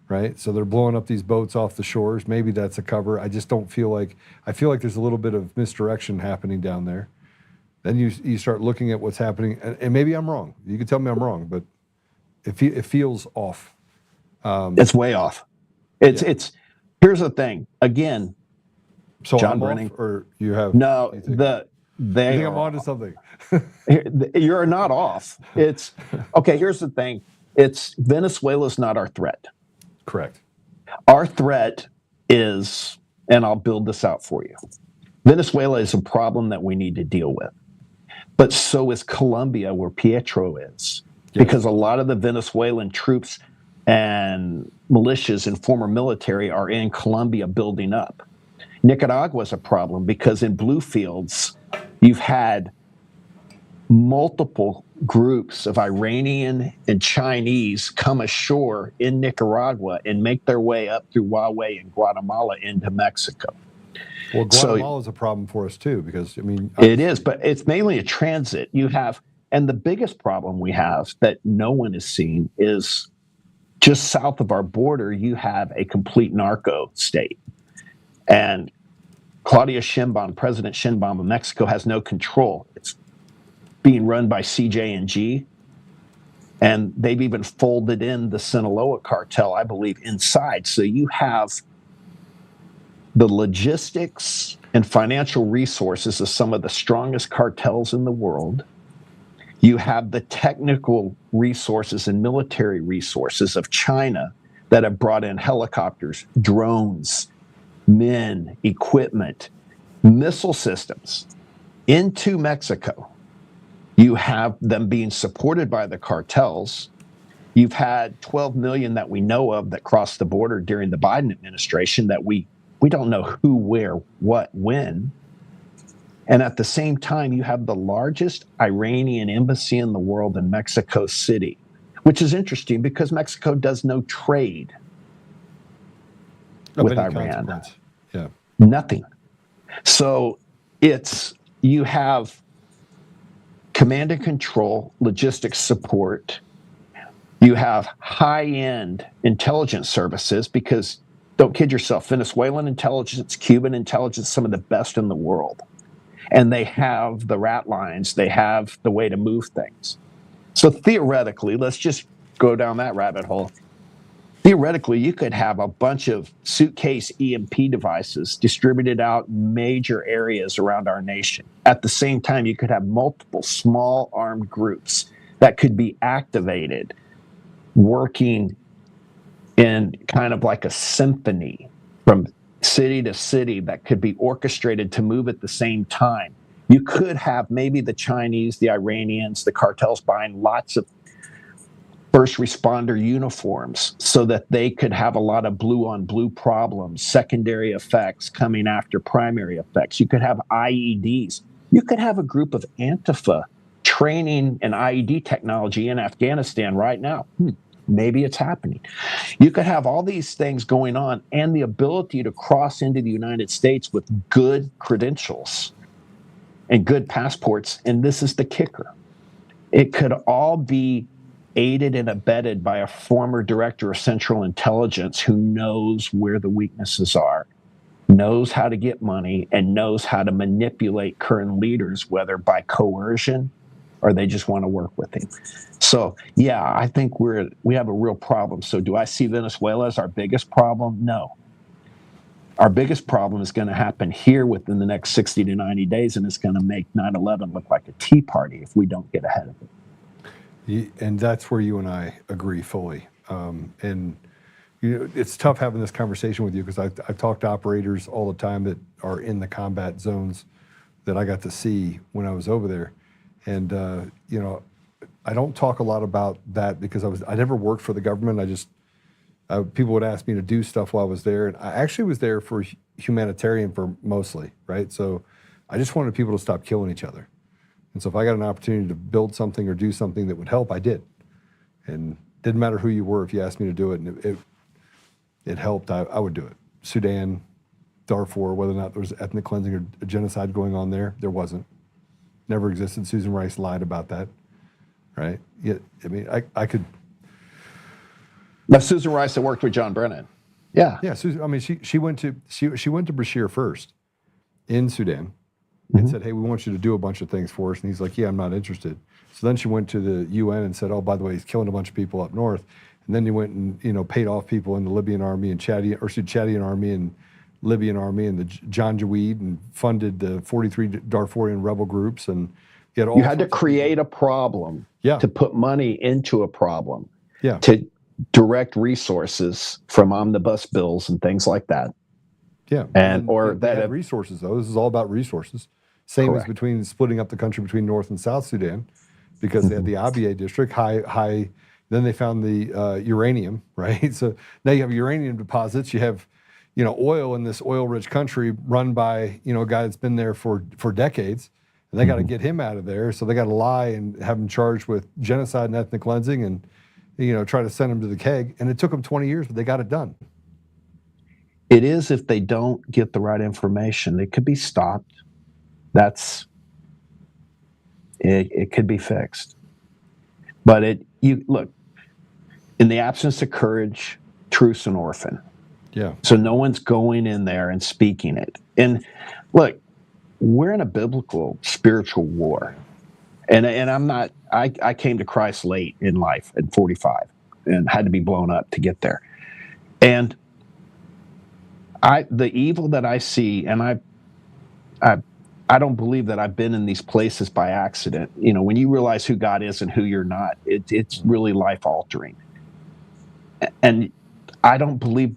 right? So they're blowing up these boats off the shores. Maybe that's a cover. I just don't feel like, I feel like there's a little bit of misdirection happening down there. Then you start looking at what's happening, and maybe I'm wrong. You can tell me I'm wrong, but it feels off. It's way off. It's here's the thing. Again, so John I'm Brennan, off, or you have no. you think I'm onto something. You're not off. It's okay. Here's the thing. It's Venezuela's not our threat. Correct. Our threat is, and I'll build this out for you. Venezuela is a problem that we need to deal with. But so is Colombia, where Pietro is, because a lot of the Venezuelan troops and militias and former military are in Colombia building up. Nicaragua is a problem because in Bluefields, you've had multiple groups of Iranian and Chinese come ashore in Nicaragua and make their way up through Huawei and Guatemala into Mexico. Well, Guatemala is a problem for us too, because I mean, it is, but it's mainly a transit. You have, and the biggest problem we have that no one is seeing is just south of our border, you have a complete narco state. And Claudia Sheinbaum, President Sheinbaum of Mexico, has no control. It's being run by CJ&G, and they've even folded in the Sinaloa cartel, I believe, inside. So you have the logistics and financial resources of some of the strongest cartels in the world. You have the technical resources and military resources of China that have brought in helicopters, drones, men, equipment, missile systems into Mexico. You have them being supported by the cartels. You've had 12 million that we know of that crossed the border during the Biden administration that we don't know who, where, what, when. And at the same time, you have the largest Iranian embassy in the world in Mexico City, which is interesting because Mexico does no trade Of with any Iran. consequence. Yeah. Nothing. So you have command and control, logistics support. You have high-end intelligence services because, don't kid yourself, Venezuelan intelligence, Cuban intelligence, some of the best in the world. And they have the rat lines. They have the way to move things. So theoretically, let's just go down that rabbit hole. Theoretically, you could have a bunch of suitcase EMP devices distributed out in major areas around our nation. At the same time, you could have multiple small armed groups that could be activated, working in kind of like a symphony from city to city that could be orchestrated to move at the same time. You could have maybe the Chinese, the Iranians, the cartels buying lots of first responder uniforms so that they could have a lot of blue on blue problems, secondary effects coming after primary effects. You could have IEDs. You could have a group of Antifa training in IED technology in Afghanistan right now. Maybe it's happening. You could have all these things going on and the ability to cross into the United States with good credentials and good passports. And this is the kicker. It could all be aided and abetted by a former director of Central Intelligence who knows where the weaknesses are, knows how to get money, and knows how to manipulate current leaders, whether by coercion or they just want to work with him. So, yeah, I think we have a real problem. So do I see Venezuela as our biggest problem? No. Our biggest problem is going to happen here within the next 60 to 90 days, and it's going to make 9/11 look like a tea party if we don't get ahead of it. And that's where you and I agree fully. And it's tough having this conversation with you because I've talked to operators all the time that are in the combat zones that I got to see when I was over there. And, I don't talk a lot about that because I never worked for the government. People would ask me to do stuff while I was there. And I actually was there for humanitarian for mostly, right? So I just wanted people to stop killing each other. And so if I got an opportunity to build something or do something that would help, I did. And it didn't matter who you were. If you asked me to do it and it helped, I would do it. Sudan, Darfur, whether or not there was ethnic cleansing or genocide going on there wasn't. Never existed. Susan Rice lied about that, right? Yeah, I mean, I could. Now, Susan Rice that worked with John Brennan. Yeah. Yeah, Susan, I mean, she went to Bashir first in Sudan. And said, hey, we want you to do a bunch of things for us. And he's like, yeah, I'm not interested. So then she went to the UN and said, oh, by the way, he's killing a bunch of people up north. And then he went and, paid off people in the Libyan army and Chadian army and Libyan army and the Janjaweed and funded the 43 Darfurian rebel groups. And you had to create a problem to put money into a problem, to direct resources from omnibus bills and things like that. Yeah, or that had resources though. This is all about resources. Same as between splitting up the country between North and South Sudan, because they had the Abyei district, high. Then they found the uranium, right? So now you have uranium deposits. You have, oil in this oil-rich country run by a guy that's been there for decades, and they got to get him out of there. So they got to lie and have him charged with genocide and ethnic cleansing, and try to send him to the keg. And it took them 20 years, but they got it done. It is if they don't get the right information. It could be stopped. It could be fixed. But look, in the absence of courage, truth's an orphan. Yeah. So no one's going in there and speaking it. And look, we're in a biblical spiritual war. And I came to Christ late in life at 45 and had to be blown up to get there. And the evil that I see, and I don't believe that I've been in these places by accident. When you realize who God is and who you're not, it's really life altering. And I don't believe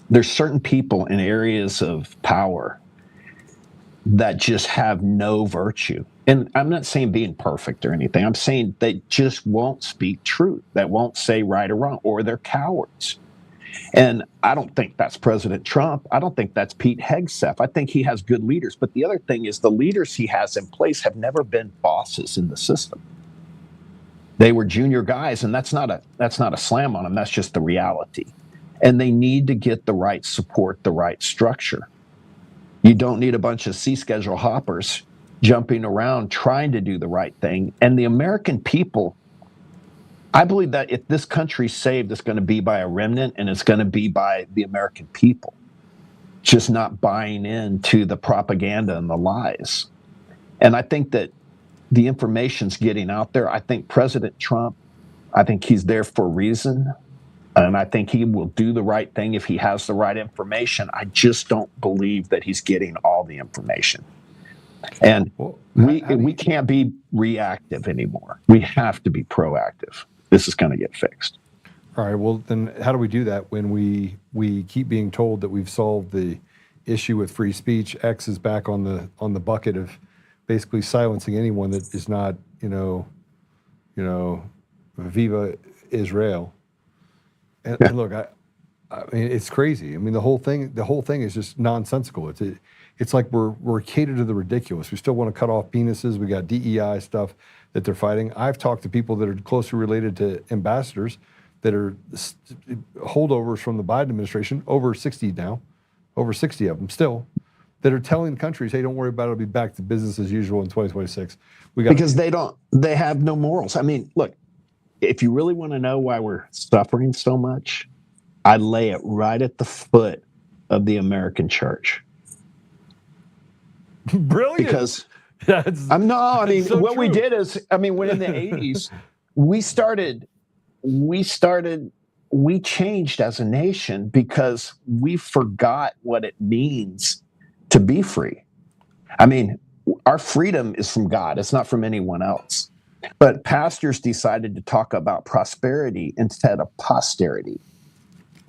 there's certain people in areas of power that just have no virtue. And I'm not saying being perfect or anything. I'm saying they just won't speak truth, that won't say right or wrong, or they're cowards. And I don't think that's President Trump. I don't think that's Pete Hegseth. I think he has good leaders. But the other thing is the leaders he has in place have never been bosses in the system. They were junior guys, and that's not a slam on them. That's just the reality. And they need to get the right support, the right structure. You don't need a bunch of C-schedule hoppers jumping around trying to do the right thing. And the American people, I believe that if this country's saved, it's going to be by a remnant, and it's going to be by the American people, just not buying into the propaganda and the lies. And I think that the information's getting out there. I think President Trump, I think he's there for a reason. And I think he will do the right thing if he has the right information. I just don't believe that he's getting all the information. And we can't be reactive anymore. We have to be proactive. This is going to get fixed. All right. Well, then how do we do that when we keep being told that we've solved the issue with free speech? X is back on the bucket of basically silencing anyone that is not, Viva Israel. And look, I mean, it's crazy. I mean, the whole thing is just nonsensical. It's like we're catered to the ridiculous. We still want to cut off penises. We got DEI stuff that they're fighting. I've talked to people that are closely related to ambassadors that are holdovers from the Biden administration, over 60 now, over 60 of them still, that are telling countries, hey, don't worry about it. It'll be back to business as usual in 2026. Because they have no morals. I mean, look, if you really want to know why we're suffering so much, I lay it right at the foot of the American church. Brilliant. Because what we did is, when in the 80s, we changed as a nation because we forgot what it means to be free. I mean, our freedom is from God. It's not from anyone else. But pastors decided to talk about prosperity instead of posterity.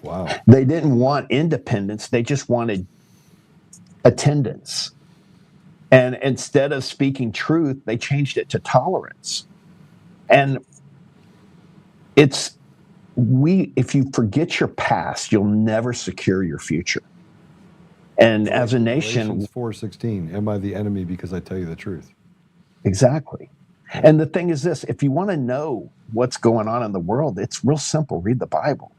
Wow. They didn't want independence. They just wanted attendance. And instead of speaking truth, they changed it to tolerance. And if you forget your past, you'll never secure your future. And as a nation, Galatians 4:16, am I the enemy because I tell you the truth? Exactly. And the thing is this, if you want to know what's going on in the world, it's real simple. Read the Bible.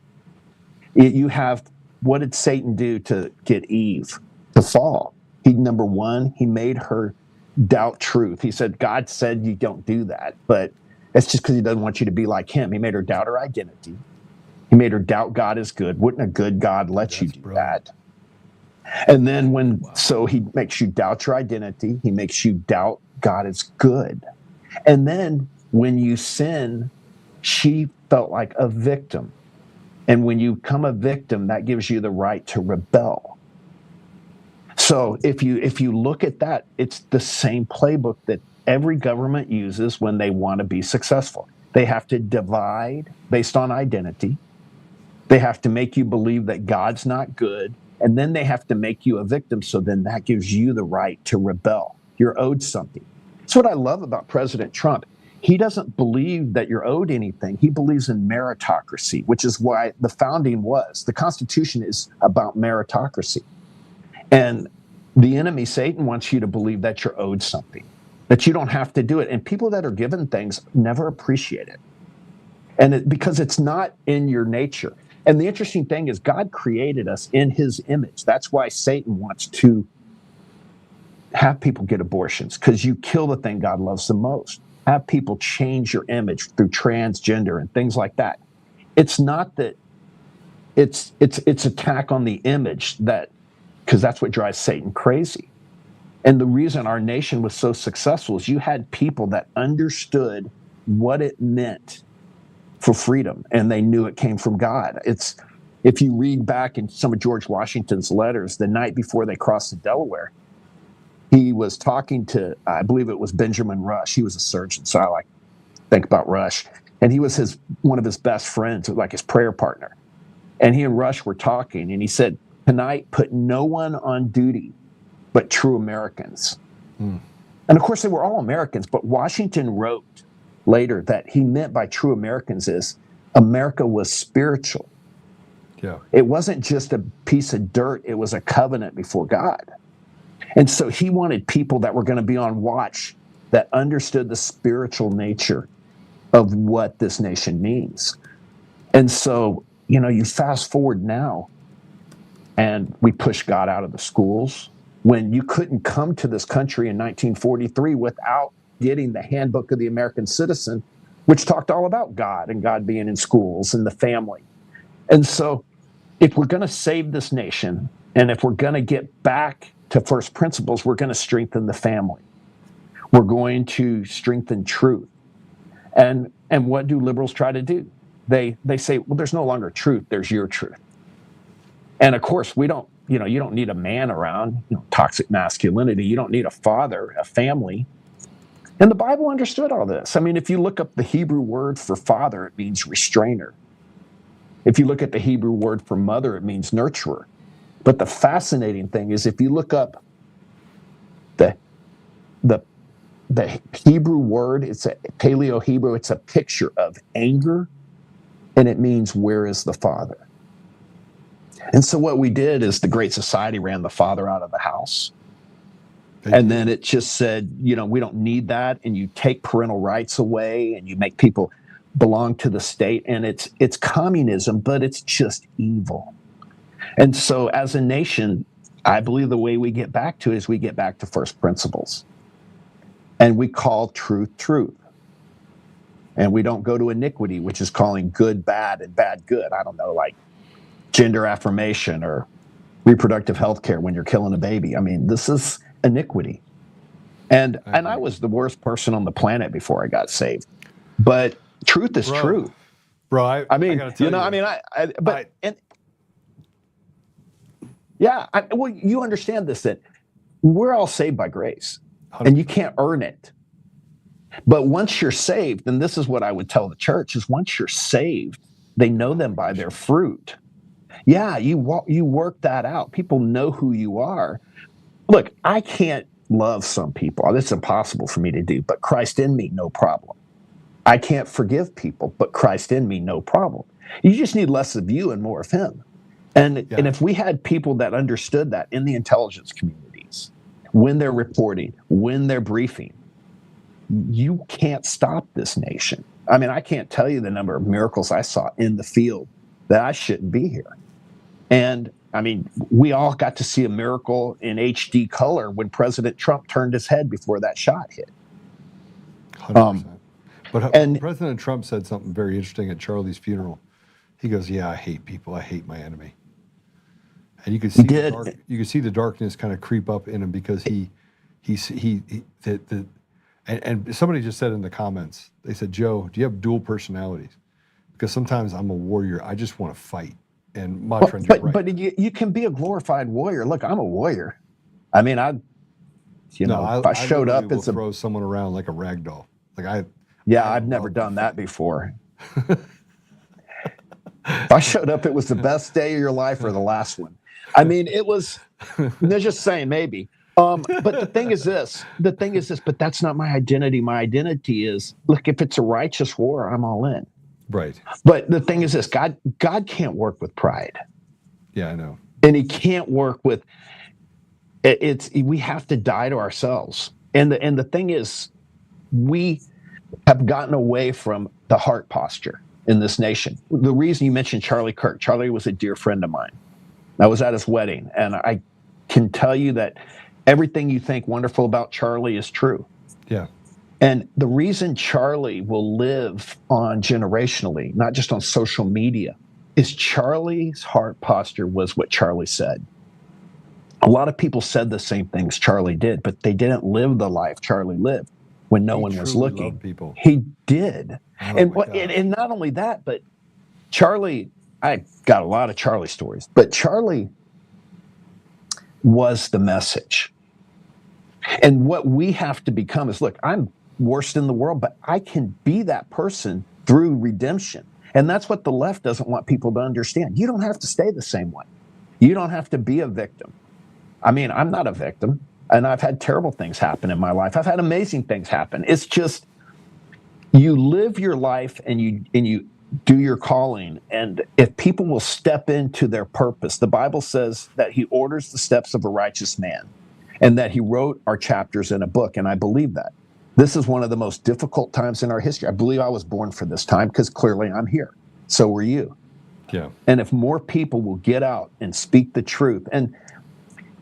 You have, what did Satan do to get Eve to fall? Number one, he made her doubt truth. He said, God said you don't do that, but it's just because he doesn't want you to be like him. He made her doubt her identity. He made her doubt God is good. Wouldn't a good God let you do that? And then so he makes you doubt your identity. He makes you doubt God is good. And then when you sin, she felt like a victim. And when you become a victim, that gives you the right to rebel. So if you look at that, it's the same playbook that every government uses when they want to be successful. They have to divide based on identity. They have to make you believe that God's not good. And then they have to make you a victim. So then that gives you the right to rebel. You're owed something. That's what I love about President Trump. He doesn't believe that you're owed anything. He believes in meritocracy, which is why the founding was. The Constitution is about meritocracy. And the enemy, Satan, wants you to believe that you're owed something, that you don't have to do it. And people that are given things never appreciate it. And because it's not in your nature. And the interesting thing is God created us in his image. That's why Satan wants to have people get abortions, because you kill the thing God loves the most. Have people change your image through transgender and things like that. It's not that it's attack on the image, that because that's what drives Satan crazy. And the reason our nation was so successful is you had people that understood what it meant for freedom, and they knew it came from God. If you read back in some of George Washington's letters, the night before they crossed the Delaware, he was talking to, I believe it was Benjamin Rush. He was a surgeon, so I think about Rush. And he was one of his best friends, like his prayer partner. And he and Rush were talking, and he said, tonight, put no one on duty but true Americans. And of course, they were all Americans, but Washington wrote later that he meant by true Americans is America was spiritual. Yeah. It wasn't just a piece of dirt. It was a covenant before God. And so he wanted people that were going to be on watch, that understood the spiritual nature of what this nation means. And so, you fast forward now, and we push God out of the schools when you couldn't come to this country in 1943 without getting the Handbook of the American Citizen, which talked all about God and God being in schools and the family. And so if we're going to save this nation, and if we're going to get back to first principles, we're going to strengthen the family. We're going to strengthen truth. And what do liberals try to do? They say, well, there's no longer truth, there's your truth. And of course, we don't, you don't need a man around, toxic masculinity. You don't need a father, a family. And the Bible understood all this. I mean, if you look up the Hebrew word for father, it means restrainer. If you look at the Hebrew word for mother, it means nurturer. But the fascinating thing is, if you look up the Hebrew word, it's a Paleo-Hebrew, it's a picture of anger, and it means, where is the father? And so what we did is the Great Society ran the father out of the house. And then it just said, we don't need that. And you take parental rights away, and you make people belong to the state. And it's communism, but it's just evil. And so as a nation, I believe the way we get back to it is we get back to first principles. And we call truth, truth. And we don't go to iniquity, which is calling good bad and bad good. I don't know, like gender affirmation or reproductive health care when you're killing a baby. I mean, this is iniquity. And I was the worst person on the planet before I got saved. But truth is truth. Bro, I gotta tell well, you understand this, that we're all saved by grace, 100%. And you can't earn it. But once you're saved, and this is what I would tell the church, is once you're saved, they know them by their fruit. Yeah, you work that out. People know who you are. Look, I can't love some people. It's impossible for me to do, but Christ in me, no problem. I can't forgive people, but Christ in me, no problem. You just need less of you and more of him. And if we had people that understood that in the intelligence communities, when they're reporting, when they're briefing, you can't stop this nation. I mean, I can't tell you the number of miracles I saw in the field that I shouldn't be here. And I mean, we all got to see a miracle in HD color when President Trump turned his head before that shot hit. 100%. But President Trump said something very interesting at Charlie's funeral. He goes, "Yeah, I hate people. I hate my enemy." And you could see you could see the darkness kind of creep up in him, because and somebody just said in the comments, they said, "Joe, do you have dual personalities? Because sometimes I'm a warrior. I just want to fight." And my friend, you're right. But you can be a glorified warrior. Look, I'm a warrior. I mean, if I showed up as throw someone around like a rag doll. Like I've never done that before. If I showed up, it was the best day of your life or the last one. I mean, it was. They're just saying maybe. But the thing is this. But that's not my identity. My identity is, look, if it's a righteous war, I'm all in. Right. But the thing is this, God can't work with pride. Yeah, I know. And he can't work with we have to die to ourselves. And the thing is, we have gotten away from the heart posture in this nation. The reason you mentioned Charlie Kirk, Charlie was a dear friend of mine. I was at his wedding, and I can tell you that everything you think wonderful about Charlie is true. Yeah. And the reason Charlie will live on generationally, not just on social media, is Charlie's heart posture was what Charlie said. A lot of people said the same things Charlie did, but they didn't live the life Charlie lived when no one was looking. People. He did. And not only that, but Charlie, I got a lot of Charlie stories, but Charlie was the message. And what we have to become is, look, I'm worst in the world, but I can be that person through redemption. And that's what the left doesn't want people to understand. You don't have to stay the same way. You don't have to be a victim. I mean, I'm not a victim, and I've had terrible things happen in my life. I've had amazing things happen. It's just, you live your life and you do your calling. And if people will step into their purpose, the Bible says that he orders the steps of a righteous man, and that he wrote our chapters in a book. And I believe that. This is one of the most difficult times in our history. I believe I was born for this time because clearly I'm here. So were you. Yeah. And if more people will get out and speak the truth. And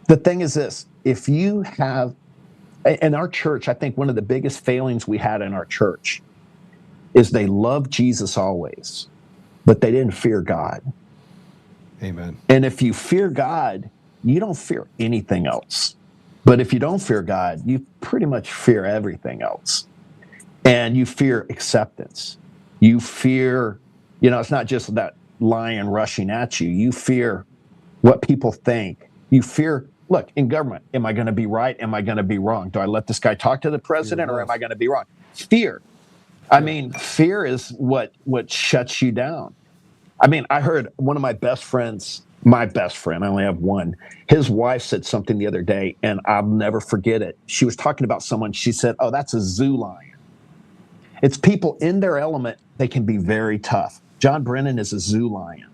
the thing is this, if you have, in our church, I think one of the biggest failings we had in our church is they loved Jesus always, but they didn't fear God. Amen. And if you fear God, you don't fear anything else. But if you don't fear God, you pretty much fear everything else. And you fear acceptance. You fear, it's not just that lion rushing at you. You fear what people think. You fear, look, in government, am I going to be right? Am I going to be wrong? Do I let this guy talk to the president or am I going to be wrong? Fear. I mean, fear is what shuts you down. I mean, I heard one of my best friends, I only have one, his wife said something the other day, and I'll never forget it. She was talking about someone. She said, oh, that's a zoo lion. It's people in their element. They can be very tough. John Brennan is a zoo lion.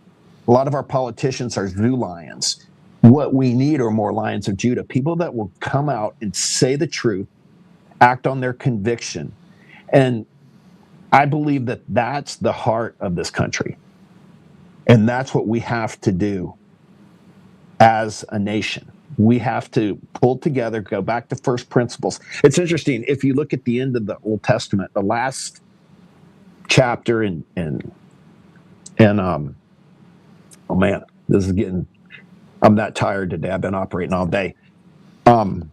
A lot of our politicians are zoo lions. What we need are more lions of Judah, people that will come out and say the truth, act on their conviction. And I believe that that's the heart of this country. And that's what we have to do as a nation. We have to pull together, go back to first principles. It's interesting, if you look at the end of the Old Testament, the last chapter oh man, I'm that tired today. I've been operating all day. The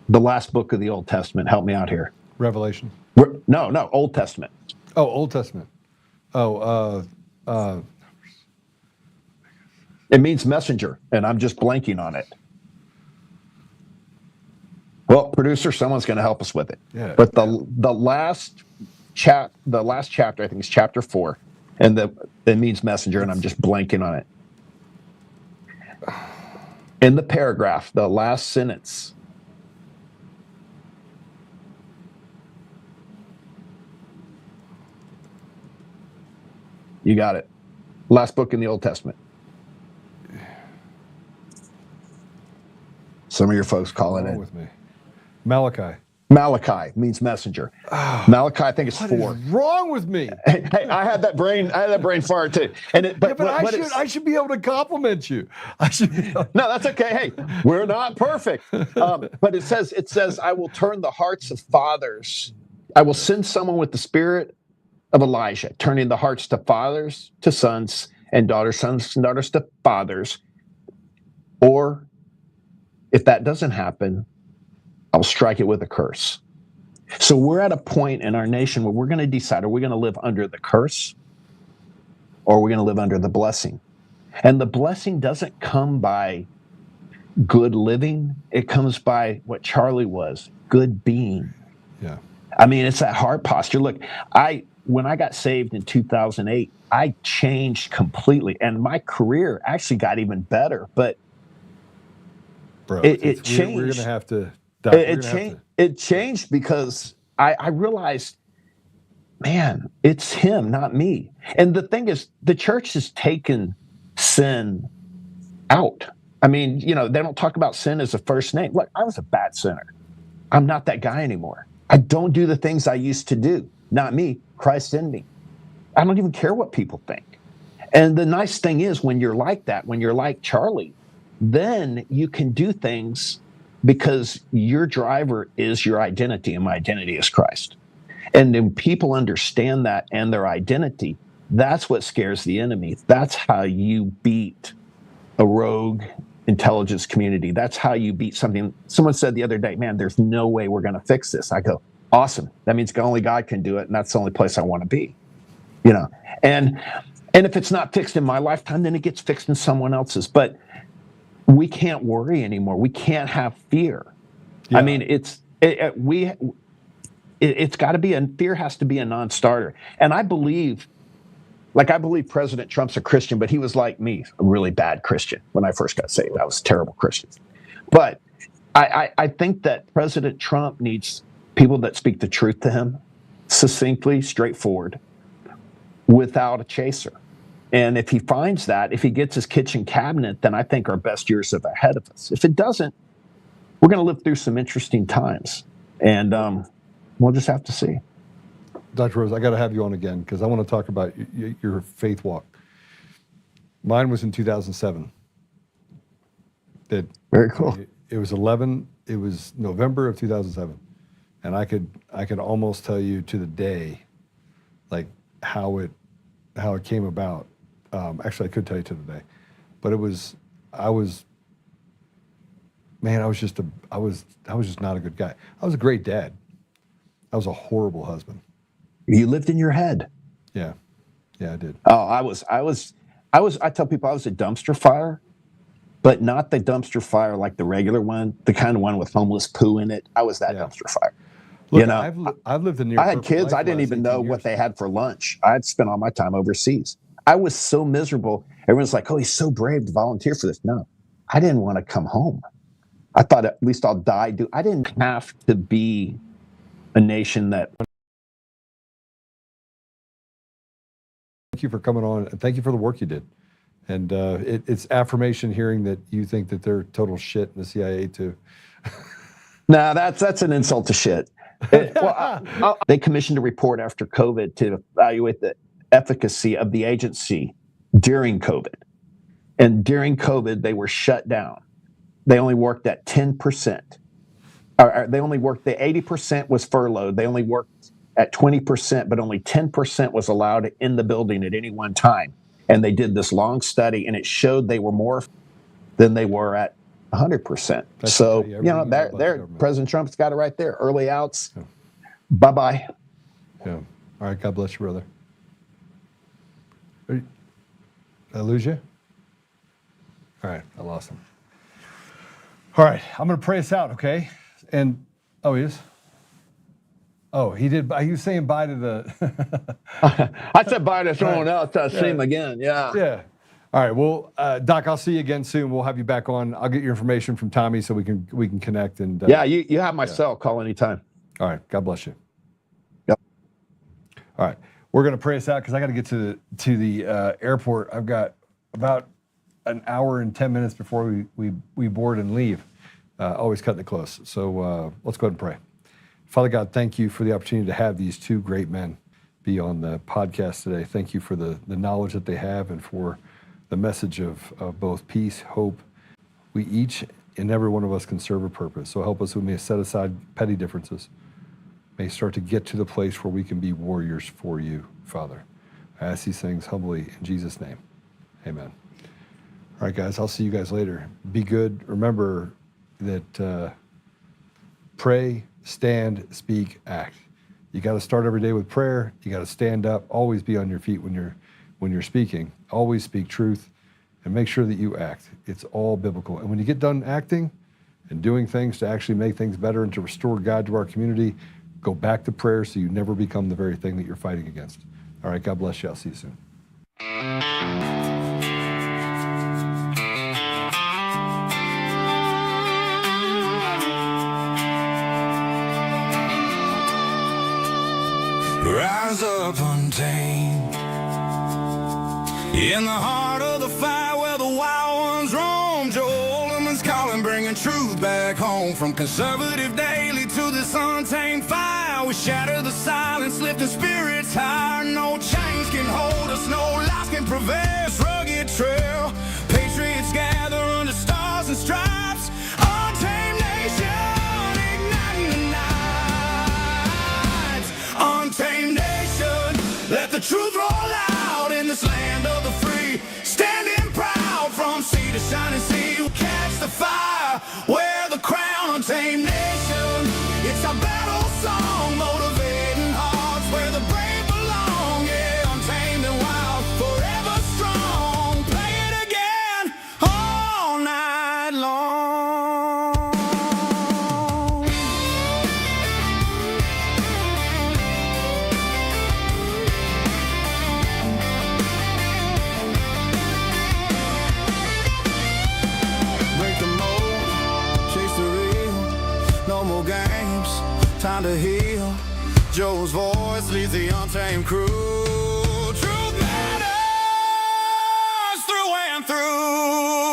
last book of the Old Testament, help me out here. Revelation. No, Old Testament. Oh, Old Testament. It means messenger, and I'm just blanking on it. Well, producer, someone's going to help us with it. Yeah. But the last chapter, I think, is chapter 4, and it means messenger, and I'm just blanking on it. In the paragraph, the last sentence. You got it. Last book in the Old Testament. Some of your folks call it in. With me. Malachi. Malachi means messenger. Malachi, I think it's 4. What is wrong with me? Hey, I had that brain fart too. I should be able to compliment you. No, that's okay. Hey, we're not perfect. But it says, I will turn the hearts of fathers. I will send someone with the spirit of Elijah, turning the hearts to fathers to sons, and sons and daughters to fathers. Or if that doesn't happen, I'll strike it with a curse. So we're at a point in our nation where we're going to decide, are we going to live under the curse or are we going to live under the blessing? And the blessing doesn't come by good living. It comes by what Charlie was, good being. Yeah. I mean, it's that heart posture. Look, when I got saved in 2008, I changed completely. And my career actually got even better. But it changed. We're going to have to... It changed because I realized, man, it's him, not me. And the thing is, the church has taken sin out. I mean, they don't talk about sin as a first name. Look, I was a bad sinner. I'm not that guy anymore. I don't do the things I used to do. Not me, Christ in me. I don't even care what people think. And the nice thing is, when you're like that, when you're like Charlie, then you can do things because your driver is your identity, and my identity is Christ. And when people understand that and their identity, that's what scares the enemy. That's how you beat a rogue intelligence community. That's how you beat something. Someone said the other day, man, there's no way we're going to fix this. I go, awesome. That means only God can do it, and that's the only place I want to be. And if it's not fixed in my lifetime, then it gets fixed in someone else's. But we can't worry anymore. We can't have fear. Yeah. I mean, it's got to be, fear has to be a non-starter. And I believe President Trump's a Christian, but he was like me, a really bad Christian when I first got saved. I was a terrible Christian. But I think that President Trump needs people that speak the truth to him, succinctly, straightforward, without a chaser. And if he finds that, if he gets his kitchen cabinet, then I think our best years are ahead of us. If it doesn't, we're going to live through some interesting times. And We'll just have to see. Dr. Rose, I got to have you on again because I want to talk about your faith walk. Mine was in 2007. Very cool. It was November of 2007, and I could almost tell you to the day, like how it came about. Actually, I could tell you to the day, but I was just not a good guy. I was a great dad. I was a horrible husband. You lived in your head. Yeah, I did. Oh, I tell people I was a dumpster fire, but not the dumpster fire like the regular one, the kind of one with homeless poo in it. I was that dumpster fire. Look, you know, I've lived a near. I had kids. I didn't even know what they had for lunch. I had spent all my time overseas. I was so miserable. Everyone's like, "Oh, he's so brave to volunteer for this." No, I didn't want to come home. I thought at least I'll die. I didn't have to be a nation that. Thank you for coming on, and thank you for the work you did. And it's affirmation hearing that you think that they're total shit in the CIA too. Nah, that's an insult to shit. They commissioned a report after COVID to evaluate the efficacy of the agency during COVID. And during COVID, they were shut down. They only worked at 10%. They only worked, the 80% was furloughed. They only worked at 20%, but only 10% was allowed in the building at any one time. And they did this long study, and it showed they were more than they were at 100%. So, there, President Trump's got it right there. Early outs. Yeah. Bye-bye. Yeah. All right. God bless you, brother. Did I lose you? All right. I lost him. All right. I'm going to pray us out, okay? And, he is? Oh, he did. He was saying bye to the... I said bye to someone else. I'll see him again. Yeah. Yeah. All right. Well, Doc, I'll see you again soon. We'll have you back on. I'll get your information from Tommy so we can connect. And you have my cell. Call anytime. All right. God bless you. Yep. All right. We're going to pray us out because I got to get to the airport. I've got about an hour and 10 minutes before we board and leave. Always cutting it close. So let's go ahead and pray. Father God, thank you for the opportunity to have these two great men be on the podcast today. Thank you for the knowledge that they have and for the message of both peace, hope. We each and every one of us can serve a purpose. So help us, we may set aside petty differences. May start to get to the place where we can be warriors for you, Father. I ask these things humbly in Jesus' name. Amen. All right, guys, I'll see you guys later. Be good. Remember that pray, stand, speak, act. You got to start every day with prayer. You got to stand up. Always be on your feet when you're speaking. Always speak truth, and make sure that you act. It's all biblical. And when you get done acting and doing things to actually make things better and to restore God to our community, go back to prayer so you never become the very thing that you're fighting against. All right, God bless you. I'll see you soon. Rise up untamed in the heart of the fire where the wild ones roam. Joe Oltmann's calling, bringing truth back home. From conservative daily to this untamed fire, we shatter the silence, lifting spirits higher. No chains can hold us, no lies can prevail. This rugged trail, patriots gather under stars and stripes. Untamed nation, igniting the night. Untamed nation, let the truth roll out in this land of the free. Standing proud from sea to shining sea. We'll catch the fire, wear the crown. Untamed nation, it's our battle song, motivating hearts where the brave belong. Yeah, untamed and wild, forever strong. Play it again all night long. Break the mold, chase the real. No more games, time to heal. Joe's voice leads the untamed crew. Truth matters through and through.